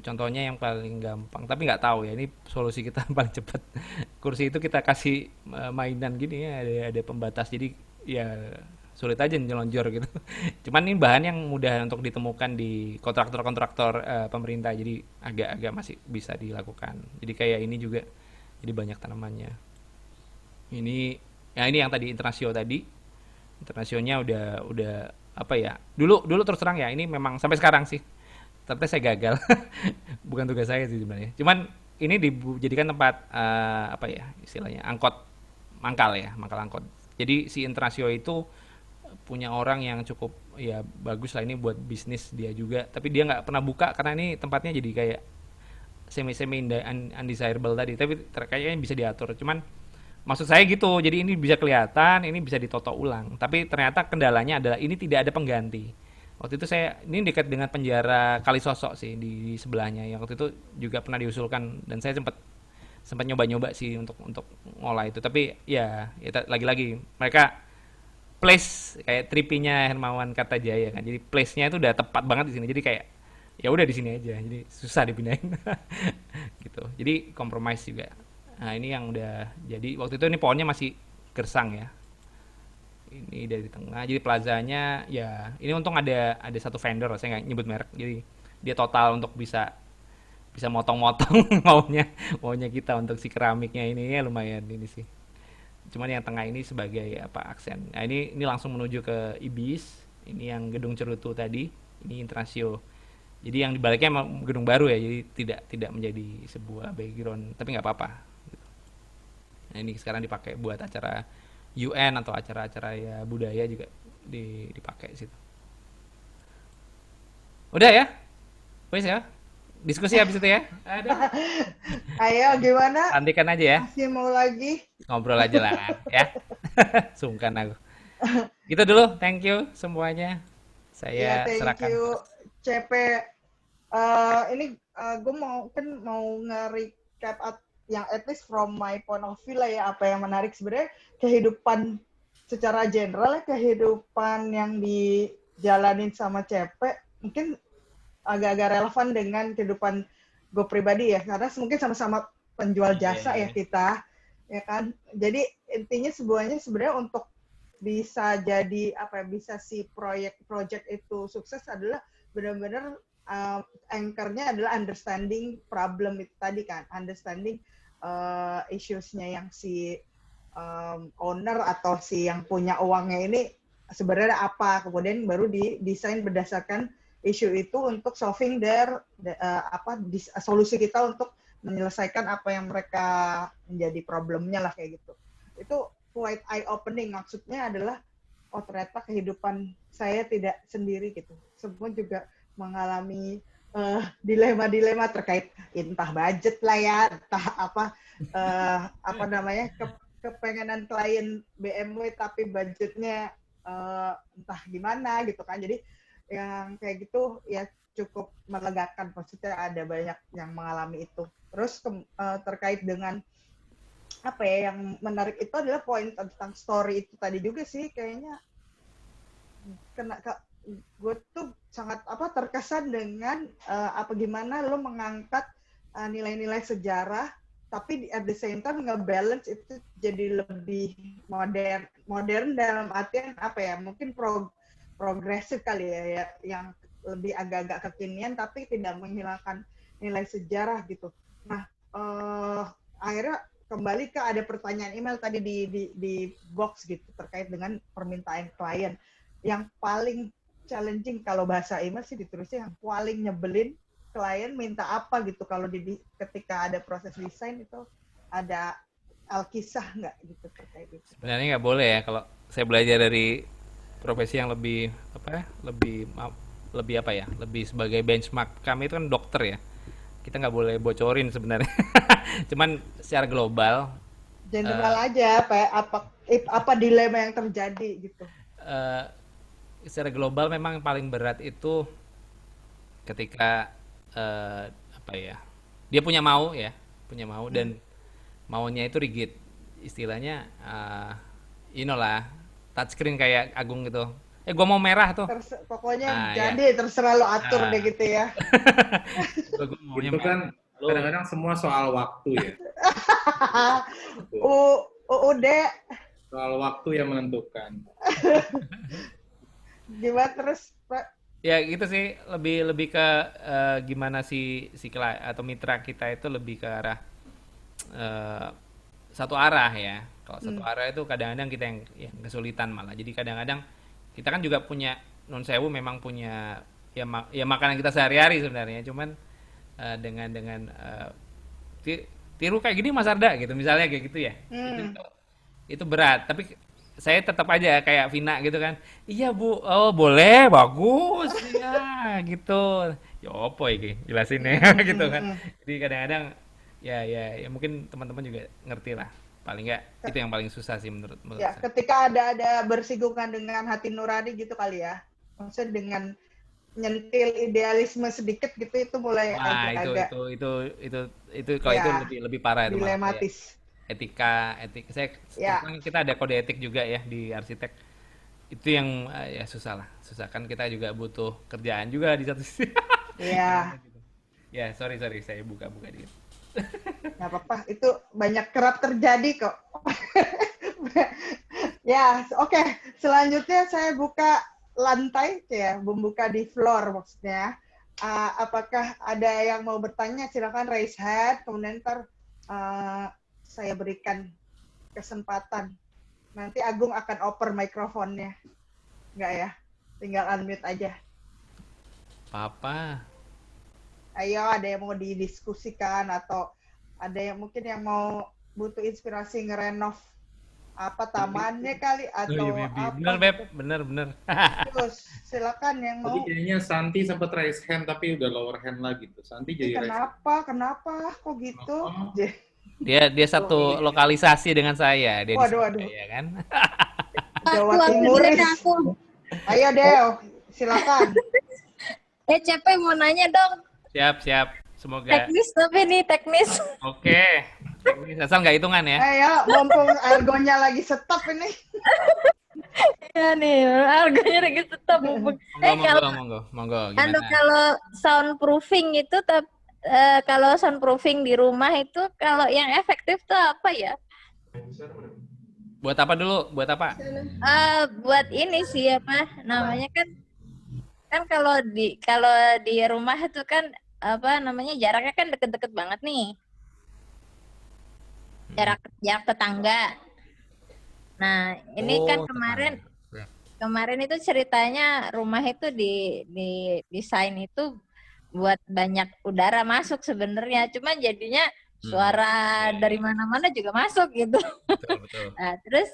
contohnya yang paling gampang, tapi nggak tahu ya ini solusi kita paling cepat. Kursi itu kita kasih mainan gini ya, ada pembatas, jadi ya sulit aja nyelonjor gitu. Cuman ini bahan yang mudah untuk ditemukan di kontraktor-kontraktor pemerintah, jadi agak-agak masih bisa dilakukan. Jadi kayak ini juga, jadi banyak tanamannya. Ini ya ini yang tadi internasio tadi, internasionya udah apa ya? Dulu dulu terus terang ya, ini memang sampai sekarang sih tapi saya gagal. Bukan tugas saya sih sebenarnya, cuman ini dijadikan tempat apa ya istilahnya angkot, mangkal ya, mangkal angkot. Jadi si Intrasio itu punya orang yang cukup ya bagus lah ini buat bisnis dia juga, tapi dia nggak pernah buka karena ini tempatnya jadi kayak semi semi undesirable tadi, tapi kayaknya bisa diatur. Cuman maksud saya gitu, jadi ini bisa kelihatan, ini bisa ditoto ulang, tapi ternyata kendalanya adalah ini tidak ada pengganti. Waktu itu saya ini dekat dengan penjara Kalisosok sih di sebelahnya. Yang waktu itu juga pernah diusulkan dan saya sempat sempat nyoba-nyoba sih untuk ngolah itu. Tapi ya, lagi-lagi mereka place kayak tripinya Hermawan Kartajaya kan. Jadi place-nya itu udah tepat banget di sini. Jadi kayak ya udah di sini aja. Jadi susah dipindahin. Gitu. Jadi compromise juga. Nah, ini yang udah jadi waktu itu ini pohonnya masih gersang ya. Ini dari tengah, jadi plazanya ya ini untung ada satu vendor, saya nggak nyebut merek, jadi dia total untuk bisa bisa motong-motong maunya maunya kita untuk si keramiknya ini ya lumayan ini sih. Cuman yang tengah ini sebagai apa aksen. Nah ini langsung menuju ke Ibis, ini yang gedung cerutu tadi, ini Intrasio. Jadi yang dibaliknya emang gedung baru ya, jadi tidak menjadi sebuah background, tapi nggak apa-apa. Nah ini sekarang dipakai buat acara UN atau acara-acara ya budaya juga dipakai situ. Udah ya, wes ya. Diskusi habis itu ya. Ada. Ayo, gimana? Santikan aja ya. Masih mau lagi? Ngobrol aja lah ya. Sungkan aku. Gitu dulu. Thank you semuanya. Iya, Saya thank serahkan. you, CP. Ini gue mau nge-recap yang at least from my point of view lah ya, apa yang menarik sebenarnya kehidupan secara general ya, kehidupan yang dijalanin sama CP mungkin agak-agak relevan dengan kehidupan gue pribadi ya, karena mungkin sama-sama penjual jasa ya kita, ya kan. Jadi intinya sebenarnya untuk bisa jadi apa ya, bisa si project itu sukses adalah benar-benar anchor-nya adalah understanding problem itu tadi kan, understanding issues-nya yang si owner atau si yang punya uangnya ini sebenarnya apa, kemudian baru didesain berdasarkan isu itu untuk solving solusi kita untuk menyelesaikan apa yang mereka menjadi problemnya lah kayak gitu. Itu quite eye opening, maksudnya adalah oh ternyata kehidupan saya tidak sendiri gitu. Semua juga mengalami dilema-dilema terkait entah budget lah ya, entah apa namanya kepengenan klien BMW tapi budgetnya entah gimana gitu kan. Jadi yang kayak gitu ya cukup melegakan, maksudnya ada banyak yang mengalami itu. Terus terkait dengan apa ya yang menarik itu adalah poin tentang story itu tadi juga sih, kayaknya gue tuh sangat terkesan dengan gimana lo mengangkat nilai-nilai sejarah tapi at the same time nge-balance itu jadi lebih modern dalam artian apa ya, mungkin progresif kali ya, yang lebih agak-agak kekinian tapi tidak menghilangkan nilai sejarah gitu. Nah, akhirnya kembali ke ada pertanyaan email tadi di box gitu terkait dengan permintaan klien. Yang paling challenging kalau bahasa email sih ditulisnya yang paling nyebelin, klien minta apa gitu kalau ketika ada proses desain itu ada alkisah nggak gitu terkait itu? Sebenarnya nggak boleh ya kalau saya belajar dari profesi yang lebih apa ya, lebih apa ya, lebih sebagai benchmark. Kami itu kan dokter ya, kita nggak boleh bocorin sebenarnya. Cuman secara global, General eh, aja apa dilema yang terjadi gitu. eh, secara global memang yang paling berat itu ketika apa ya, dia punya mau ya, punya mau Hmm. dan maunya itu rigid, istilahnya you know lah, touchscreen kayak Agung gitu, gua mau merah tuh, Pokoknya ya, jadi terserah lo atur deh nah, gitu ya. gua maunya Itu merah kan lalu kadang-kadang semua soal waktu ya. U Betul. UUD Soal waktu yang menentukan. gimana terus Pak? ya gitu sih, lebih lebih ke gimana si atau mitra kita itu lebih ke arah eh, satu arah ya. Kalau satu Hmm. arah itu kadang-kadang kita yang kesulitan malah. Jadi kadang-kadang kita kan juga punya non sewu, memang punya ya, ya makanan kita sehari-hari sebenarnya. Cuman dengan tiru kayak gini Mas Arda gitu misalnya, kayak gitu ya. Hmm. Itu berat, tapi saya tetap aja kayak Vina gitu kan. Iya Bu, oh boleh, bagus ya gitu. Ya opo iki jelasinnya Hmm. gitu Hmm. kan. Hmm. Jadi kadang-kadang ya mungkin teman-teman juga ngerti lah. Paling nggak itu yang paling susah sih menurut menurut Ya, saya. ketika ada bersinggungan dengan hati nurani gitu kali ya. Maksudnya dengan nyentil idealisme sedikit gitu itu mulai Wah, agak-agak itu kalau itu ya lebih lebih parah itu malah kayak dilematis. etik saya, terus Ya, kan kita ada kode etik juga ya di arsitek. Itu yang ya susah lah, susah kan, kita juga butuh kerjaan juga di satu sisi. ya, Ya, sorry sorry saya buka-buka dikit. nggak apa-apa. Itu banyak kerap terjadi kok. Ya, oke. Selanjutnya saya buka lantai, ya, membuka di floor maksudnya. Apakah ada yang mau bertanya? Silakan raise hand. Kemudian ntar saya berikan kesempatan. Nanti Agung akan oper mikrofonnya. Enggak ya? Tinggal unmute aja. Papa, Ayo, ada yang mau didiskusikan atau ada yang mungkin yang mau butuh inspirasi ngerenov apa tamannya kali oh iya atau baby, bener apa beb, gitu. bener bener. Terus silakan yang Tadi mau. kayaknya Santi sempat raise hand tapi udah lower hand lagi tuh. Santi Ih, jadi raise hand. kenapa kok gitu? Oh, Dia Tuh. satu lokalisasi dengan saya, dia di Waduh, waduh. Surabaya kan. Jawa Aku dengerin Timuris. aku. Ayo Del, silakan. CP mau nanya dong. Siap siap, semoga Teknis tapi nih teknis. oke. Teknis asal nggak hitungan ya. Ayo, mumpung argonya lagi stop ini. Ya nih, harganya lagi tetap mumpung. Monggo Kalau monggo monggo anu gimana. kalau soundproofing itu kalau soundproofing di rumah itu kalau yang efektif tuh apa ya? Buat apa dulu? Buat apa? Buat ini sih apa namanya kan kalau di rumah itu kan apa namanya jaraknya kan deket-deket banget nih. Jarak jarak tetangga. Nah, ini kan Oh, kemarin tetangga. Ya. kemarin itu ceritanya rumah itu di desain itu buat banyak udara masuk sebenarnya, cuma jadinya Hmm. suara Ya, dari ya. mana-mana juga masuk gitu. Betul betul. Nah, terus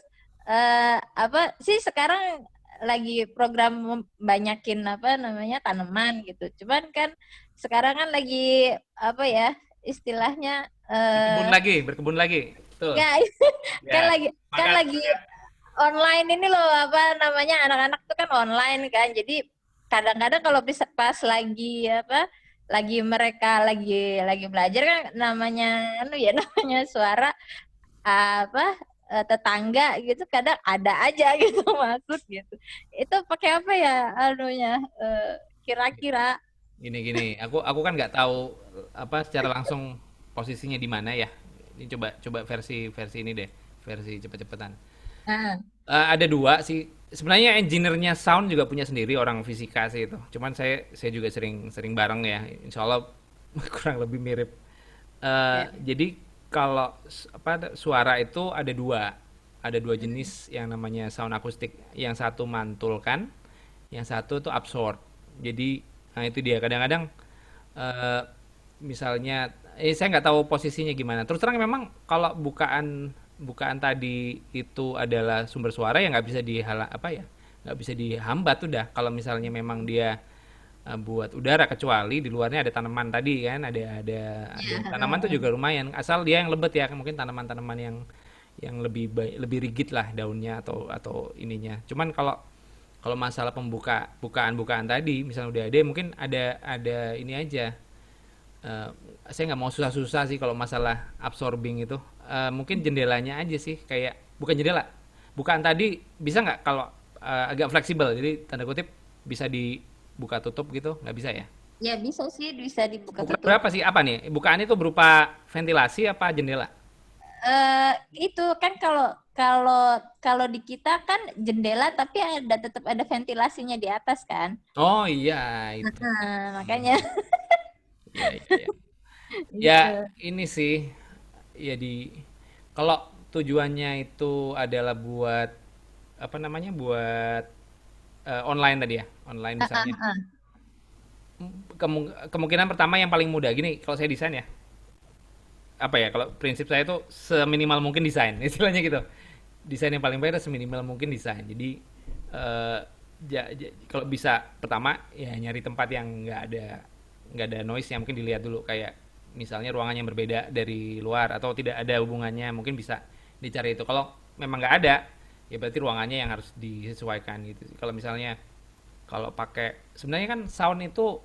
apa sih sekarang lagi program banyakin apa namanya tanaman gitu. Cuman kan sekarang kan lagi apa ya istilahnya Berkebun lagi. Betul. ya kan Ya. lagi kan Makan. lagi online ini loh apa namanya anak-anak tuh kan online kan jadi kadang-kadang kalau bisa pas lagi apa lagi belajar kan namanya anu ya namanya suara apa tetangga gitu kadang ada aja gitu masuk gitu itu pakai apa ya anunya kira-kira Gini. Aku kan nggak tahu apa secara langsung posisinya di mana ya. Ini coba versi ini deh, versi cepet-cepetan. nah Ada dua sih. Sebenarnya engineer-nya sound juga punya sendiri, orang fisika sih itu. Cuman saya juga sering bareng ya. Insya Allah kurang lebih mirip. ya Jadi kalau suara itu ada dua jenis yang namanya sound akustik. Yang satu mantulkan, yang satu tuh absorb. Jadi nah itu dia. Kadang-kadang misalnya saya nggak tahu posisinya gimana. Terus terang memang kalau bukaan bukaan tadi itu adalah sumber suara, ya nggak bisa nggak bisa dihambat udah. Kalau misalnya memang dia buat udara, kecuali di luarnya ada tanaman tadi kan, ada tanaman tuh juga lumayan, asal dia yang lebet ya, mungkin tanaman-tanaman yang lebih rigid lah daunnya atau ininya. Cuman kalau kalau masalah bukaan tadi misalnya udah ada, mungkin ada ini aja. Eh, saya nggak mau susah-susah sih kalau masalah absorbing itu. Mungkin jendelanya aja sih, kayak bukan jendela. Bukaan tadi bisa nggak kalau agak fleksibel, jadi tanda kutip bisa dibuka tutup gitu, nggak bisa ya? Ya bisa sih, bisa dibuka Ukuran tutup. berapa sih? Apa nih? Bukaan itu berupa ventilasi apa jendela? Itu kan kalau kalau kalau di kita kan jendela tapi tetap ada ventilasinya di atas kan. Oh iya itu. Nah, Hmm, makanya iya iya. Iya. Ya gitu. ini sih, ya kalau tujuannya itu adalah buat apa namanya, buat online tadi ya, online Ah, ah, misalnya. ah. Kemungkinan pertama yang paling mudah gini, kalau saya desain ya, apa ya, kalau prinsip saya itu seminimal mungkin desain istilahnya gitu. Desain yang paling baik adalah seminimal mungkin desain. Jadi eh, kalau bisa pertama ya nyari tempat yang nggak ada noise, yang mungkin dilihat dulu, kayak misalnya ruangan yang berbeda dari luar atau tidak ada hubungannya, mungkin bisa dicari itu. Kalau memang nggak ada, ya berarti ruangannya yang harus disesuaikan gitu. Kalau misalnya kalau pakai, sebenarnya kan sound itu,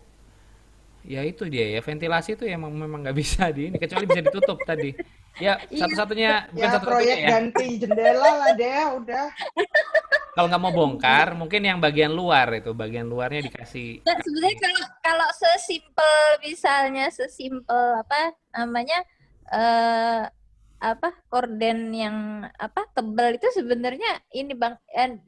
ya itu dia ya, ventilasi itu ya memang nggak bisa di ini, kecuali bisa ditutup tadi. Ya Iya, satu-satunya, bukan Ya satu-satunya proyek ya. ganti jendela lah deh, udah. Kalau nggak mau bongkar, mungkin yang bagian luar itu, bagian luarnya dikasih dan sebenarnya kasih. kalau kalau sesimpel misalnya sesimpel apa namanya eh apa korden yang apa tebal itu sebenarnya ini bang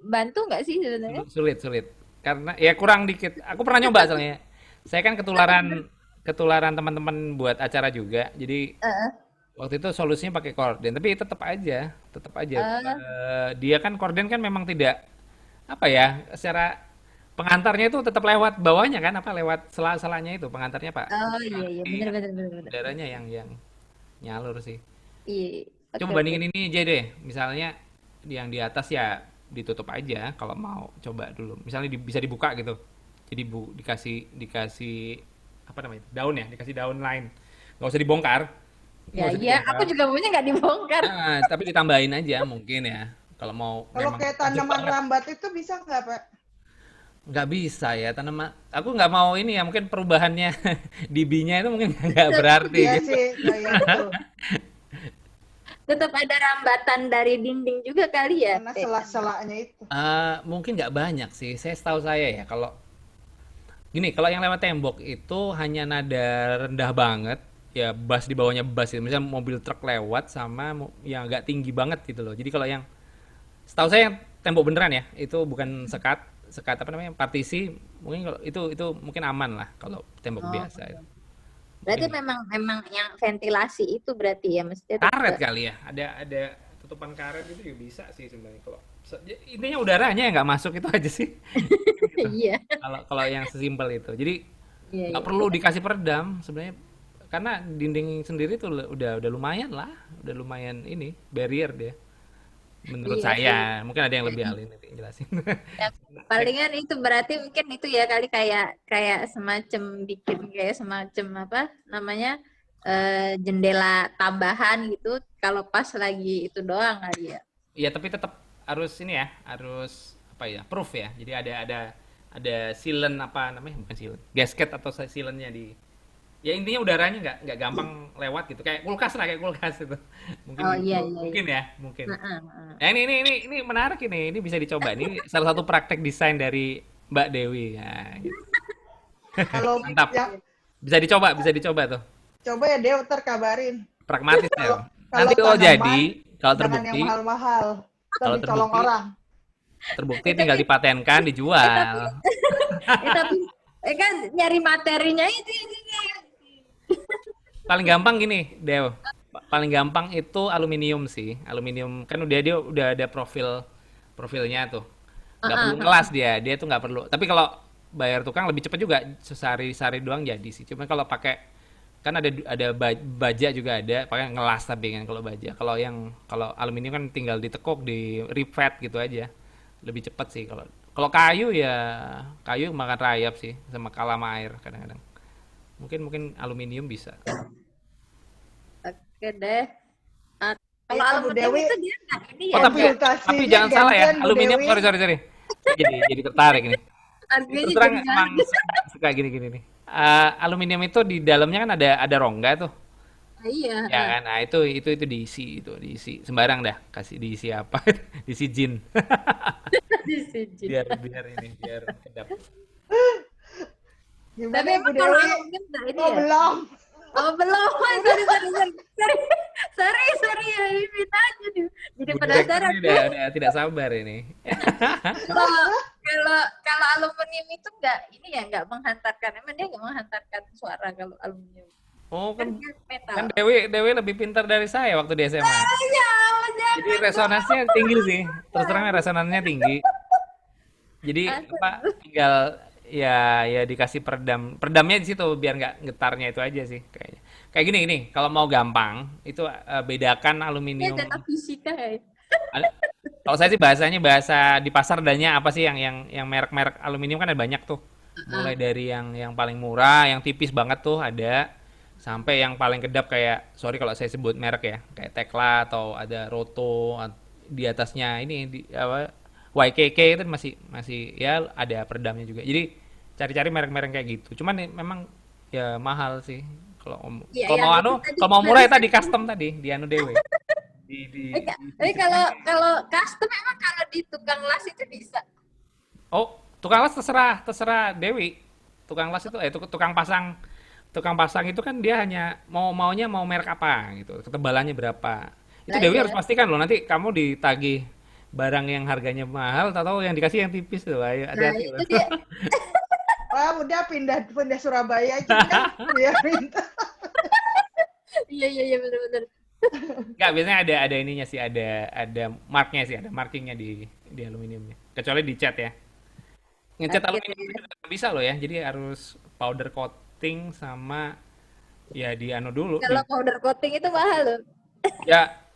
bantu nggak sih sebenarnya? Sulit, sulit. Karena ya kurang dikit. Aku pernah nyoba soalnya. Saya kan ketularan ketularan teman-teman buat acara juga. Jadi waktu itu solusinya pakai korden, tapi tetap aja. Eh, Dia kan korden kan memang tidak, apa ya, secara pengantarnya itu tetap lewat bawahnya kan, apa lewat sela-selanya itu pengantarnya Pak. oh iya Nah, iya si benar benar benar benar. udaranya yang nyalur sih. Iya, Coba oke oke. bandingin ini aja deh. Misalnya yang di atas ya ditutup aja kalau mau coba dulu. Misalnya bisa dibuka gitu. Jadi dikasih dikasih apa namanya? Daun ya, dikasih daun lain. Nggak usah dibongkar. Ya Nggak usah iya, aku dibongkar. juga punya nggak dibongkar. Tapi ditambahin aja mungkin ya. Kalau mau Kalau memang kayak tajam tanaman banget. rambat itu bisa nggak, Pak? Nggak bisa ya tanaman. Aku nggak mau ini ya, mungkin perubahannya DB-nya itu mungkin nggak berarti Iya gitu. sih, ya betul. Tetap ada rambatan dari dinding juga kali ya, Karena Teh. sela-selanya itu. Mungkin nggak banyak sih. Setahu saya ya, kalau gini, kalau yang lewat tembok itu hanya nada rendah banget, ya bass di bawahnya bass itu. Misalnya mobil truk lewat sama yang agak tinggi banget gitu loh. Jadi kalau yang setahu saya yang tembok beneran ya, itu bukan sekat, sekat apa namanya, partisi, mungkin kalau itu mungkin aman lah kalau tembok Oh, biasa itu. Mungkin berarti memang memang yang ventilasi itu berarti ya mestinya karet tetap. kali ya, ada tutupan karet itu juga bisa sih sebenarnya. Kalau intinya udaranya yang nggak masuk itu aja sih. Gitu. Iya, Kalau kalau yang sesimpel itu. Jadi iya, nggak iya. perlu dikasih peredam sebenarnya, karena dinding sendiri tuh udah lumayan lah, udah lumayan ini barrier dia. Menurut Iya sih. saya, mungkin ada yang lebih ahli nanti jelasin. Ya, palingan itu berarti mungkin itu ya kali kayak kayak semacam bikin kayak semacam apa namanya jendela tambahan gitu kalau pas lagi itu doang kali ya. Iya, tapi tetap harus ini ya, harus apa ya, proof ya. Jadi ada sealant, apa namanya, bukan sealant, gasket atau sealantnya di. Ya intinya udaranya nggak gampang lewat gitu. Kayak kulkas itu. Mungkin Oh iya gitu. iya iya. Mungkin ya, mungkin. Heeh, heeh. Nah, ini menarik ini. Ini bisa dicoba. Ini salah satu praktek desain dari Mbak Dewi. Nah, gitu. Kalau Mantap. yang Bisa dicoba tuh. coba ya Dew, ntar kabarin. Pragmatis Kalau ya. kalau Nanti kalau jadi, tanaman kalau jangan yang terbukti, mahal-mahal. Ntar kalau dicolong terbukti, orang. terbukti Eh tinggal tapi dipatenkan, tapi dijual. tapi kan nyari materinya itu ya juga. Paling gampang gini, Dew. Paling gampang itu aluminium sih. Aluminium kan dia udah ada profilnya tuh. Nggak Heeh, perlu heeh. ngelas dia tuh nggak perlu. Tapi kalau bayar tukang lebih cepat juga, sehari-hari doang jadi sih. Cuma kalau pakai kan ada baja juga ada, pakai ngelas tapi kan kalau baja. Kalau aluminium kan tinggal ditekuk, di rivet gitu aja. Lebih cepat sih kalau kalau kayu ya kayu makan rayap sih sama kalah sama air kadang-kadang. Mungkin mungkin aluminium bisa. Oke deh. Ah, kalau Ya, Bu aluminium Dewi, itu dia nggak ini Oh ya, tapi nggak tapi konsultasinya jangan salah ya, gantian Bu aluminium Dewi. sorry sorry sorry. Saya jadi tertarik nih. Ini terus harganya terang jadi nggak emang ada. suka gini-gini nih. Aluminium itu di dalamnya kan ada rongga tuh. Ah, iya, Ya kan, nah itu diisi sembarang dah, kasih diisi apa, diisi jin, di sini. biar kedap. Tapi Gimana Bu emang kalau Dewi? aluminium nggak ini Oh ya? belum. Oh belum, sorry ya ini aja nih. Jadi Bu Direktur penasaran. ini udah tidak sabar ini. Kalau kalau aluminium itu nggak ini ya nggak menghantarkan, emang dia nggak menghantarkan suara kalau aluminium Oh kan kan dia metal. kan Dewi lebih pintar dari saya waktu di SMA. Ya, Jadi jangan resonansinya tinggi sih, terus terang resonansinya tinggi. Jadi aku. apa tinggal ya dikasih peredamnya di situ biar nggak getarnya itu aja sih kayaknya. Kayak gini kalau mau gampang itu bedakan Ini aluminium. data fisika ya. Kalau saya sih bahasanya bahasa di pasar adanya apa sih yang merek-merek aluminium kan ada banyak tuh. Mulai dari yang paling murah, yang tipis banget tuh ada sampai yang paling kedap kayak sorry kalau saya sebut merek ya, kayak Tekla atau ada Roto di atasnya ini di apa YKK itu masih masih ya ada peredamnya juga. Jadi cari-cari merek-merek kayak gitu. Cuman memang ya mahal sih. Kalau Iya, kalau yang mau itu tadi kalau mau murah ya barusan tadi custom tadi di anu dewe. tapi kalau custom emang kalau di tukang las itu bisa. Oh, tukang las terserah Dewi. Tukang las itu tukang pasang itu kan dia hanya maunya mau merek apa gitu, ketebalannya berapa. Itu Nah Dewi harus iya. pastikan loh, nanti kamu ditagih barang yang harganya mahal, tahu yang dikasih yang tipis loh. Ayo Nah hati-hati itu loh. dia. Wah udah pindah Surabaya aja kan biar minta. Iya benar-benar. Enggak, biasanya ada ininya sih, ada marknya sih, ada markingnya di aluminiumnya. Kecuali di cat ya. Ngecat Oke aluminium deh. itu nggak bisa loh ya. Jadi harus powder coating sama ya di anu dulu Kalau powder coating itu mahal loh.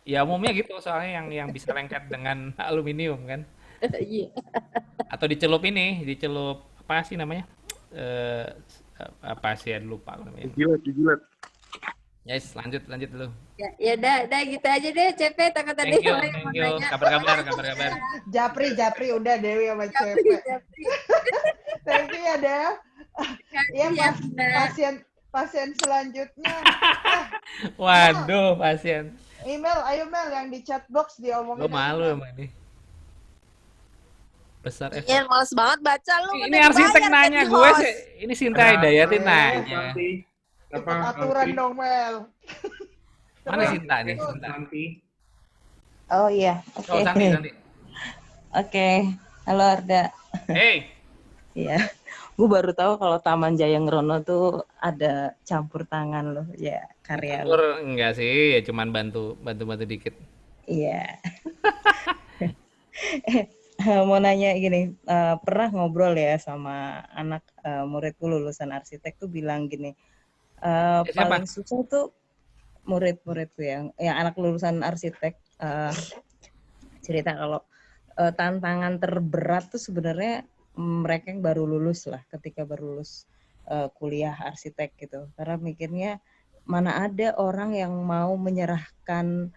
ya umumnya gitu soalnya yang bisa lengket dengan aluminium kan. Iya. Atau dicelup apa sih namanya? Eh apa sih ya lupa aku namanya. Dijilat. Yes, lanjut dulu. Ya dah gitu aja deh CP takut tadi Thank you, yang thank mau you. nanya. Kabar-kabar. Japri udah Dewi sama Japri, Cepet. Japri. Thank you ya Dev. Iya Kasih ya Bunda. pasien selanjutnya. Mel, Waduh, pasien. ayo Mel yang di chat box Gue diomongin aja malu Mel. emang ini. Besar Iya, males banget baca lu Ini udah arsitek bayar nanya jadi gue host. sih. Ini Sinta Hidayatin nanya. Nanti Ikut apa aturan nanti dong Mel. Mana Terus, Sinta nih? Sinta. nanti Oh iya, Oh, oke. Santi. Oke. Halo Arda. Hey, Iya. Gue baru tahu kalau Taman Jaya Ngrono tuh ada campur tangan loh, ya karya lo. campur enggak sih, ya cuman bantu dikit. Iya. Mau nanya gini, pernah ngobrol ya sama anak muridku lulusan arsitek tuh bilang gini, Siapa? paling susah tuh murid-muridku yang anak lulusan arsitek cerita kalau tantangan terberat tuh sebenarnya mereka yang baru lulus lah, ketika baru lulus kuliah arsitek gitu, karena mikirnya mana ada orang yang mau menyerahkan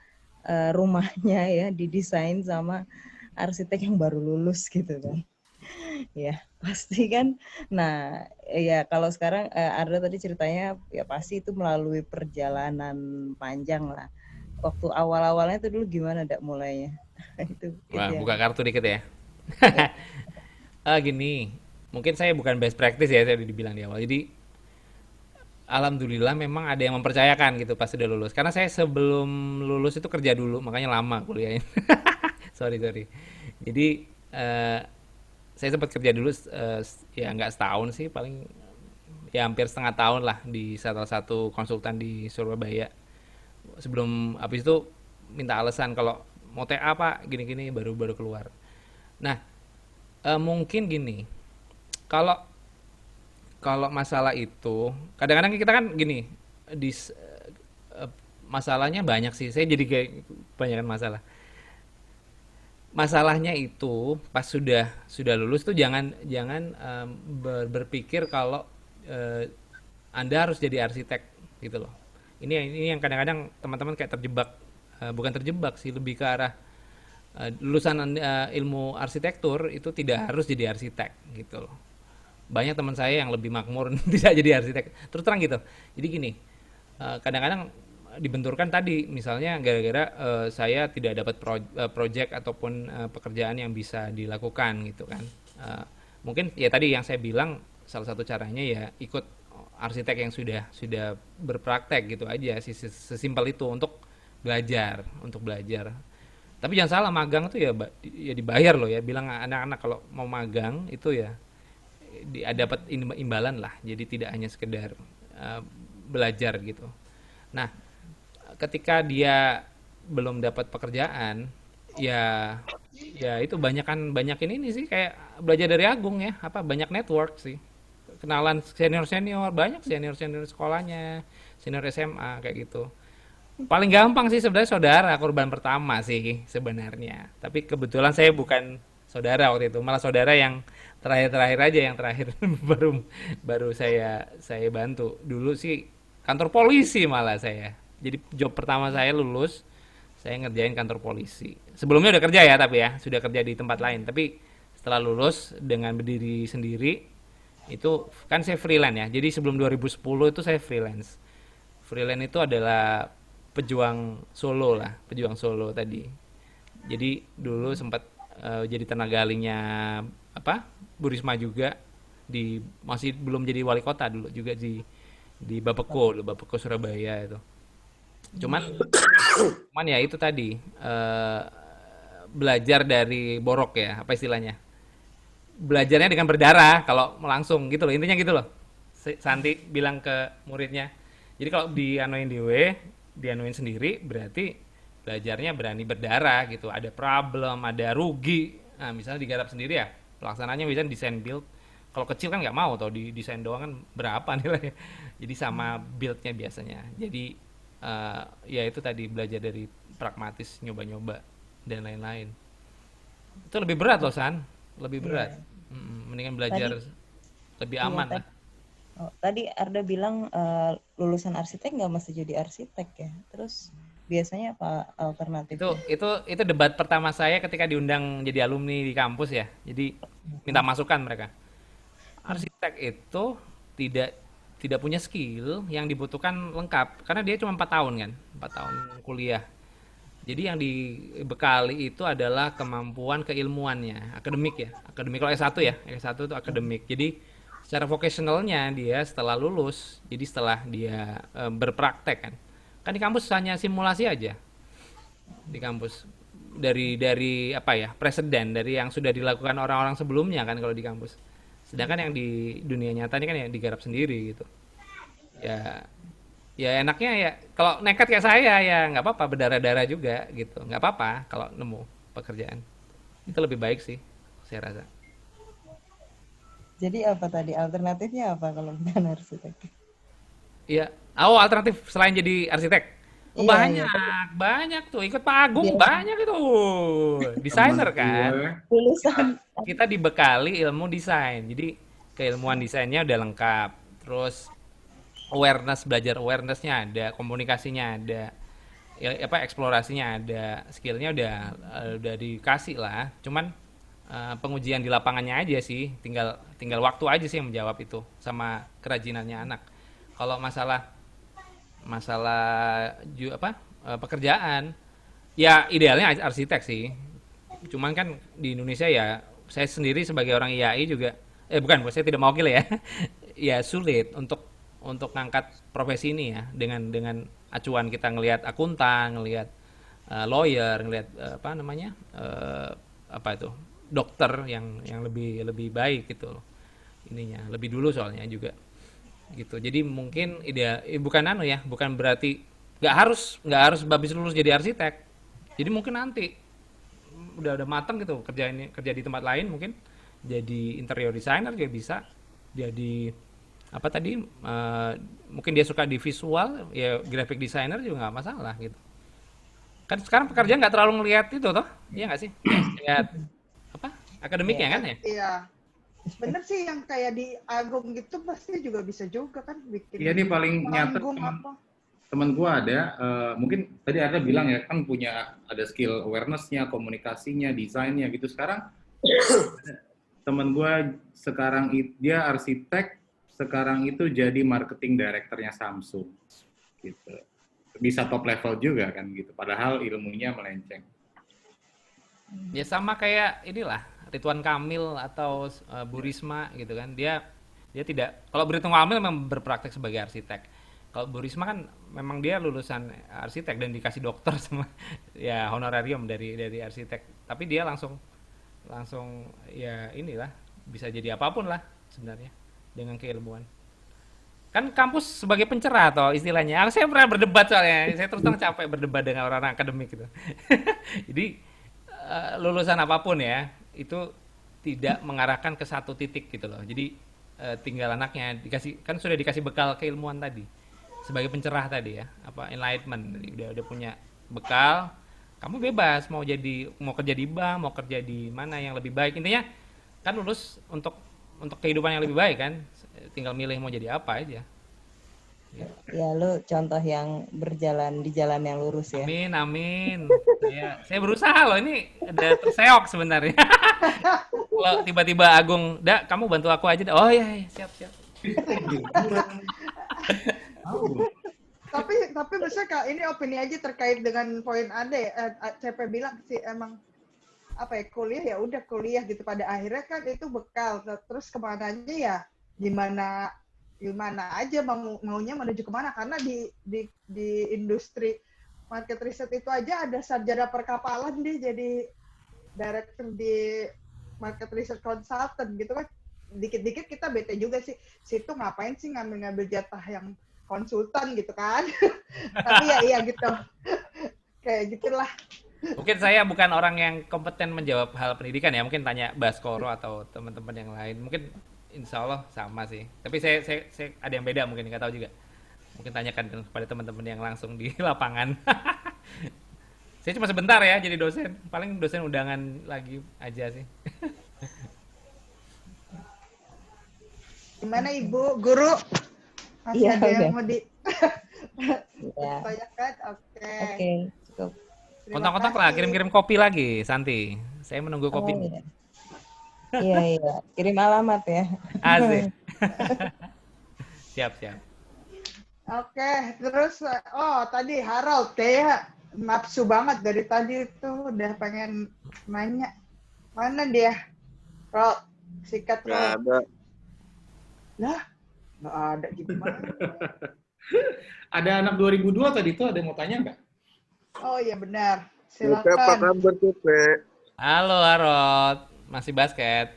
rumahnya ya didesain sama arsitek yang baru lulus gitu kan. Ya pasti kan. Nah ya kalau sekarang Arda tadi ceritanya ya pasti itu melalui perjalanan panjang lah. Waktu awal-awalnya itu dulu gimana mulainya? itu Wah, yang buka kartu dikit ya. ya. Gini, mungkin saya bukan best practice ya, saya udah dibilang di awal. Jadi, alhamdulillah memang ada yang mempercayakan gitu pas sudah lulus. Karena saya sebelum lulus itu kerja dulu, makanya lama kuliahnya. Sorry. Jadi, eh, saya sempat kerja dulu ya nggak setahun sih, paling ya hampir setengah tahun lah di salah satu konsultan di Surabaya. Sebelum habis itu minta alasan kalau mau TA Pak, gini-gini baru keluar. Nah, mungkin gini, kalau kalau masalah itu kadang-kadang kita kan gini, di eh, masalahnya banyak sih. Saya jadi kayak kebanyakan masalah. Masalahnya itu pas sudah lulus tuh jangan jangan berpikir kalau eh, Anda harus jadi arsitek gitu loh. Ini yang kadang-kadang teman-teman kayak terjebak, bukan terjebak sih, lebih ke arah lulusan ilmu arsitektur itu tidak harus jadi arsitek gitu loh. Banyak teman saya yang lebih makmur tidak jadi arsitek. Terus terang gitu. Jadi gini, kadang-kadang dibenturkan tadi misalnya gara-gara saya tidak dapat project ataupun pekerjaan yang bisa dilakukan gitu kan. Mungkin ya tadi yang saya bilang salah satu caranya ya ikut arsitek yang sudah berpraktek gitu aja, sesimpel itu untuk belajar. Tapi jangan salah, magang tuh ya ya dibayar loh ya. Bilang anak-anak kalau mau magang itu ya dapat imbalan lah. Jadi tidak hanya sekedar belajar gitu. Nah, ketika dia belum dapat pekerjaan, ya ya itu banyakin ini sih kayak belajar dari Agung ya, apa banyak network sih. Kenalan senior-senior, banyak senior-senior sekolahnya, senior SMA kayak gitu. Paling gampang sih sebenarnya saudara korban pertama sih sebenarnya. Tapi kebetulan saya bukan saudara waktu itu, malah saudara yang terakhir-terakhir aja yang terakhir baru baru saya bantu. Dulu sih kantor polisi malah saya. Jadi job pertama saya lulus, saya ngerjain kantor polisi. Sebelumnya udah kerja ya tapi ya, sudah kerja di tempat lain. Tapi setelah lulus dengan berdiri sendiri itu kan saya freelance ya. Jadi sebelum 2010 itu saya freelance. Freelance itu adalah pejuang solo tadi. Jadi dulu sempat jadi tenaga ahlinya apa? Bu Risma juga masih belum jadi wali kota dulu juga di Bapeko Surabaya itu. Cuman ya itu tadi belajar dari borok ya, apa istilahnya? Belajarnya dengan berdarah kalau langsung gitu loh, intinya gitu loh. Santi bilang ke muridnya. Jadi kalau dianuin sendiri berarti belajarnya berani berdarah gitu. Ada problem, ada rugi. Nah, misalnya digarap sendiri ya, pelaksananya misalnya desain build. Kalau kecil kan nggak mau, tau di desain doang kan berapa nilai. Jadi sama buildnya biasanya. Jadi ya itu tadi belajar dari pragmatis, nyoba-nyoba dan lain-lain. Itu lebih berat loh San, lebih berat. Mendingan belajar Tadi, lebih iya, aman lah. tadi Arda bilang lulusan arsitek nggak mesti jadi arsitek ya. Terus biasanya apa Itu alternatifnya? itu debat pertama saya ketika diundang jadi alumni di kampus ya. Jadi minta masukan mereka. Arsitek itu tidak tidak punya skill yang dibutuhkan lengkap karena dia cuma 4 tahun kan, 4 tahun kuliah. Jadi yang dibekali itu adalah kemampuan keilmuannya, akademik ya. Akademik kalau S1 ya, S1 itu akademik. Jadi secara vocationalnya dia setelah lulus, jadi setelah dia berpraktek kan. Kan di kampus hanya simulasi aja di kampus. Dari apa ya, presiden dari yang sudah dilakukan orang-orang sebelumnya kan kalau di kampus. Sedangkan yang di dunia nyata ini kan yang digarap sendiri gitu. Ya ya enaknya ya kalau nekat kayak saya ya nggak apa-apa berdarah-darah juga gitu, nggak apa-apa kalau nemu pekerjaan itu lebih baik sih saya rasa. Jadi apa tadi alternatifnya apa kalau bukan arsitek? Iya. Oh, alternatif selain jadi arsitek. Oh, Iya, iya. banyak banyak tuh ikut Pak Agung Biasa banyak itu Teman desainer kan. gue, lulusan Kita dibekali ilmu desain, jadi keilmuan desainnya udah lengkap, terus belajar awarenessnya ada, komunikasinya ada, ya, apa eksplorasinya ada, skillnya udah dikasih lah. Cuman pengujian di lapangannya aja sih, tinggal tinggal waktu aja sih yang menjawab itu sama kerajinannya anak. Kalau masalah masalah pekerjaan, ya idealnya arsitek sih. Cuman kan di Indonesia ya saya sendiri sebagai orang IAI juga bukan, saya tidak mau wakil ya. Ya sulit untuk ngangkat profesi ini ya dengan acuan kita ngelihat akuntan, ngelihat lawyer, ngelihat apa namanya? Apa itu? Dokter yang lebih lebih baik gitu loh. Ininya lebih dulu soalnya juga gitu. Jadi mungkin ideal bukan ya, bukan berarti nggak harus habis lulus jadi arsitek. Jadi mungkin nanti udah matang gitu kerja di tempat lain, mungkin jadi interior designer juga bisa, jadi apa tadi, mungkin dia suka di visual, ya graphic designer juga nggak masalah gitu. Kan sekarang pekerjaan nggak terlalu ngelihat itu toh, iya nggak sih? Lihat apa akademiknya kan ya? Iya. Bener sih yang kayak di Agung gitu pasti juga bisa juga kan bikin Iya nih paling nyata panggung apa. teman gua ada, mungkin tadi Arda bilang ya kan punya ada skill awareness-nya, komunikasinya, desainnya gitu. Sekarang teman gua sekarang dia arsitek, sekarang itu jadi marketing director-nya Samsung gitu. Bisa top level juga kan gitu. Padahal ilmunya melenceng. Ya sama kayak inilah Ridwan Kamil atau Bu Risma gitu kan. Dia tidak, kalau Ridwan Kamil memang berpraktek sebagai arsitek. Kalau Bu Risma kan memang dia lulusan arsitek dan dikasih dokter sama ya honorarium dari arsitek. Tapi dia langsung ya inilah bisa jadi apapun lah sebenarnya dengan keilmuan. Kan kampus sebagai pencerah atau istilahnya. Saya pernah berdebat soalnya. Saya terus terang capek berdebat dengan orang-orang akademik gitu. Jadi lulusan apapun ya itu tidak mengarahkan ke satu titik gitu loh. Jadi tinggal anaknya dikasih, kan sudah dikasih bekal keilmuan tadi sebagai pencerah tadi ya, apa enlightenment, udah punya bekal, kamu bebas mau kerja di bank, mau kerja di mana yang lebih baik, intinya kan lulus untuk kehidupan yang lebih baik kan, tinggal milih mau jadi apa aja. Ya, lu contoh yang berjalan di jalan yang lurus ya. Amin, amin. Saya berusaha loh, ini ada terseok sebenarnya. Kalau tiba-tiba Agung, "Dak, kamu bantu aku aja." Oh iya, siap. Tapi maksudnya Kak, ini opini aja terkait dengan poin Ade. CP bilang sih emang apa ya, kuliah ya udah kuliah gitu, pada akhirnya kan itu bekal, terus kemananya ya gimana aja maunya menuju kemana, karena di industri market research itu aja ada sarjana perkapalan dia jadi director di market research consultant gitu kan. Dikit-dikit kita bete juga sih, situ ngapain sih ngambil jatah yang konsultan gitu kan. Tapi ya iya gitu, kayak gitulah. Mungkin saya bukan orang yang kompeten menjawab hal pendidikan ya, mungkin tanya Baskoro atau teman-teman yang lain. Mungkin insya Allah sama sih. Tapi saya ada yang beda mungkin, nggak tahu juga. Mungkin tanyakan kepada teman-teman yang langsung di lapangan. Saya cuma sebentar ya jadi dosen. Paling dosen undangan lagi aja sih. Gimana Ibu Guru? Masih Iya, ada yang udah. mau Ya. ditanyakan? Oke. Oke, cukup. Terima Kontak-kontak lah, kasih. kirim-kirim kopi lagi, Santi. Saya menunggu Oh, kopi. iya. Iya. Kirim alamat ya. Asik. Siap. Oke, terus tadi Harold kayak nafsu banget dari tadi itu udah pengen nanya. Mana dia? Rod, sikat Nggak Rod. ada. Lah, nggak ada gimana? Ada anak 2002 tadi tuh, ada yang mau tanya nggak? Oh iya benar. Siapa apa Silakan. kabar Cipe? Halo Harot, masih basket?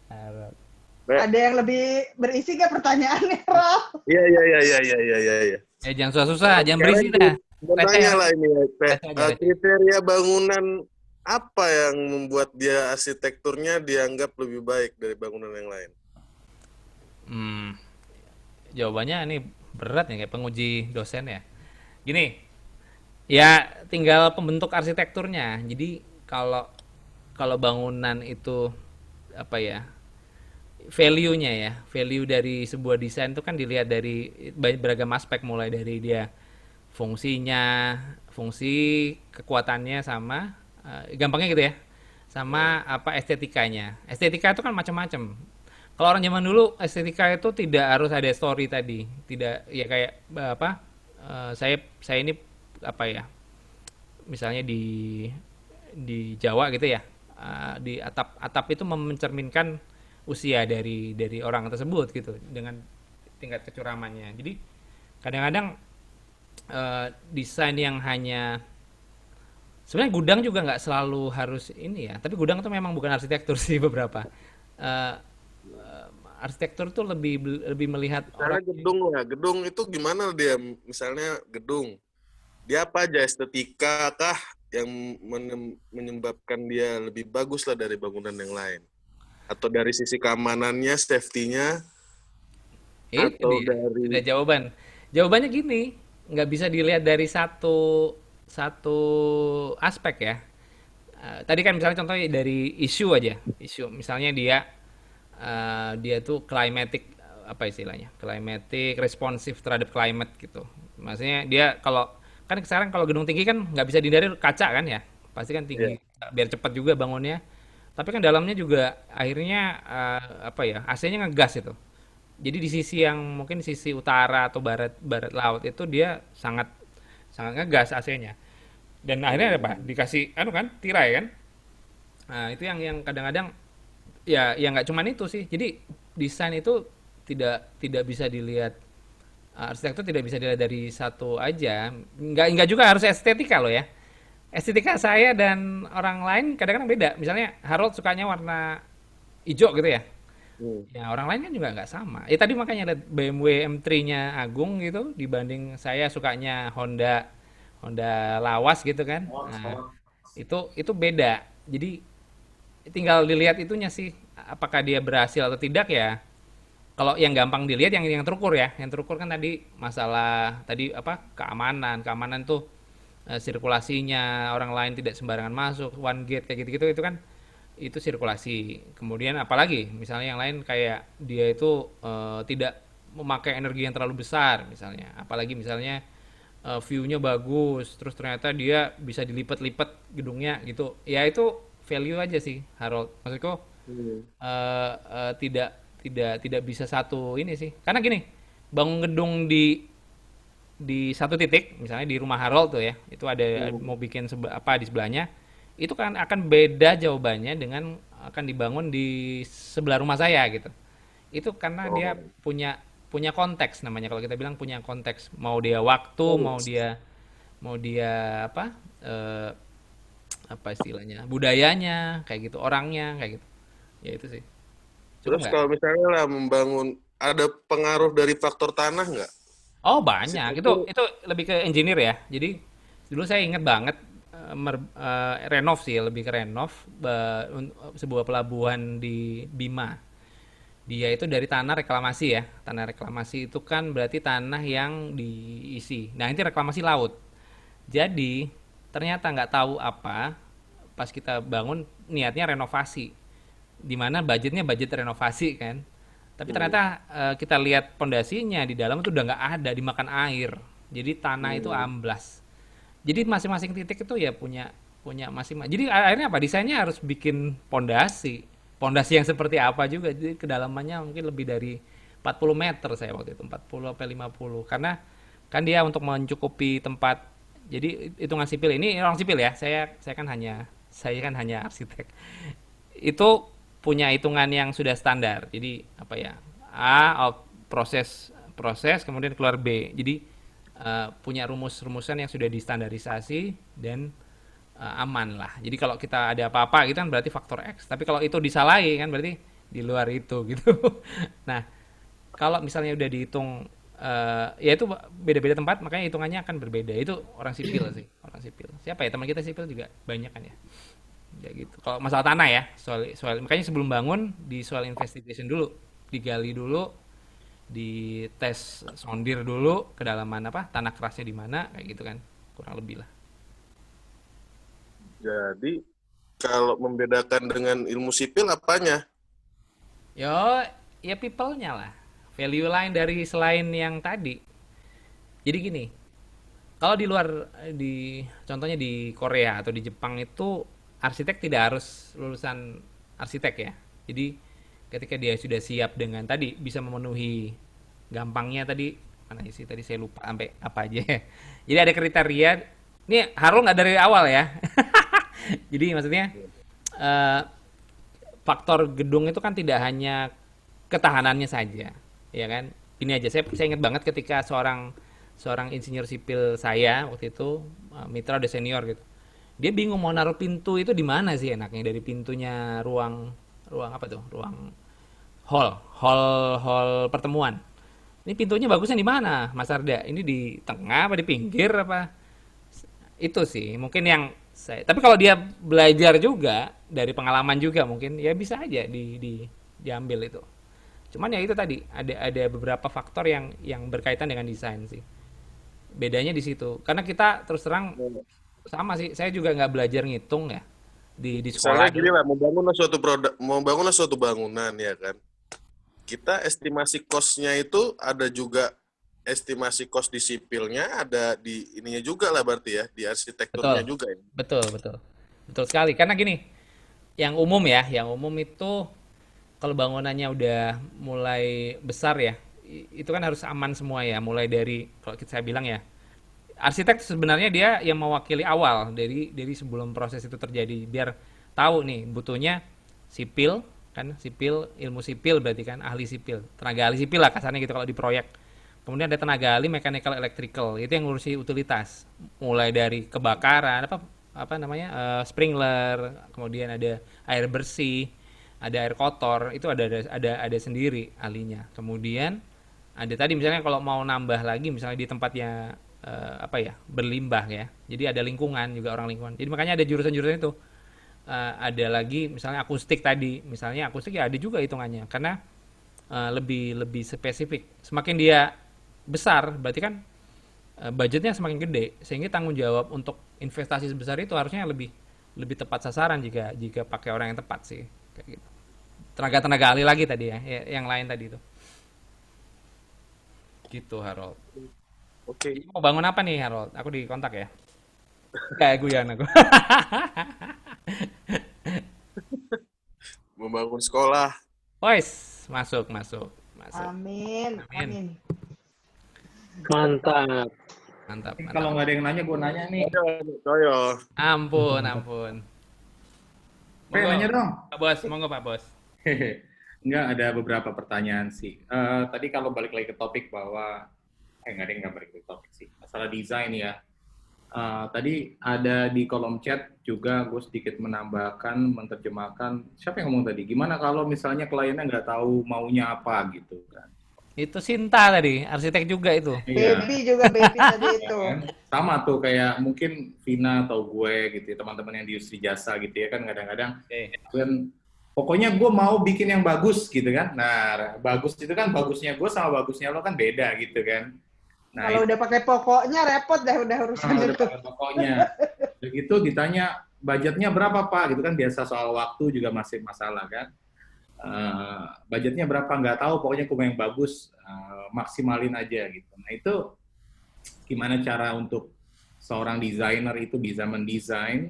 Harot. Ada yang lebih berisi nggak pertanyaannya, Rod? Iya. Jangan susah-susah, jangan berisi dah. Mau tanya lah ini, Pe. Receh aja. Kriteria bangunan apa yang membuat dia arsitekturnya dianggap lebih baik dari bangunan yang lain? Jawabannya ini berat ya, kayak penguji dosen ya. Gini, ya tinggal pembentuk arsitekturnya. Jadi kalau bangunan itu apa ya, value-nya ya, value dari sebuah desain itu kan dilihat dari beragam aspek, mulai dari dia fungsinya, fungsi kekuatannya, sama gampangnya gitu ya, sama apa estetikanya. Estetika itu kan macam-macam. Kalau orang zaman dulu estetika itu tidak harus ada story tadi, tidak ya kayak apa, saya ini apa ya, misalnya di Jawa gitu ya, di atap itu mencerminkan usia dari orang tersebut gitu dengan tingkat kecuramannya. Jadi kadang-kadang desain yang hanya sebenarnya gudang juga nggak selalu harus ini ya, tapi gudang itu memang bukan arsitektur sih beberapa. Arsitektur tuh lebih melihat Misalnya orang. gedung itu gimana dia? Misalnya gedung, dia apa aja, estetika kah yang menyebabkan dia lebih bagus lah dari bangunan yang lain? Atau dari sisi keamanannya, safety-nya, Itu atau dia, dari udah jawaban. Jawabannya gini, nggak bisa dilihat dari satu satu aspek ya. Tadi kan misalnya contohnya dari isu aja, isu misalnya dia tuh climatic apa istilahnya, climatic responsif terhadap climate gitu. Maksudnya dia kalau kan sekarang kalau gedung tinggi kan nggak bisa dihindari kaca kan ya, pasti kan ya. tinggi biar cepat juga bangunnya. Tapi kan dalamnya juga akhirnya apa ya AC-nya ngegas itu. Jadi di sisi yang mungkin sisi utara atau barat barat laut itu dia sangat sangat ngegas AC-nya. Dan akhirnya apa? Dikasih anu kan tirai kan. Nah, itu yang kadang-kadang ya nggak cuman itu sih. Jadi desain itu tidak bisa dilihat arsitektur tidak bisa dilihat dari satu aja. Nggak juga harus estetika loh ya. Estetika saya dan orang lain kadang-kadang beda. Misalnya Harold sukanya warna hijau gitu ya. Hmm. Ya orang lain kan juga nggak sama. Tadi makanya ada BMW M3-nya Agung gitu dibanding saya sukanya Honda Honda Lawas gitu kan. Nah, itu beda. Jadi tinggal dilihat itunya sih apakah dia berhasil atau tidak ya. Kalau yang gampang dilihat yang terukur ya. Yang terukur kan tadi masalah tadi apa keamanan. Keamanan tuh sirkulasinya orang lain tidak sembarangan masuk, one gate kayak gitu-gitu itu kan itu sirkulasi. Kemudian apalagi misalnya yang lain kayak dia itu tidak memakai energi yang terlalu besar misalnya. Apalagi misalnya view-nya bagus, terus ternyata dia bisa dilipat-lipat gedungnya gitu. Ya itu value aja sih, Harold. Maksudku Hmm. tidak bisa satu ini sih. Karena gini, bangun gedung di satu titik, misalnya di rumah Harold tuh ya, itu ada mau bikin apa di sebelahnya, itu kan akan beda jawabannya dengan akan dibangun di sebelah rumah saya gitu. Itu karena dia punya punya konteks namanya kalau kita bilang punya konteks. Mau dia waktu, mau dia apa? Apa istilahnya? Budayanya kayak gitu, orangnya kayak gitu. Ya itu sih. Coba Terus nggak? kalau misalnya lah membangun, ada pengaruh dari faktor tanah nggak? Oh banyak, itu Arsitektur. itu lebih ke engineer ya. Jadi dulu saya ingat banget renov sih, lebih ke renov sebuah pelabuhan di Bima. Dia itu dari tanah reklamasi ya. Tanah reklamasi itu kan berarti tanah yang diisi. Nah ini reklamasi laut. Jadi ternyata nggak tahu apa pas kita bangun niatnya renovasi. Di mana budgetnya budget renovasi kan. Tapi ternyata kita lihat pondasinya di dalam itu udah nggak ada dimakan air. Jadi tanah itu amblas. Jadi masing-masing titik itu ya punya punya masing-masing. Jadi akhirnya apa? Desainnya harus bikin pondasi. Pondasi yang seperti apa juga. Jadi kedalamannya mungkin lebih dari 40 meter saya waktu itu, 40 sampai 50. Karena kan dia untuk mencukupi tempat. Jadi hitungan sipil ini orang sipil ya. Saya kan hanya arsitek. Itu punya hitungan yang sudah standar. Jadi apa ya? Proses proses kemudian keluar B. Jadi punya rumus-rumusan yang sudah distandarisasi dan aman lah. Jadi kalau kita ada apa-apa gitu kan berarti faktor X. Tapi kalau itu disalahi kan berarti di luar itu gitu. Nah, kalau misalnya udah dihitung ya itu beda-beda tempat makanya hitungannya akan berbeda. Itu orang sipil sih, orang sipil. Siapa ya teman kita sipil juga banyak kan ya. Ya gitu. Kalau masalah tanah ya, soal makanya sebelum bangun di soil investigation dulu, digali dulu, dites sondir dulu kedalaman apa tanah kerasnya di mana kayak gitu kan kurang lebih lah. Jadi kalau membedakan dengan ilmu sipil apanya? Yo, ya people-nya lah. Value lain dari selain yang tadi. Jadi gini, kalau di luar contohnya di Korea atau di Jepang itu arsitek tidak harus lulusan arsitek ya. Jadi ketika dia sudah siap dengan tadi bisa memenuhi gampangnya tadi mana sih tadi saya lupa sampai apa aja. Jadi ada kriteria. Ini Harul nggak dari awal ya. Jadi maksudnya eh, faktor gedung itu kan tidak hanya ketahanannya saja, ya kan? Ini aja saya ingat banget ketika seorang seorang insinyur sipil saya waktu itu mitra udah senior gitu. Dia bingung mau naruh pintu itu di mana sih enaknya dari pintunya ruang ruang apa tuh? Ruang hall pertemuan. Ini pintunya bagusnya di mana, Mas Arda? Ini di tengah apa di pinggir apa? Itu sih mungkin yang Tapi kalau dia belajar juga dari pengalaman juga mungkin ya bisa aja diambil itu. Cuman ya itu tadi ada beberapa faktor yang berkaitan dengan desain sih. Bedanya di situ. Karena kita terus terang sama sih. Saya juga nggak belajar ngitung ya di sekolah Misalnya gini dulu. lah, mau bangun suatu bangunan ya kan. Kita estimasi cost-nya itu ada juga estimasi cost di sipilnya, ada di ininya juga lah berarti ya, di arsitekturnya Betul, juga ya. betul, betul, betul sekali. Karena gini, yang umum itu kalau bangunannya udah mulai besar ya, itu kan harus aman semua ya. Mulai dari kalau saya bilang ya, arsitek sebenarnya dia yang mewakili awal dari sebelum proses itu terjadi, biar tahu nih butuhnya sipil kan, sipil, ilmu sipil berarti kan ahli sipil, tenaga ahli sipil lah kasarnya gitu kalau di proyek. Kemudian ada tenaga ahli mechanical electrical, itu yang ngurusi utilitas, mulai dari kebakaran apa namanya, sprinkler, kemudian ada air bersih, ada air kotor, itu ada sendiri ahlinya. Kemudian ada tadi misalnya kalau mau nambah lagi misalnya di tempatnya apa ya, berlimbah ya, jadi ada lingkungan juga, orang lingkungan, jadi makanya ada jurusan-jurusan itu. Ada lagi misalnya akustik tadi, misalnya akustik ya ada juga hitungannya, karena lebih lebih spesifik, semakin dia besar berarti kan budgetnya semakin gede, sehingga tanggung jawab untuk investasi sebesar itu harusnya lebih lebih tepat sasaran jika jika pakai orang yang tepat sih, kayak gitu. Tenaga-tenaga ahli lagi tadi ya, yang lain tadi itu. Gitu Harold. Oke, Mau bangun apa nih Harold? Aku di kontak ya. Kayak guyan aku. membangun sekolah. Wes, masuk, masuk, masuk. Amin, Amin. amin. Mantap. Mantap, Kalau mantap. nggak ada yang nanya, gue nanya nih. Toyo. Ampun, ampun. Monggo, Nanya dong. Pak Bos, monggo Pak Bos. Enggak, ada beberapa pertanyaan sih. Tadi kalau balik lagi ke topik bahwa, nggak ada yang nggak balik ke topik sih. Masalah desain ya. Tadi ada di kolom chat juga gue sedikit menambahkan, menerjemahkan. Siapa yang ngomong tadi? Gimana kalau misalnya kliennya nggak tahu maunya apa gitu kan? Itu Sinta tadi, arsitek juga itu. Iya. Baby tadi itu. Kan? Sama tuh kayak mungkin Vina atau gue gitu ya, teman-teman yang di industri jasa gitu ya kan kadang-kadang kan pokoknya gue mau bikin yang bagus gitu kan. Nah, bagus itu kan bagusnya gue sama bagusnya lo kan beda gitu kan. Nah, Kalau udah pakai pokoknya repot dah udah urusan udah itu. pakai pokoknya. Begitu ditanya budgetnya berapa Pak gitu kan, biasa soal waktu juga masih masalah kan. Budgetnya berapa nggak tahu, pokoknya gue mau yang bagus, maksimalin aja gitu. Nah itu gimana cara untuk seorang desainer itu bisa mendesain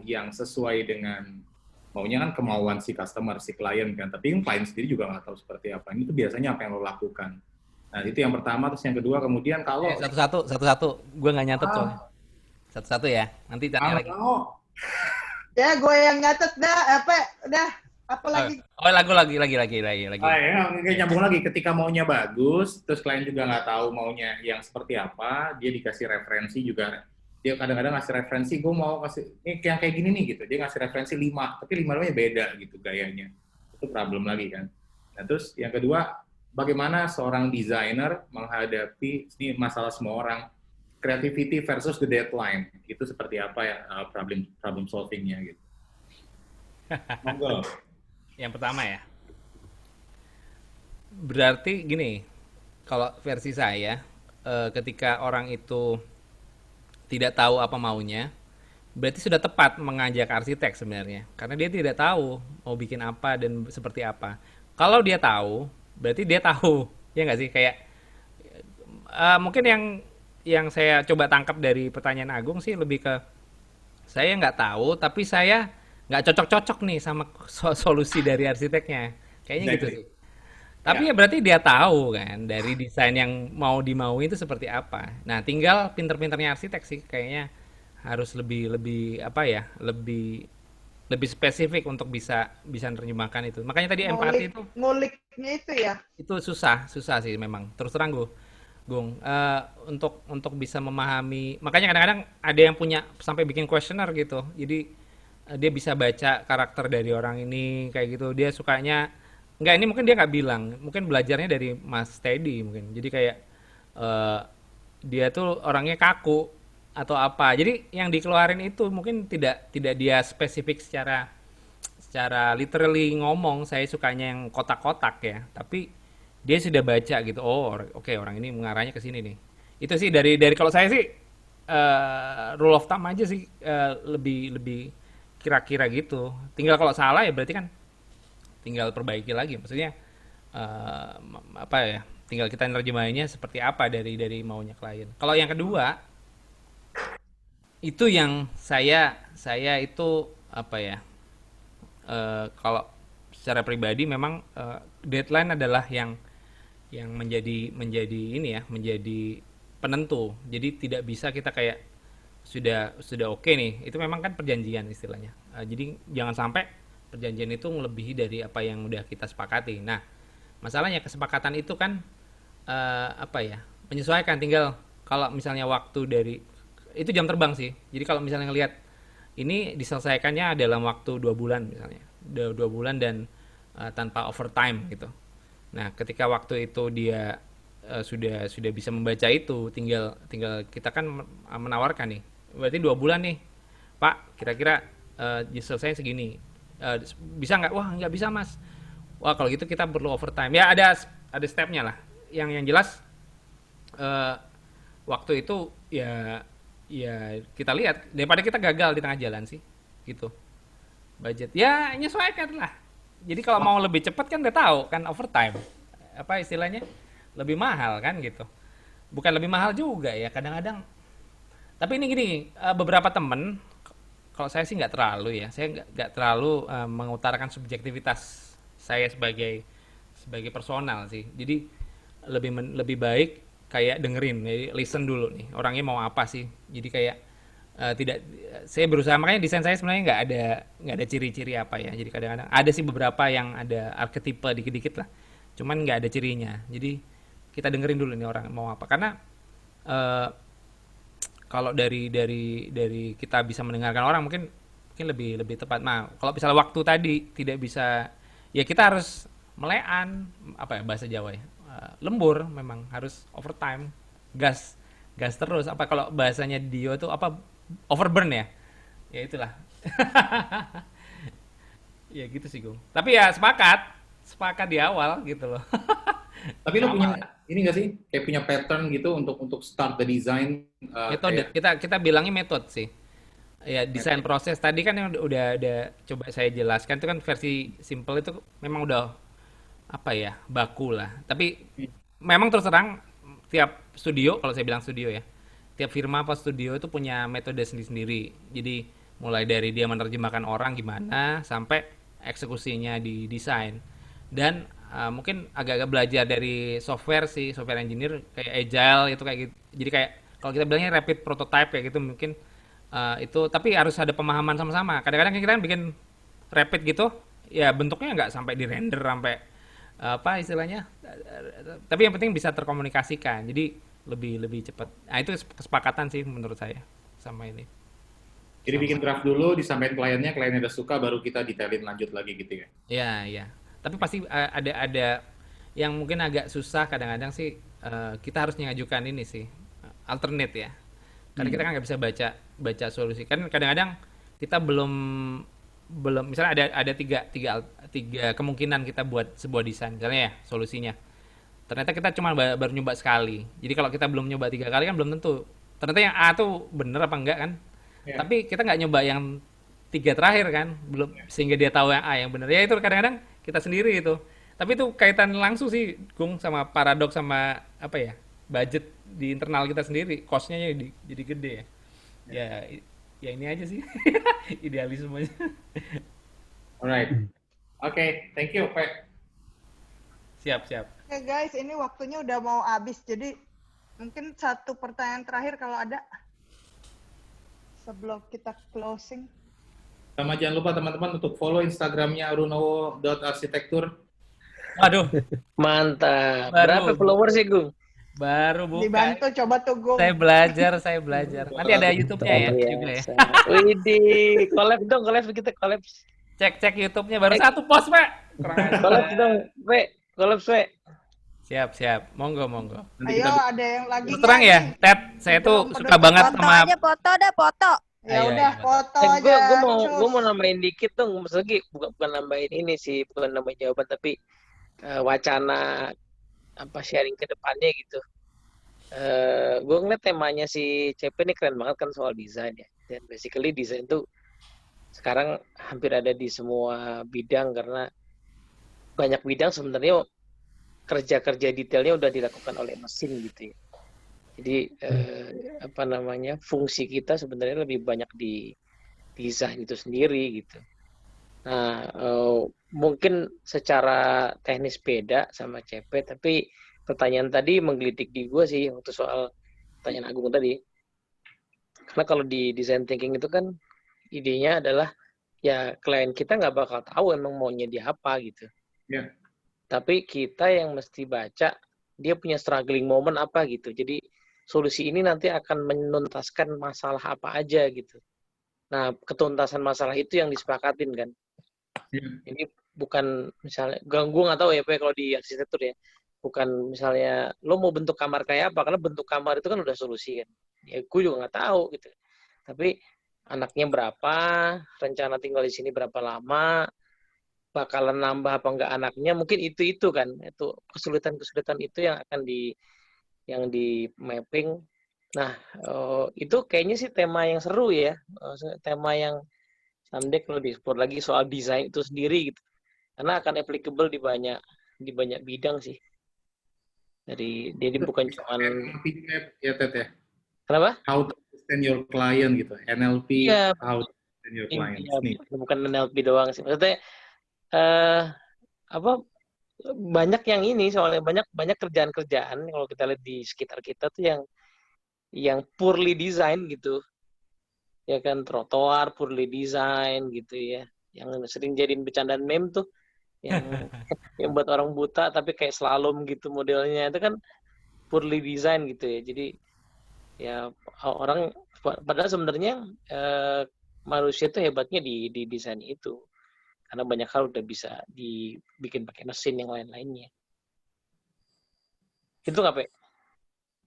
yang sesuai dengan maunya, kan kemauan si customer, si klien kan, tapi yang klien sendiri juga nggak tahu seperti apa. Ini tuh biasanya apa yang lo lakukan. Nah itu yang pertama. Terus yang kedua kemudian kalau Satu-satu. Gue nggak nyatet soalnya. Satu-satu ya. Nanti tanya lagi. Ya gue yang nyatet dah apa lagi? Oh, lagu lagi. Ya, kayak nyambung lagi, ketika maunya bagus, terus klien juga nggak tahu maunya yang seperti apa, dia dikasih referensi juga. Dia kadang-kadang ngasih referensi, gue mau kasih, ini yang kayak gini nih gitu. Dia ngasih referensi 5, tapi 5-nya beda gitu gayanya. Itu problem lagi kan. Nah terus yang kedua, bagaimana seorang desainer menghadapi, ini masalah semua orang, creativity versus the deadline. Itu seperti apa ya problem solving-nya gitu. Monggo. Yang pertama ya. Berarti gini, kalau versi saya, ketika orang itu tidak tahu apa maunya, berarti sudah tepat mengajak arsitek sebenarnya. Karena dia tidak tahu mau bikin apa dan seperti apa. Kalau dia tahu, berarti dia tahu. Ya nggak sih? Kayak mungkin yang saya coba tangkap dari pertanyaan Agung sih lebih ke, saya nggak tahu, tapi saya nggak cocok-cocok nih sama solusi dari arsiteknya. Kayaknya gitu sih. Tapi ya berarti dia tahu kan dari desain yang mau dimaui itu seperti apa. Nah, tinggal pinter-pinternya arsitek sih kayaknya harus lebih apa ya, lebih spesifik untuk bisa menerjemahkan itu. Makanya tadi empati itu Nguliknya itu ya. itu susah sih memang. Terus terang Gung, untuk bisa memahami. Makanya kadang-kadang ada yang punya sampai bikin kuesioner gitu. Jadi dia bisa baca karakter dari orang ini kayak gitu. Dia sukanya enggak, ini mungkin dia nggak bilang, mungkin belajarnya dari Mas Teddy mungkin. Jadi kayak dia tuh orangnya kaku, atau apa. Jadi yang dikeluarin itu mungkin tidak dia spesifik secara literally ngomong, saya sukanya yang kotak-kotak ya. Tapi dia sudah baca gitu. Oh, oke, orang ini mengarahnya ke sini nih. Itu sih dari kalau saya sih rule of thumb aja sih, lebih kira-kira gitu. Tinggal kalau salah ya berarti kan tinggal perbaiki lagi. Maksudnya apa ya? Tinggal kita nerjemahinnya seperti apa dari maunya klien. Kalau yang kedua itu yang saya itu apa ya? Kalau secara pribadi memang deadline adalah yang menjadi ini ya, menjadi penentu. Jadi tidak bisa kita kayak sudah oke nih. Itu memang kan perjanjian istilahnya. Jadi jangan sampai perjanjian itu melebihi dari apa yang udah kita sepakati. Nah, masalahnya kesepakatan itu kan apa ya? Menyesuaikan, tinggal kalau misalnya waktu dari itu jam terbang sih. Jadi kalau misalnya ngelihat ini diselesaikannya dalam waktu 2 bulan misalnya. 2 bulan dan tanpa overtime gitu. Nah, ketika waktu itu dia sudah bisa membaca itu, tinggal kita kan menawarkan nih. Berarti 2 bulan nih, Pak, kira-kira selesai segini. Bisa nggak? Wah, nggak bisa, Mas. Wah, kalau gitu kita perlu overtime. Ya ada stepnya lah. Yang jelas waktu itu ya kita lihat daripada kita gagal di tengah jalan sih, gitu. Budget ya nyesuaikan lah. Jadi kalau mau lebih cepat kan udah tahu kan overtime. Apa istilahnya? Lebih mahal kan gitu. Bukan lebih mahal juga ya kadang-kadang. Tapi ini gini, beberapa temen, kalau saya sih nggak terlalu ya, saya nggak terlalu mengutarakan subjektivitas saya sebagai personal sih. Jadi lebih baik kayak dengerin, jadi listen dulu nih orangnya mau apa sih. Jadi kayak tidak, saya berusaha, makanya desain saya sebenarnya nggak ada ciri-ciri apa ya. Jadi kadang-kadang ada sih beberapa yang ada arketipe dikit-dikit lah, cuman nggak ada cirinya. Jadi kita dengerin dulu nih orang mau apa, karena kalau dari kita bisa mendengarkan orang mungkin lebih tepat. Nah, kalau misalnya waktu tadi tidak bisa, ya kita harus melean, apa ya bahasa Jawa ya, lembur, memang harus overtime, gas terus. Apa kalau bahasanya Dio itu apa, overburn ya itulah. Ya gitu sih Gung, tapi ya sepakat di awal gitu loh. Tapi lo punya ini nggak sih, kayak punya pattern gitu untuk start the design? Metode, kita bilangnya metode sih. Ya desain proses tadi kan yang udah coba saya jelaskan, itu kan versi simple itu memang udah apa ya, baku lah. Tapi memang terus terang tiap studio, kalau saya bilang studio ya, tiap firma apa studio itu punya metode sendiri-sendiri. Jadi mulai dari dia menerjemahkan orang gimana sampai eksekusinya di desain. Dan mungkin agak-agak belajar dari software sih, software engineer kayak agile itu kayak gitu. Jadi kayak kalau kita bilangnya rapid prototype kayak gitu mungkin itu, tapi harus ada pemahaman sama-sama. Kadang-kadang kita kan bikin rapid gitu, ya bentuknya nggak sampai di render sampai apa istilahnya, tapi yang penting bisa terkomunikasikan. Jadi lebih cepat. Nah, itu kesepakatan sih menurut saya sama ini. Jadi bikin draft dulu, disampaikan kliennya udah suka, baru kita detailin lanjut lagi gitu ya? Ya. Tapi pasti ada yang mungkin agak susah kadang-kadang sih, kita harus mengajukan ini sih, alternate ya. Karena kita kan nggak bisa baca solusi. Kan kadang-kadang kita belum misalnya ada tiga kemungkinan kita buat sebuah desain, misalnya ya solusinya. Ternyata kita cuma baru nyoba sekali. Jadi kalau kita belum nyoba 3 kali kan belum tentu. Ternyata yang A tuh bener apa enggak kan? Yeah. Tapi kita nggak nyoba yang 3 terakhir kan, belum, sehingga dia tahu yang A yang bener. Ya itu kadang-kadang kita sendiri itu. Tapi itu kaitan langsung sih, Gung, sama paradoks sama apa ya? Budget di internal kita sendiri, cost-nya jadi gede ya. Ya ini aja sih. Idealisme aja. Alright. Oke, thank you, Pak. Siap. Oke guys, ini waktunya udah mau habis, jadi mungkin satu pertanyaan terakhir kalau ada sebelum kita closing. Sama jangan lupa teman-teman untuk follow Instagramnya arunowo.arsitektur. Waduh, mantap. Berapa follower sih, Gung? Baru buka. Dibantu coba tuh Gung. Saya belajar. Nanti ada YouTube-nya ya juga ya. Widih, collab dong, kita collab. Cek YouTube-nya baru 1 post, Pak. Collab dong, Pak. Collab, Pak. Siap. Monggo. Nanti Ayo, kita ada yang lagi Terus terang nggak ya, nih? Ted, saya tuh Sebelum suka penutup banget podcast. Foto sama aja, foto. Ya ayo, udah, Pak. foto gue aja, gue mau cus. nambahin dikit dong, maksudnya bukan nambahin ini sih, bukan nambahin jawaban, tapi wacana apa sharing ke depannya gitu. Gue ngeliat temanya si CP ini keren banget kan soal desain ya. Dan basically desain tuh sekarang hampir ada di semua bidang karena banyak bidang sebenarnya kerja-kerja detailnya udah dilakukan oleh mesin gitu ya. Jadi apa namanya fungsi kita sebenarnya lebih banyak di desain itu sendiri gitu. Nah, mungkin secara teknis beda sama CP, tapi pertanyaan tadi menggelitik di gue sih waktu soal pertanyaan Agung tadi. Karena kalau di design thinking itu kan idenya adalah ya klien kita nggak bakal tahu emang maunya dia apa gitu. Ya. Tapi kita yang mesti baca dia punya struggling moment apa gitu. Jadi solusi ini nanti akan menuntaskan masalah apa aja gitu. Nah, ketuntasan masalah itu yang disepakatin kan. Ini bukan misalnya, gue nggak tahu ya Pak, kalau di arsitektur ya, bukan misalnya lo mau bentuk kamar kayak apa, karena bentuk kamar itu kan udah solusi kan. Ya gue juga nggak tahu gitu. Tapi anaknya berapa, rencana tinggal di sini berapa lama, bakalan nambah apa enggak anaknya, mungkin itu kan, itu kesulitan-kesulitan itu yang akan di mapping. Nah, itu kayaknya sih tema yang seru ya, tema yang someday kalau di-explore lagi soal desain itu sendiri gitu. Karena akan applicable di banyak bidang sih. Jadi bukan cuman NLP ya Ted ya. kenapa? How to understand your client gitu. NLP Iya, how to understand your client. iya, Nih. bukan NLP doang sih. Maksudnya apa banyak yang ini soalnya banyak kerjaan-kerjaan kalau kita lihat di sekitar kita tuh yang poorly design gitu. Ya kan trotoar poorly design gitu ya. Yang sering jadiin bercandaan meme tuh yang buat orang buta tapi kayak slalom gitu modelnya itu kan poorly design gitu ya. Jadi ya orang padahal sebenarnya manusia tuh hebatnya di desain itu. Karena banyak hal udah bisa dibikin pakai mesin yang lain-lainnya. Itu nggak, Pe?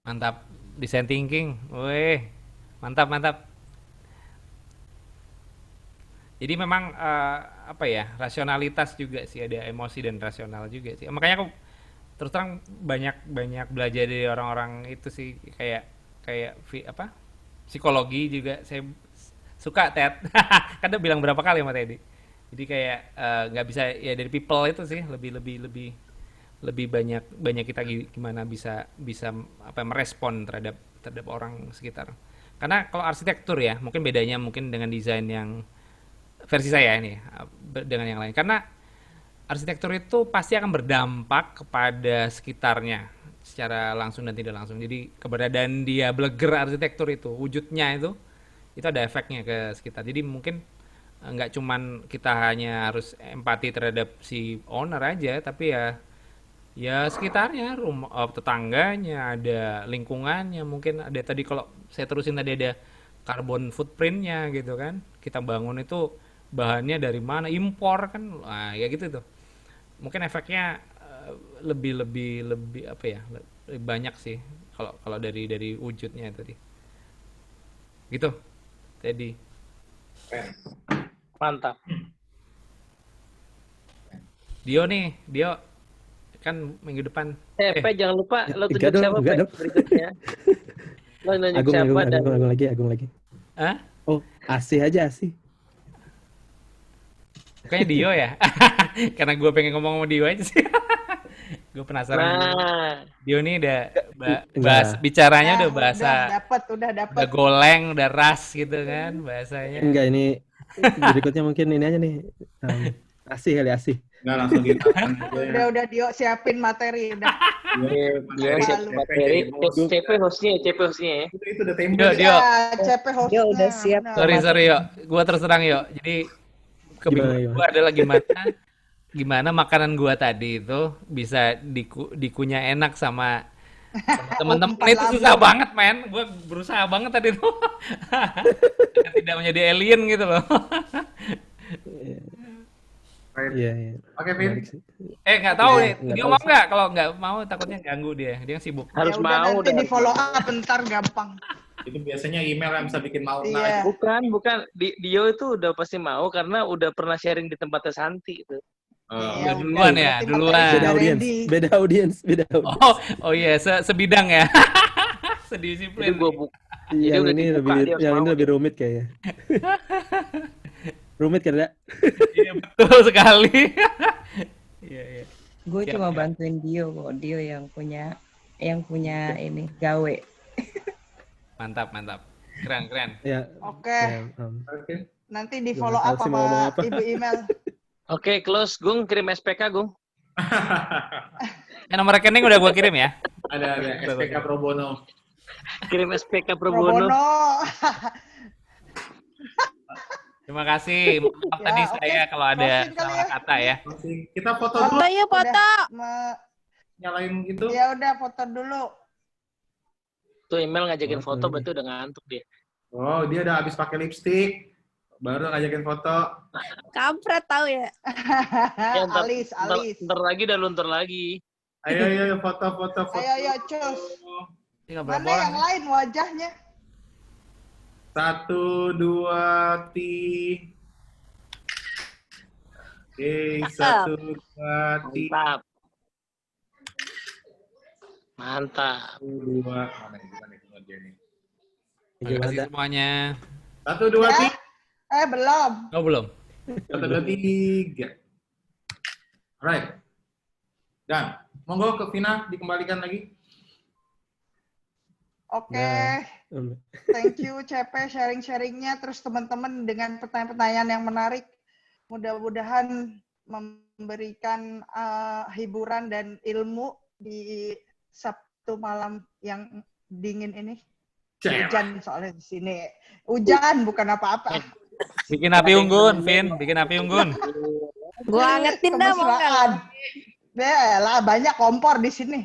Mantap. Design thinking. Weh, mantap. Jadi memang apa ya, rasionalitas juga sih, ada emosi dan rasional juga sih. Makanya aku terus terang banyak belajar dari orang-orang itu sih, kayak apa? Psikologi juga saya suka Ted. Kan dia bilang berapa kali sama Teddy. Jadi kayak nggak bisa ya, dari people itu sih lebih banyak kita gimana bisa apa merespon terhadap orang sekitar. Karena kalau arsitektur ya, mungkin bedanya mungkin dengan desain yang versi saya ini dengan yang lain. Karena arsitektur itu pasti akan berdampak kepada sekitarnya secara langsung dan tidak langsung. Jadi keberadaan dia bleger arsitektur itu, wujudnya itu ada efeknya ke sekitar. Jadi mungkin nggak cuman kita hanya harus empati terhadap si owner aja, tapi ya sekitarnya, rumah, tetangganya, ada lingkungannya, mungkin ada tadi kalau saya terusin tadi ada carbon footprintnya gitu kan. Kita bangun itu bahannya dari mana, impor kan, ya gitu tuh. Mungkin efeknya lebih apa ya, lebih banyak sih kalau dari wujudnya tadi. Gitu, Teddy. Mantap. Dio kan minggu depan. Pe, jangan lupa lo tunjuk enggak dong, siapa, enggak Pe, dong. berikutnya. Lo nunjuk Agung, siapa dan Agung lagi. Hah? Oh, Asih aja Asih. Bukannya Dio ya? Karena gue pengen ngomong sama Dio aja sih. Gue penasaran. nah, Dio nih udah Enggak. bicaranya udah bahasa, Udah dapet. udah goleng, udah ras gitu kan bahasanya. Enggak, ini berikutnya mungkin ini aja nih. Asih kali Asih. Nggak langsung kita Udah Dio siapin materi udah. dia siap Lalu. materi. CP hostnya ya. Itu udah tempo. Dio. Ya, CP hostnya. Dia udah siap. benar. Sorry yo, gue terus terang yo. Jadi kebingungan Gimana? gue adalah gimana makanan gue tadi itu bisa dikunyah enak sama teman-teman. Umpan Itu susah lambung. banget men. Gue berusaha banget tadi tuh. Tidak menjadi alien gitu loh. Right. Iya, iya. Oke, Vin. Menarik sih. Nggak tahu Oke. nih. Nggak Dia tahu mau sih. nggak? Kalau nggak mau takutnya ganggu dia. Dia sibuk. Harus Ya udah mau nanti dan di follow up bentar gampang. Itu biasanya email yang bisa bikin mau. Nah, Iya. bukan Dio itu udah pasti mau karena udah pernah sharing di tempatnya Santi itu. Iya, duluan udah. ya, Berarti duluan. materi Beda sudah audiens, ready. beda audiens, beda audiens. Oh iya, sebidang ya. Jadi Sedisiplin. gue buka. Jadi Yang udah ini dibuka, lebih, dia harus yang ini mau lebih rumit kayaknya. Rumit kan, ya? Iya betul sekali. Iya iya. Gue Siap, cuma siap. bantuin Dio kok. Dio yang punya ini gawe. Mantap mantap. Keren keren. Ya, Oke, ya, Oke. nanti di Gua follow nggak up tahu sih mau ngomong sama apa. ibu email. Oke, close. Gung, kirim SPK, Gung. Nomor rekening udah gua kirim ya. Ada SPK Pro Bono. Kirim SPK Pro Pro Bono. bono. Terima kasih. Maaf Ya, tadi oke. saya kalau ada Closing kali salah ya. kata ya. Kita foto Foto dulu, yuk, foto. nyalain gitu. Ya udah foto dulu. Tuh email ngajakin Oh, foto, ini. berarti udah ngantuk dia. Oh, dia udah habis pakai lipstick. Baru ngajakin foto. Kampret tahu ya. Ya, Alis. Ntar lagi udah luntur lagi. Ayo, foto. Ayo, cus. Tinggal berapa Mana orang? yang lain wajahnya? 1, 2, 3. Oke, 1, 2, 3. Mantap. 1, 2. Mana dia nih? Terima kasih Gimana? semuanya. 1, 2, Ya? 3. Belum. Oh belum. 1, 2, 3. Alright. Dan, monggo ke Vina dikembalikan lagi. Oke. Ya. Thank you CP sharing-sharingnya. Terus teman-teman dengan pertanyaan-pertanyaan yang menarik. Mudah-mudahan memberikan hiburan dan ilmu di Sabtu malam yang dingin ini. Hujan soalnya di sini. Hujan bukan apa-apa. Bikin api unggun, Vin. Bikin api unggun. Gua angetin dah mau nggak? Kemesraan. Ya lah, banyak kompor di sini.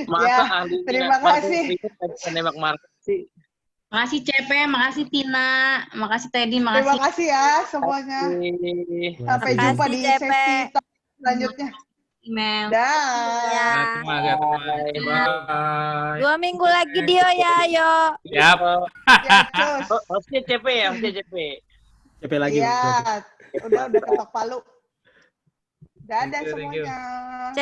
Masa Ya, ahli terima kasih. nembak market sih. Makasih CP, makasih Tina, makasih Teddy, Terima makasih. kasih ya semuanya. Sampai Makasih, jumpa di CP. sesi selanjutnya. Email. Dah. Ya. Terima. Bye. 2 minggu lagi Dio ya, yo. Siap. Ya, cus. Hostnya CP ya, hostnya CP. CP lagi. Iya, udah ketok palu. Dadah Thank you, thank you. semuanya.